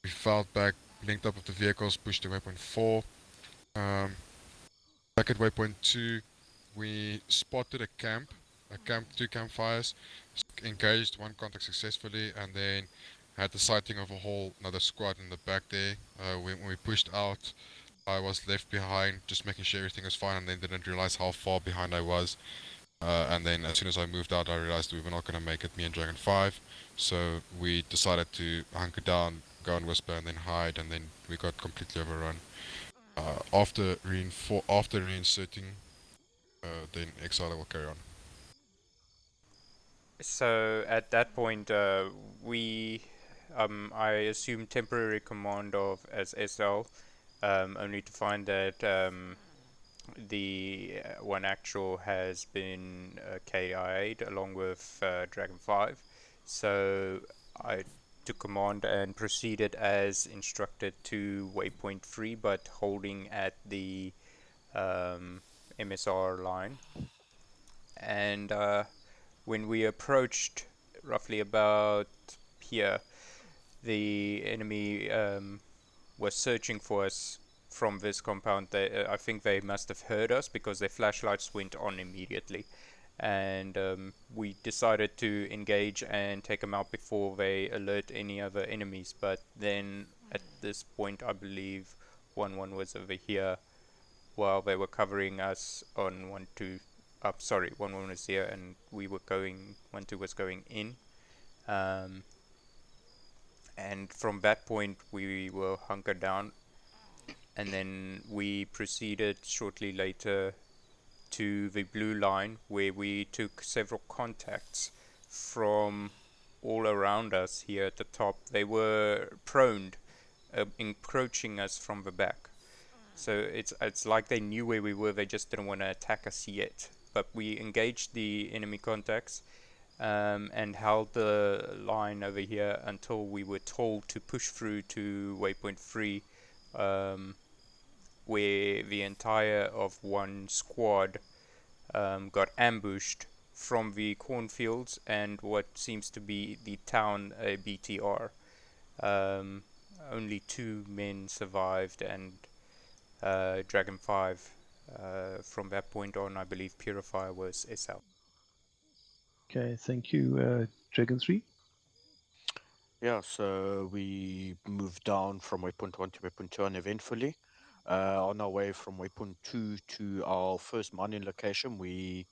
Speaker 2: we fell back, linked up with the vehicles, pushed to waypoint 4. back at waypoint 2, we spotted a camp, two campfires, engaged one contact successfully, and then had the sighting of a whole another squad in the back there. When we pushed out, I was left behind, just making sure everything was fine, and then didn't realize how far behind I was. And then as soon as I moved out, I realized we were not going to make it, me and Dragon 5. So we decided to hunker down, go and whisper, and then hide, and then we got completely overrun. After reinserting, then Exile will carry on.
Speaker 4: So at that point, I assumed temporary command of as SL, only to find that the one actual has been KI'd along with Dragon 5. So I took command and proceeded as instructed to waypoint 3, but holding at the MSR line. And when we approached roughly about here, the enemy was searching for us from this compound. I think they must have heard us because their flashlights went on immediately. And we decided to engage and take them out before they alert any other enemies. But then at this point, I believe 1-1 was over here while they were covering us on 1-2. Sorry, 1-1 was here and we were going, 1-2 was going in. And from that point we were hunkered down, and then we proceeded shortly later to the blue line where we took several contacts from all around us here at the top. They were prone, encroaching us from the back. So it's like they knew where we were, they just didn't want to attack us yet. But we engaged the enemy contacts and held the line over here until we were told to push through to waypoint 3, where the entire of one squad got ambushed from the cornfields and what seems to be the town BTR. Only 2 men survived, and Dragon 5 from that point on, I believe Purifier was SL.
Speaker 1: Okay, thank you, Dragon 3.
Speaker 8: Yeah, so we moved down from waypoint 1 to waypoint 2 uneventfully. On our way from waypoint 2 to our first mining location, we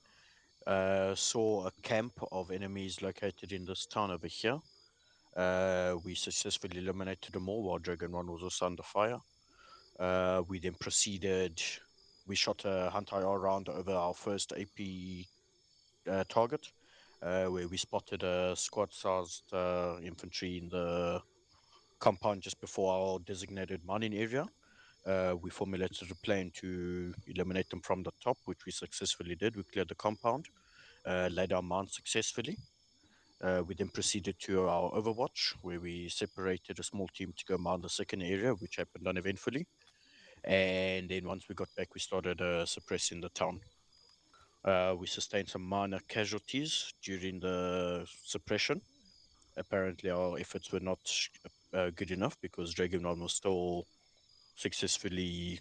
Speaker 8: saw a camp of enemies located in this town over here. We successfully eliminated them all while Dragon 1 was also under fire. We then proceeded, we shot a Hunt IR round over our first AP target, where we spotted a squad-sized infantry in the compound just before our designated mining area. We formulated a plan to eliminate them from the top, which we successfully did. We cleared the compound, laid our mount successfully. We then proceeded to our overwatch, where we separated a small team to go mount the second area, which happened uneventfully. And then once we got back, we started suppressing the town. We sustained some minor casualties during the suppression. Apparently, our efforts were not good enough because Dragon 1 was still successfully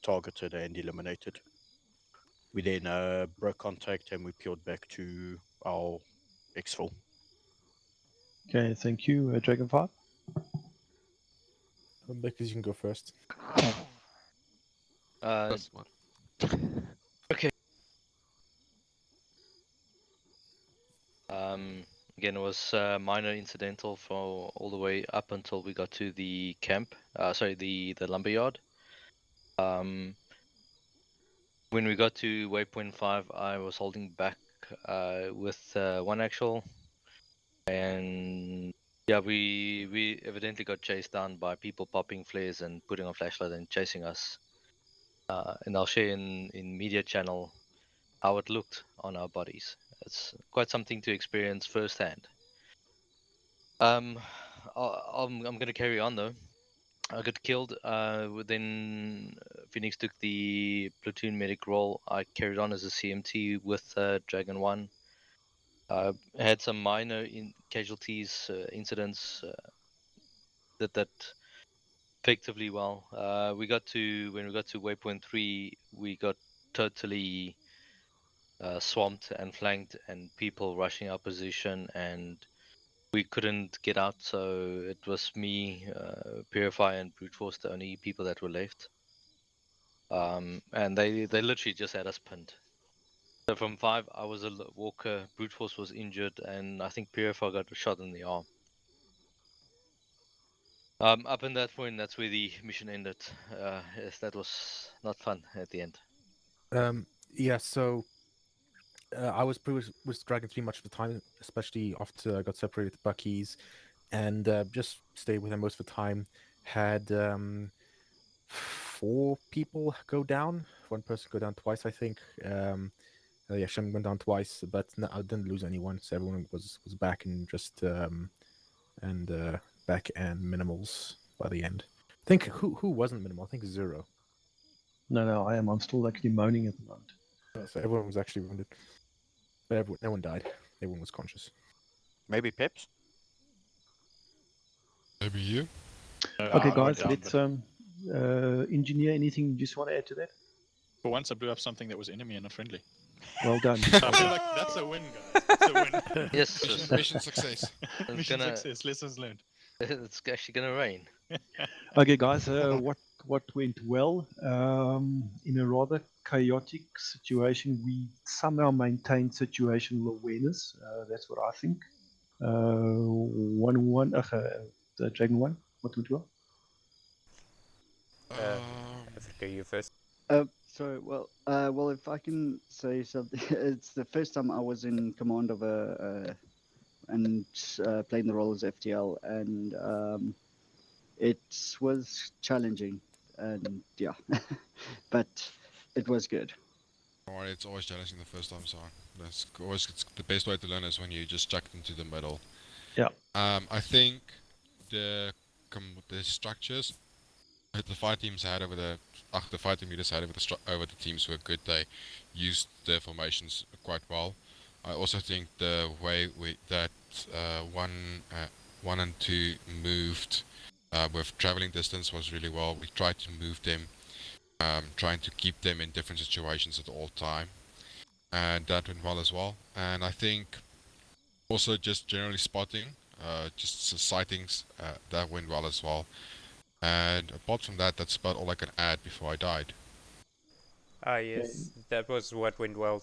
Speaker 8: targeted and eliminated. We then broke contact and we peeled back to our exfil.
Speaker 1: Okay, thank you, Dragon 5.
Speaker 10: Because you can go first.
Speaker 9: Okay. Again, it was minor incidental for all the way up until we got to the camp. Sorry, the lumberyard. When we got to waypoint 5, I was holding back with one actual, and yeah, we evidently got chased down by people popping flares and putting on flashlight and chasing us. And I'll share in media channel how it looked on our bodies. It's quite something to experience firsthand. I'm gonna carry on though. I got killed. Then Phoenix took the platoon medic role. I carried on as a CMT with Dragon 1. Had some minor casualties, incidents that effectively well. When we got to waypoint 3, we got totally swamped and flanked, and people rushing our position, and we couldn't get out. So it was me, Purify, and Brute Force, the only people that were left. And they literally just had us pinned. So from 5, I was a walker, Brute Force was injured, and I think Purify got a shot in the arm. Up in that point, that's where the mission ended. Yes, that was not fun at the end.
Speaker 10: Yeah, so I was with Dragon 3 much of the time, especially after I got separated with Bucky's, and just stayed with him most of the time. Had 4 people go down, 1 person go down twice, I think. Yeah, Shem went down twice, but no, I didn't lose anyone, so everyone was back and just back and minimals by the end. I think who wasn't minimal? I think Zero.
Speaker 1: No, I am. I'm still actually moaning at the moment.
Speaker 10: So everyone was actually wounded, but no one died. Everyone was conscious.
Speaker 8: Maybe Peps.
Speaker 2: Maybe you.
Speaker 1: Okay, guys, let's engineer. Anything you just want to add to that?
Speaker 11: For once, I blew up something that was enemy and not friendly.
Speaker 1: Well done.
Speaker 11: I feel like that's a win, guys. That's a win.
Speaker 9: Yes.
Speaker 2: Mission success.
Speaker 11: Mission success. Lessons learned.
Speaker 9: It's actually gonna rain.
Speaker 1: Okay, guys, what went well? In a rather chaotic situation, we somehow maintained situational awareness. That's what I think. The Dragon 1, what went well?
Speaker 4: Africa, you first.
Speaker 6: Well, if I can say something, it's the first time I was in command of and playing the role as FTL, and it was challenging, and yeah, but it was good.
Speaker 2: Alright, it's always challenging the first time, so that's always the best way to learn is when you just chuck into the middle.
Speaker 1: Yeah.
Speaker 2: I think the structures that the fight teams had over the fight team leaders had over the teams were good. They used their formations quite well. I also think the way that 1 and 2 moved with traveling distance was really well. We tried to move them, trying to keep them in different situations at all time, and that went well as well. And I think also just generally spotting, just sightings, that went well as well. And apart from that, that's about all I can add before I died.
Speaker 4: Yes, that was what went well.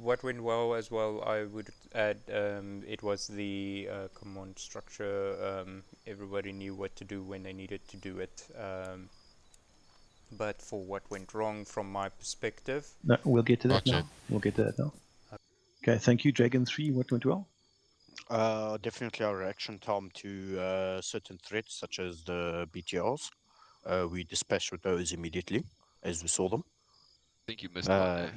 Speaker 4: What went well as well, I would add, it was the command structure. Everybody knew what to do when they needed to do it. But for what went wrong from my perspective...
Speaker 1: No, we'll get to that now. We'll get to that now. Okay, thank you. Dragon 3, what went well?
Speaker 8: Definitely our reaction time to certain threats, such as the BTRs. We dispatched with those immediately as we saw them.
Speaker 5: I think you missed one there.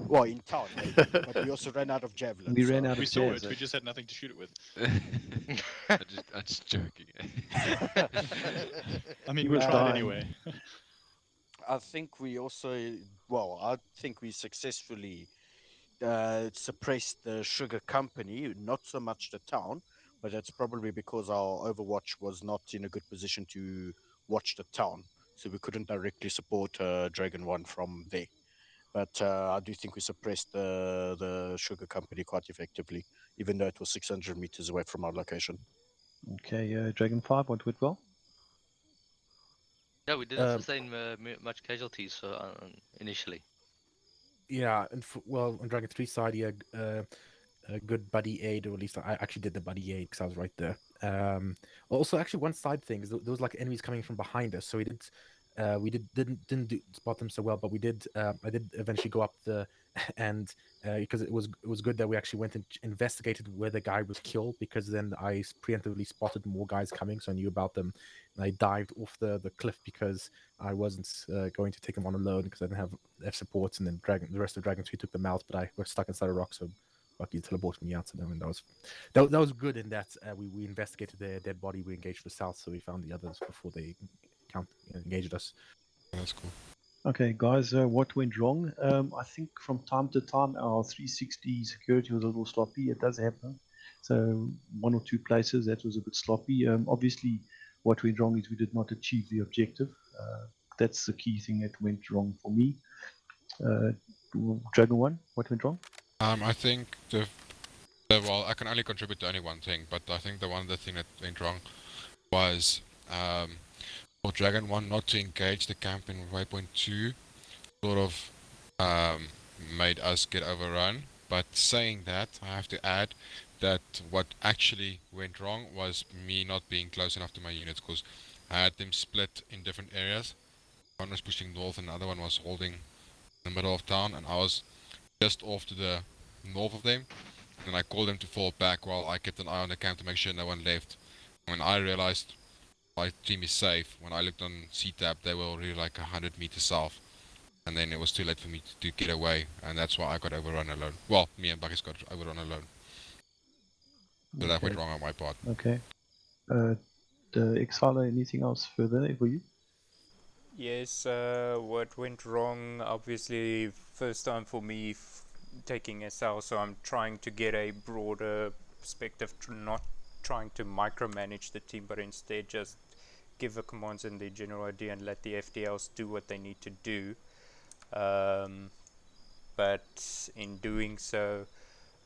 Speaker 8: Well, in town, but we also ran out of javelins.
Speaker 1: We ran out of
Speaker 11: We saw
Speaker 1: jabs,
Speaker 11: it. We just had nothing to shoot it with.
Speaker 5: I'm just joking.
Speaker 11: I mean, we tried anyway.
Speaker 8: I think we also, I think we successfully suppressed the sugar company, not so much the town, but that's probably because our Overwatch was not in a good position to watch the town, so we couldn't directly support Dragon 1 from there. But I do think we suppressed the sugar company quite effectively, even though it was 600 meters away from our location.
Speaker 1: Okay, Dragon 5, what went well?
Speaker 9: Yeah, we didn't sustain much casualties initially.
Speaker 10: Yeah, and on Dragon 3 side, yeah, a good buddy aid, or at least I actually did the buddy aid because I was right there. Also, actually, one side thing is there was like enemies coming from behind us, so we didn't spot them so well, but we did. I did eventually go up and because it was good that we actually went and investigated where the guy was killed, because then I preemptively spotted more guys coming, so I knew about them. And I dived off the cliff because I wasn't going to take them on alone because I didn't have F supports, and then the rest of Dragon 3 took them out, but I was stuck inside a rock, so Bucky teleported me out to them, and that was good in that we investigated their dead body. We engaged the south, so we found the others before they engaged us.
Speaker 2: That's cool.
Speaker 1: Okay, guys, what went wrong? I think from time to time our 360 security was a little sloppy. It does happen. So one or two places that was a bit sloppy. Obviously, what went wrong is we did not achieve the objective. That's the key thing that went wrong for me. Dragon 1, what went wrong?
Speaker 2: I think well, I can only contribute to only one thing, but I think the thing that went wrong was for Dragon 1 not to engage the camp in waypoint 2 sort of made us get overrun. But saying that, I have to add that what actually went wrong was me not being close enough to my units, because I had them split in different areas. One was pushing north and the other one was holding in the middle of town, and I was just off to the north of them. And I called them to fall back while I kept an eye on the camp to make sure no one left. When I realized my team is safe, when I looked on CTAB, they were already like 100 meters south. And then it was too late for me to get away, and that's why I got overrun alone. Well, me and Buckets got overrun alone. So that went wrong on my part.
Speaker 1: Okay. The Exhala, anything else further for you?
Speaker 4: Yes, what went wrong, obviously, first time for me taking SL, so I'm trying to get a broader perspective, not trying to micromanage the team, but instead just give the commands and the general idea and let the FDLs do what they need to do. But in doing so,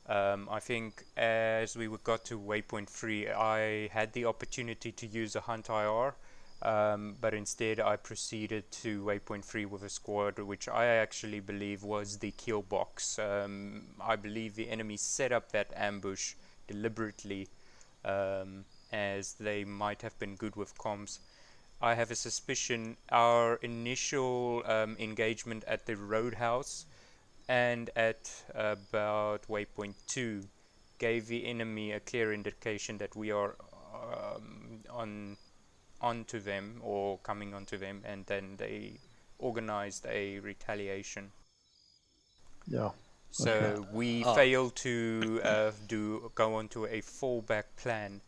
Speaker 4: I think as we got to waypoint 3, I had the opportunity to use a hunt IR, but instead I proceeded to waypoint 3 with a squad, which I actually believe was the kill box. I believe the enemy set up that ambush deliberately, as they might have been good with comms. I have a suspicion our initial engagement at the roadhouse and at about waypoint 2 gave the enemy a clear indication that we are onto them or coming onto them, and then they organized a retaliation.
Speaker 1: Yeah.
Speaker 4: So we failed to go onto a fallback plan,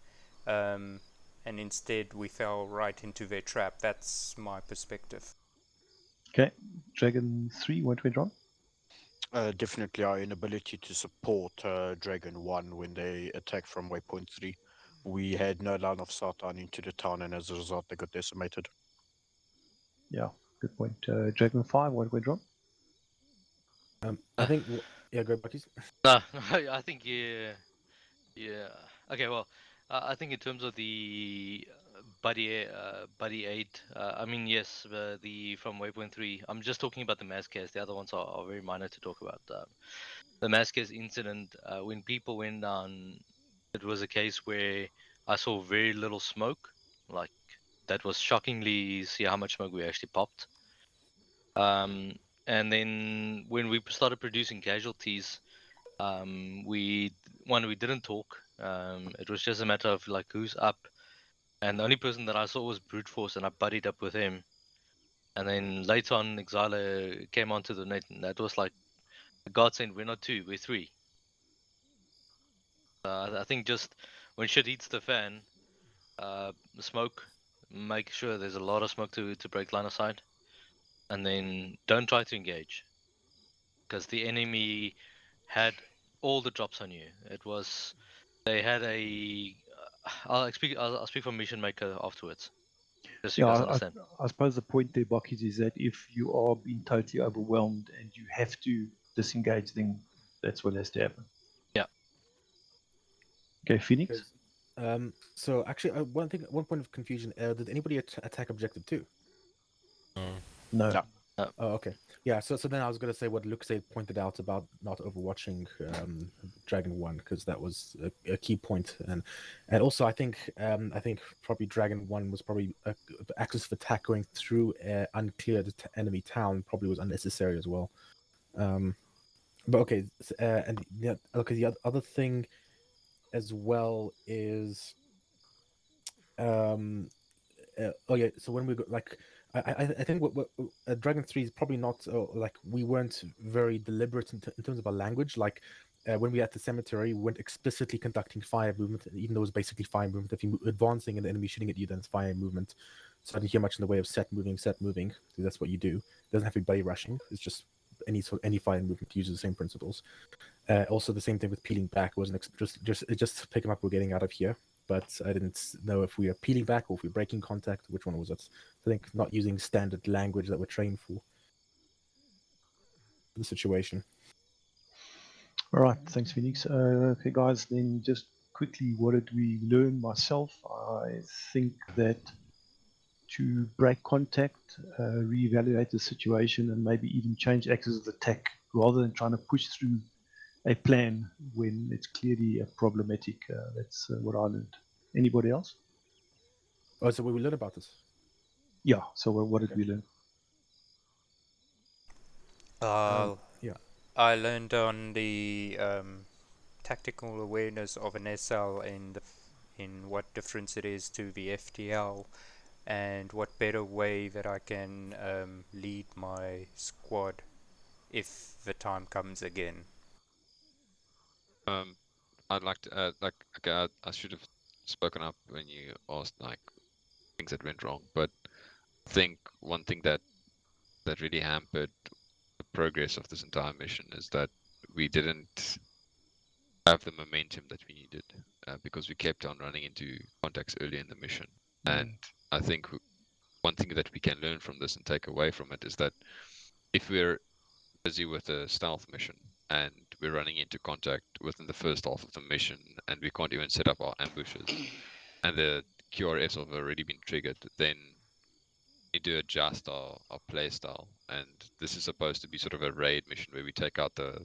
Speaker 4: and instead we fell right into their trap. That's my perspective.
Speaker 1: Okay. Dragon 3, what went wrong?
Speaker 8: Definitely our inability to support Dragon 1 when they attacked from waypoint 3. We had no line of sight on into the town, and as a result, they got decimated.
Speaker 1: Yeah, good point. Dragon 5, what went wrong?
Speaker 10: I think, yeah, go Buckies.
Speaker 9: No, I think yeah. Okay, well, I think in terms of the buddy 8, I mean yes, the from waypoint 3. I'm just talking about the Mazcast. The other ones are very minor to talk about. The Mazcast incident, when people went down, it was a case where I saw very little smoke. Like that was shockingly see how much smoke we actually popped. And then when we started producing casualties, we didn't talk. It was just a matter of like who's up, and the only person that I saw was brute force, and I buddied up with him. And then later on, Exile came onto the net, and that was like a godsend. We're not 2, we're 3. I think just when shit hits the fan, smoke, make sure there's a lot of smoke to break line of sight, and then don't try to engage, because the enemy had all the drops on you. It was they had a. I'll speak for Mission Maker afterwards, just so you guys understand.
Speaker 1: I suppose the point there, Buckies, is that if you are being totally overwhelmed and you have to disengage, then that's what has to happen.
Speaker 9: Yeah.
Speaker 1: Okay, Phoenix.
Speaker 10: So actually, one point of confusion. Did anybody attack objective 2?
Speaker 1: No.
Speaker 10: Oh, okay. Yeah. So then I was gonna say what Luke pointed out about not overwatching Dragon 1, because that was a key point, and also I think probably Dragon 1 was probably access for attack going through uncleared enemy town probably was unnecessary as well. But okay, and the other thing as well is oh yeah, so when we go like I think what Dragon 3 is probably not like we weren't very deliberate in terms of our language. Like when we were at the cemetery, we weren't explicitly conducting fire movement, even though it was basically fire movement. If you're advancing and the enemy shooting at you, then it's fire movement. So I didn't hear much in the way of set moving, because that's what you do. It doesn't have to be buddy rushing. It's just any fire movement uses the same principles. Also, the same thing with peeling back. It wasn't just pick them up. We're getting out of here, but I didn't know if we are peeling back or if we're breaking contact. Which one was it? I think not using standard language that we're trained for the situation.
Speaker 1: All right, thanks, Phoenix. Okay, guys, then just quickly, what did we learn? Myself, I think that to break contact, reevaluate the situation, and maybe even change axis of attack rather than trying to push through a plan when it's clearly problematic. That's what I learned. Anybody else?
Speaker 10: Oh, so we learned about this?
Speaker 1: Yeah, so what did we learn?
Speaker 10: Yeah.
Speaker 4: I learned on the tactical awareness of an SL in what difference it is to the FTL, and what better way that I can lead my squad if the time comes again.
Speaker 5: I'd like to add, okay, I should have spoken up when you asked like things that went wrong, but I think one thing that really hampered the progress of this entire mission is that we didn't have the momentum that we needed because we kept on running into contacts early in the mission. And I think one thing that we can learn from this and take away from it is that if we're busy with a stealth mission and we're running into contact within the first half of the mission and we can't even set up our ambushes and the QRFs have already been triggered, then we need to adjust our play style. And this is supposed to be sort of a raid mission where we take out the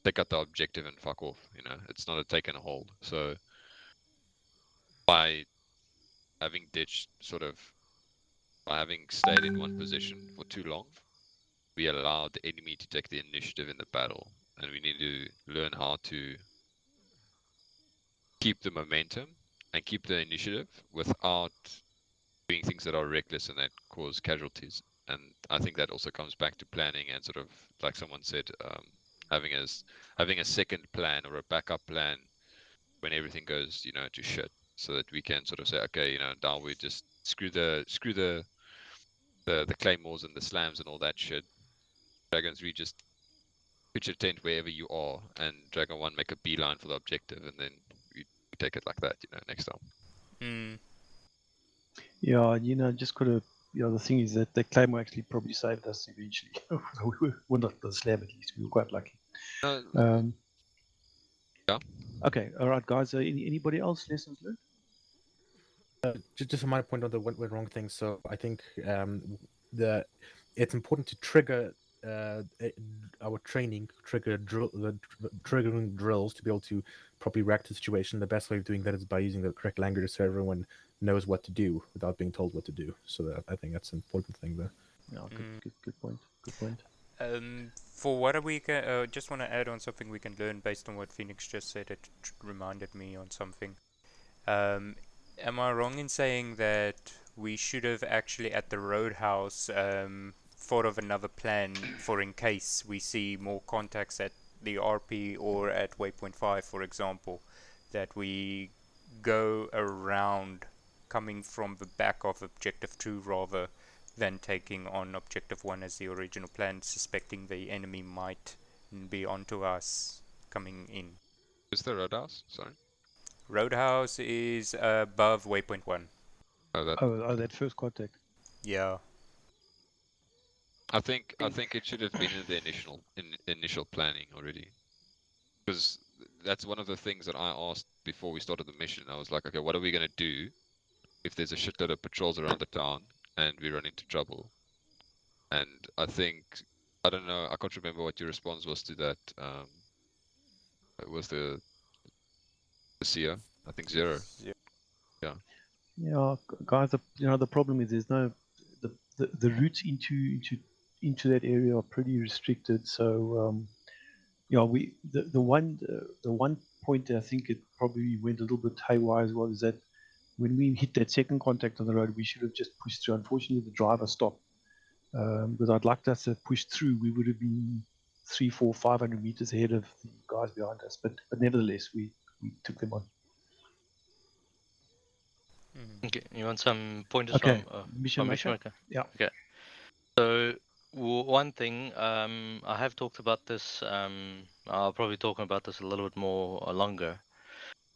Speaker 5: objective and fuck off. You know, it's not a take and a hold. So by having stayed in one position for too long, we allowed the enemy to take the initiative in the battle, and we need to learn how to keep the momentum and keep the initiative without doing things that are reckless and that cause casualties. And I think that also comes back to planning and sort of, like someone said, having a second plan or a backup plan when everything goes, to shit, so that we can sort of say, okay, now we just screw the claymores and the slams and all that shit. Dragons, we just pitch a tent wherever you are, and Dragon 1 make a beeline for the objective, and then we take it like that, next time.
Speaker 1: Yeah, just got to, the thing is that the claymore actually probably saved us eventually. Well, not the slam at least. We were quite lucky.
Speaker 5: Yeah.
Speaker 1: Okay, all right, guys. Anybody else lessons learned?
Speaker 10: Just from my point on the went wrong thing. So I think it's important to trigger our training, triggering drills to be able to properly react to the situation. The best way of doing that is by using the correct language so everyone knows what to do without being told what to do. So I think that's an important thing there.
Speaker 1: No, good point. Good point.
Speaker 4: For what are we just want to add on something we can learn based on what Phoenix just said. It reminded me on something. Am I wrong in saying that we should have actually at the roadhouse thought of another plan for in case we see more contacts at the RP or at waypoint 5, for example, that we go around coming from the back of objective 2 rather than taking on objective 1 as the original plan, suspecting the enemy might be onto us coming in.
Speaker 5: Is the roadhouse? Sorry.
Speaker 4: Roadhouse is above waypoint 1.
Speaker 1: That first contact.
Speaker 4: Yeah.
Speaker 5: I think it should have been in the initial planning already, because that's one of the things that I asked before we started the mission. I was like, okay, what are we gonna do if there's a shitload of patrols around the town and we run into trouble? And I think, I don't know, I can't remember what your response was to that. It was the seer. I think 0. Yeah.
Speaker 1: Yeah, guys. The problem is there's no the routes into that area are pretty restricted. So the one point I think it probably went a little bit haywire as well is that when we hit that second contact on the road, we should have just pushed through. Unfortunately, the driver stopped because I'd like us to push through. We would have been 300, 400, 500 meters ahead of the guys behind us. But nevertheless, we took them on.
Speaker 9: Okay, you want some pointers
Speaker 1: Okay,
Speaker 9: from
Speaker 1: Mission Maker?
Speaker 9: Maker?
Speaker 1: Yeah.
Speaker 9: Okay. So One thing, I have talked about this. I'll probably talk about this a little bit more longer.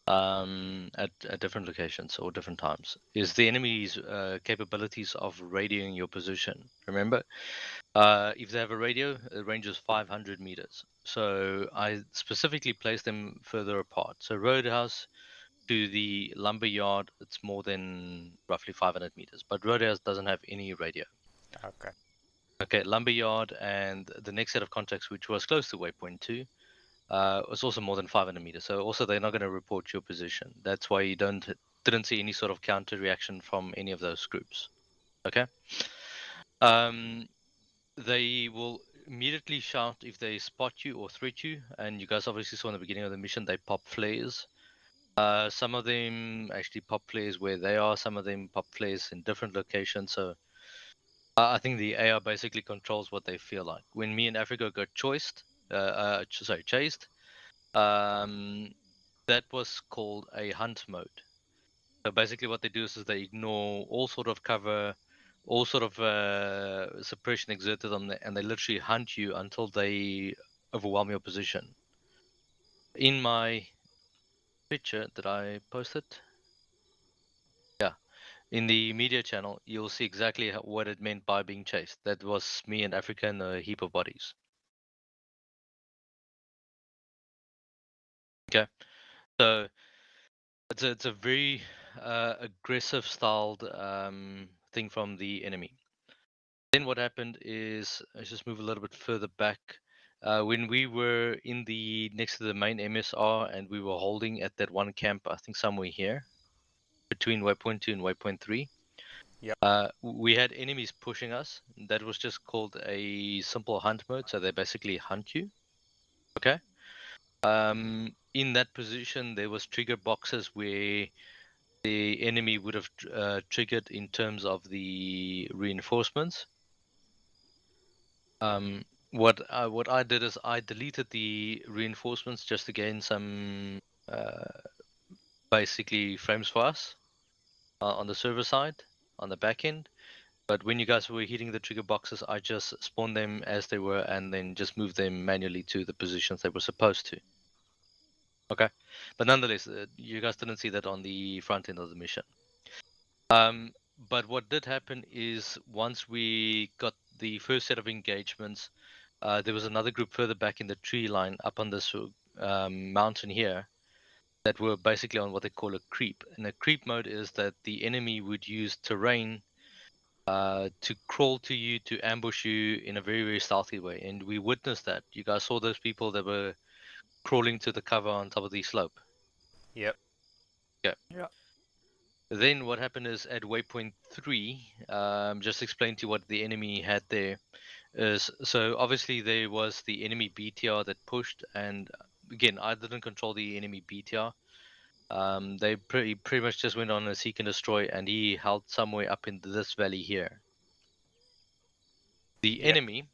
Speaker 9: At different locations or different times, is the enemy's capabilities of radioing your position. Remember, if they have a radio, the range is 500 meters. So I specifically placed them further apart. So Roadhouse to the lumber yard, it's more than roughly 500 meters. But Roadhouse doesn't have any radio.
Speaker 4: Okay.
Speaker 9: Okay, lumberyard and the next set of contacts, which was close to waypoint 2, was also more than 500 meters. So also they're not going to report your position. That's why you didn't see any sort of counter reaction from any of those groups. Okay. They will immediately shout if they spot you or threat you, and you guys obviously saw in the beginning of the mission they pop flares. Some of them actually pop flares where they are. Some of them pop flares in different locations. So I think the AI basically controls what they feel like. When me and Africa got chased, that was called a hunt mode. So basically what they do is they ignore all sort of cover, all sort of suppression exerted on them, and they literally hunt you until they overwhelm your position. In my picture that I posted, yeah, in the media channel, you'll see exactly what it meant by being chased. That was me and Africa and a heap of bodies. Okay, so it's a very aggressive styled thing from the enemy. Then what happened is, let's just move a little bit further back. When we were in the next to the main MSR and we were holding at that one camp, I think somewhere here, between waypoint 2 and waypoint 3.
Speaker 4: Yep.
Speaker 9: We had enemies pushing us. That was just called a simple hunt mode, so they basically hunt you. Okay. In that position, there was trigger boxes where the enemy would have triggered in terms of the reinforcements. What I did is I deleted the reinforcements just to gain some basically frames for us on the server side, on the back end. But when you guys were hitting the trigger boxes, I just spawned them as they were and then just moved them manually to the positions they were supposed to. Okay, but nonetheless, you guys didn't see that on the front end of the mission. But what did happen is once we got the first set of engagements, there was another group further back in the tree line up on this mountain here that were basically on what they call a creep. And a creep mode is that the enemy would use terrain to crawl to you, to ambush you in a very, very stealthy way. And we witnessed that. You guys saw those people that were crawling to the cover on top of the slope.
Speaker 4: Yep.
Speaker 9: Okay.
Speaker 4: Yeah.
Speaker 9: Then what happened is at waypoint 3, just explain to you what the enemy had there. Is so obviously there was the enemy BTR that pushed, and again I didn't control the enemy BTR. They pretty much just went on a seek and destroy, and he held somewhere up in this valley here. The enemy,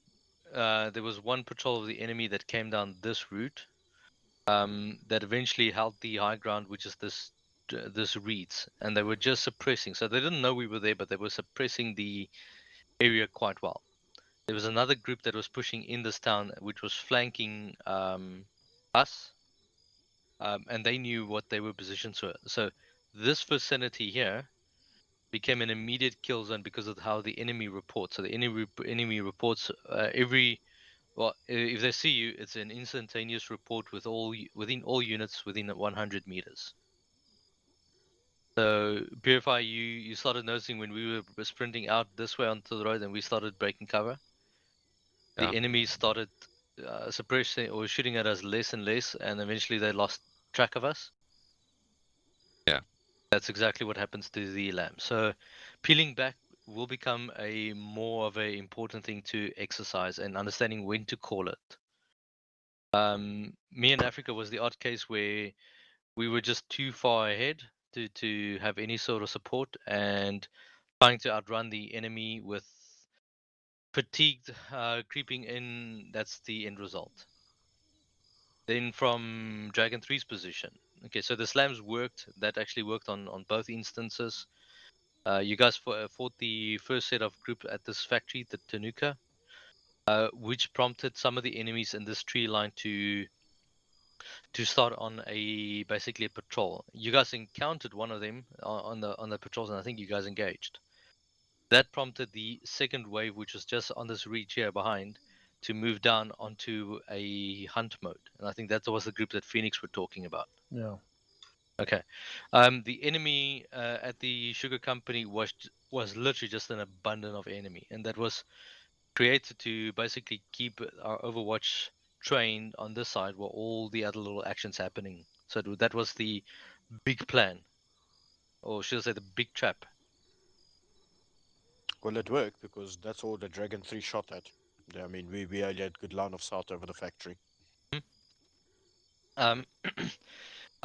Speaker 9: there was one patrol of the enemy that came down this route, that eventually held the high ground, which is this reeds, and they were just suppressing. So they didn't know we were there, but they were suppressing the area quite well. There was another group that was pushing in this town, which was flanking us, and they knew what they were positioned to. So this vicinity here became an immediate kill zone because of how the enemy reports. So the enemy reports if they see you, it's an instantaneous report within all units within 100 meters. So Purify, you started noticing when we were sprinting out this way onto the road and we started breaking cover. The enemy started suppressing or shooting at us less and less, and eventually they lost track of us.
Speaker 5: Yeah.
Speaker 9: That's exactly what happens to the lamb. So peeling back will become a more of a important thing to exercise and understanding when to call it. Me and Africa was the odd case where we were just too far ahead to have any sort of support, and trying to outrun the enemy with fatigued creeping in. That's the end result. Then from Dragon 3's position. Okay, so the slams worked. That actually worked on both instances. You guys fought the first set of group at this factory, the Tanuka. which prompted some of the enemies in this tree line to start on basically a patrol. You guys encountered one of them on the patrols, and I think you guys engaged. That prompted the second wave, which was just on this ridge here behind, to move down onto a hunt mode. And I think that was the group that Phoenix were talking about.
Speaker 1: Yeah.
Speaker 9: Okay. The enemy at the sugar company was literally just an abundance of enemy, and that was created to basically keep our Overwatch trained on this side where all the other little actions happening. So that was the big plan, or should I say the big trap.
Speaker 8: Well, it worked because that's all the Dragon 3 shot at. I mean, we had good line of sight over the factory.
Speaker 9: I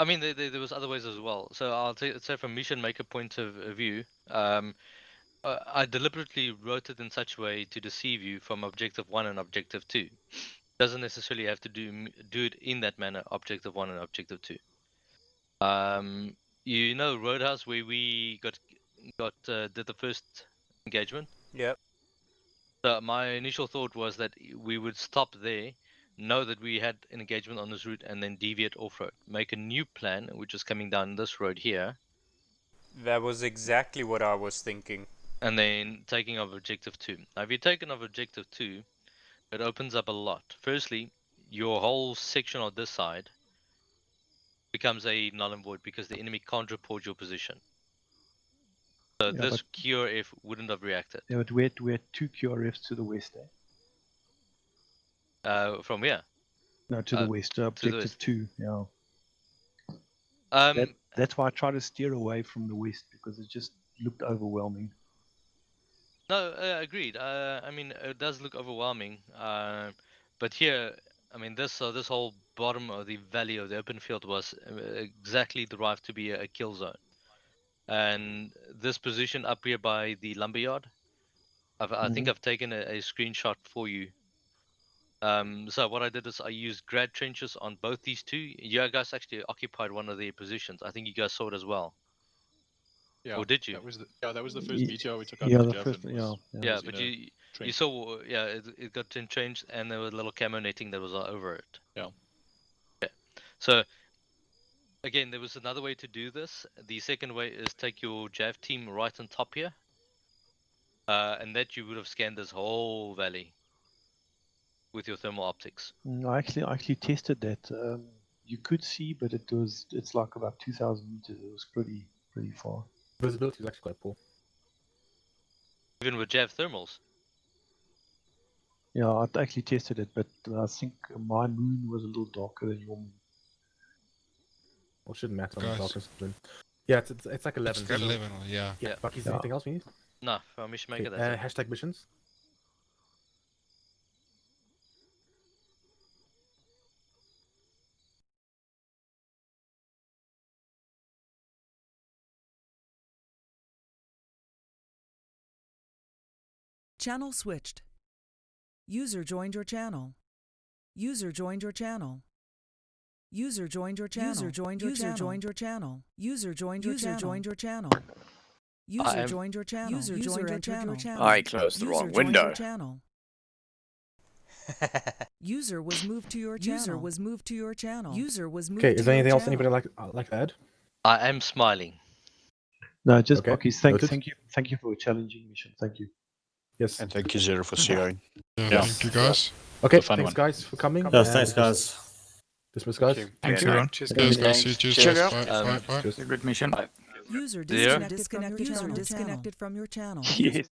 Speaker 9: mean, there was other ways as well. So I'll say from mission maker point of view, I deliberately wrote it in such a way to deceive you from objective 1 and objective 2. Doesn't necessarily have to do it in that manner, objective 1 and objective 2. You know Roadhouse, where we did the first engagement?
Speaker 4: Yep.
Speaker 9: So my initial thought was that we would stop there, know that we had an engagement on this route, and then deviate off-road. Make a new plan, which is coming down this road here.
Speaker 4: That was exactly what I was thinking.
Speaker 9: And then taking off objective 2. Now if you take off objective 2, it opens up a lot. Firstly, your whole section on this side becomes a null and void because the enemy can't report your position. So
Speaker 1: Yeah,
Speaker 9: this QRF wouldn't have reacted.
Speaker 1: Yeah, but we had 2 QRFs to the west,
Speaker 9: From where?
Speaker 1: No, to the west. Objective
Speaker 9: west.
Speaker 1: 2, yeah. That's why I try to steer away from the west, because it just looked overwhelming.
Speaker 9: No, agreed. I mean, it does look overwhelming. But here, I mean, this whole bottom of the valley of the open field was exactly derived to be a kill zone. And this position up here by the lumberyard, I think I've taken a screenshot for you. So what I did is I used grad trenches on both these two. You guys actually occupied one of their positions. I think you guys saw it as well.
Speaker 11: Yeah.
Speaker 9: Or did you?
Speaker 11: That was the first meteor we took out.
Speaker 1: Yeah,
Speaker 11: with
Speaker 1: the
Speaker 11: Javelin
Speaker 1: first.
Speaker 9: Yeah, but you saw, yeah, it got entrenched, and there was a little camo netting that was over it.
Speaker 11: Yeah.
Speaker 9: Okay. So again, there was another way to do this. The second way is take your Jav team right on top here, and that you would have scanned this whole valley with your thermal optics.
Speaker 1: I actually tested that. You could see, but it's like about 2,000 meters. It was pretty far.
Speaker 10: Visibility is actually quite poor.
Speaker 9: Even with Jav thermals.
Speaker 1: Yeah, I actually tested it, but I think my moon was a little darker than your moon.
Speaker 10: Well, it shouldn't matter on the darkness of the moon. Yeah, it's like 11.
Speaker 2: It's 11, yeah.
Speaker 10: Yeah, Bucky's anything else we need?
Speaker 9: No, for mission maker,
Speaker 10: Okay,
Speaker 9: that's it.
Speaker 10: hashtag missions.
Speaker 20: Channel switched. User joined your channel. User joined your channel. User joined your channel. User joined your channel. User joined your channel. User joined your channel. User joined your channel. User joined your channel. User joined your channel.
Speaker 3: I closed the wrong window.
Speaker 20: User was moved to your channel. User was moved to your channel. User was moved.
Speaker 10: Okay, is there anything else anybody like to add?
Speaker 9: I am smiling.
Speaker 1: No, just
Speaker 10: Okay.
Speaker 1: Bucky's. Thank you for a challenging mission. Thank you.
Speaker 10: Yes.
Speaker 8: And thank you, Zero, for sharing.
Speaker 2: Yeah, thank you guys.
Speaker 10: Okay,
Speaker 8: fun
Speaker 10: thanks
Speaker 8: one.
Speaker 10: guys for coming.
Speaker 22: Yes, thanks guys.
Speaker 10: Dismiss guys.
Speaker 3: Thank you.
Speaker 2: Cheers, guys. See you Tuesday. Bye.
Speaker 3: Good mission.
Speaker 20: User disconnected from your channel.
Speaker 1: Yes.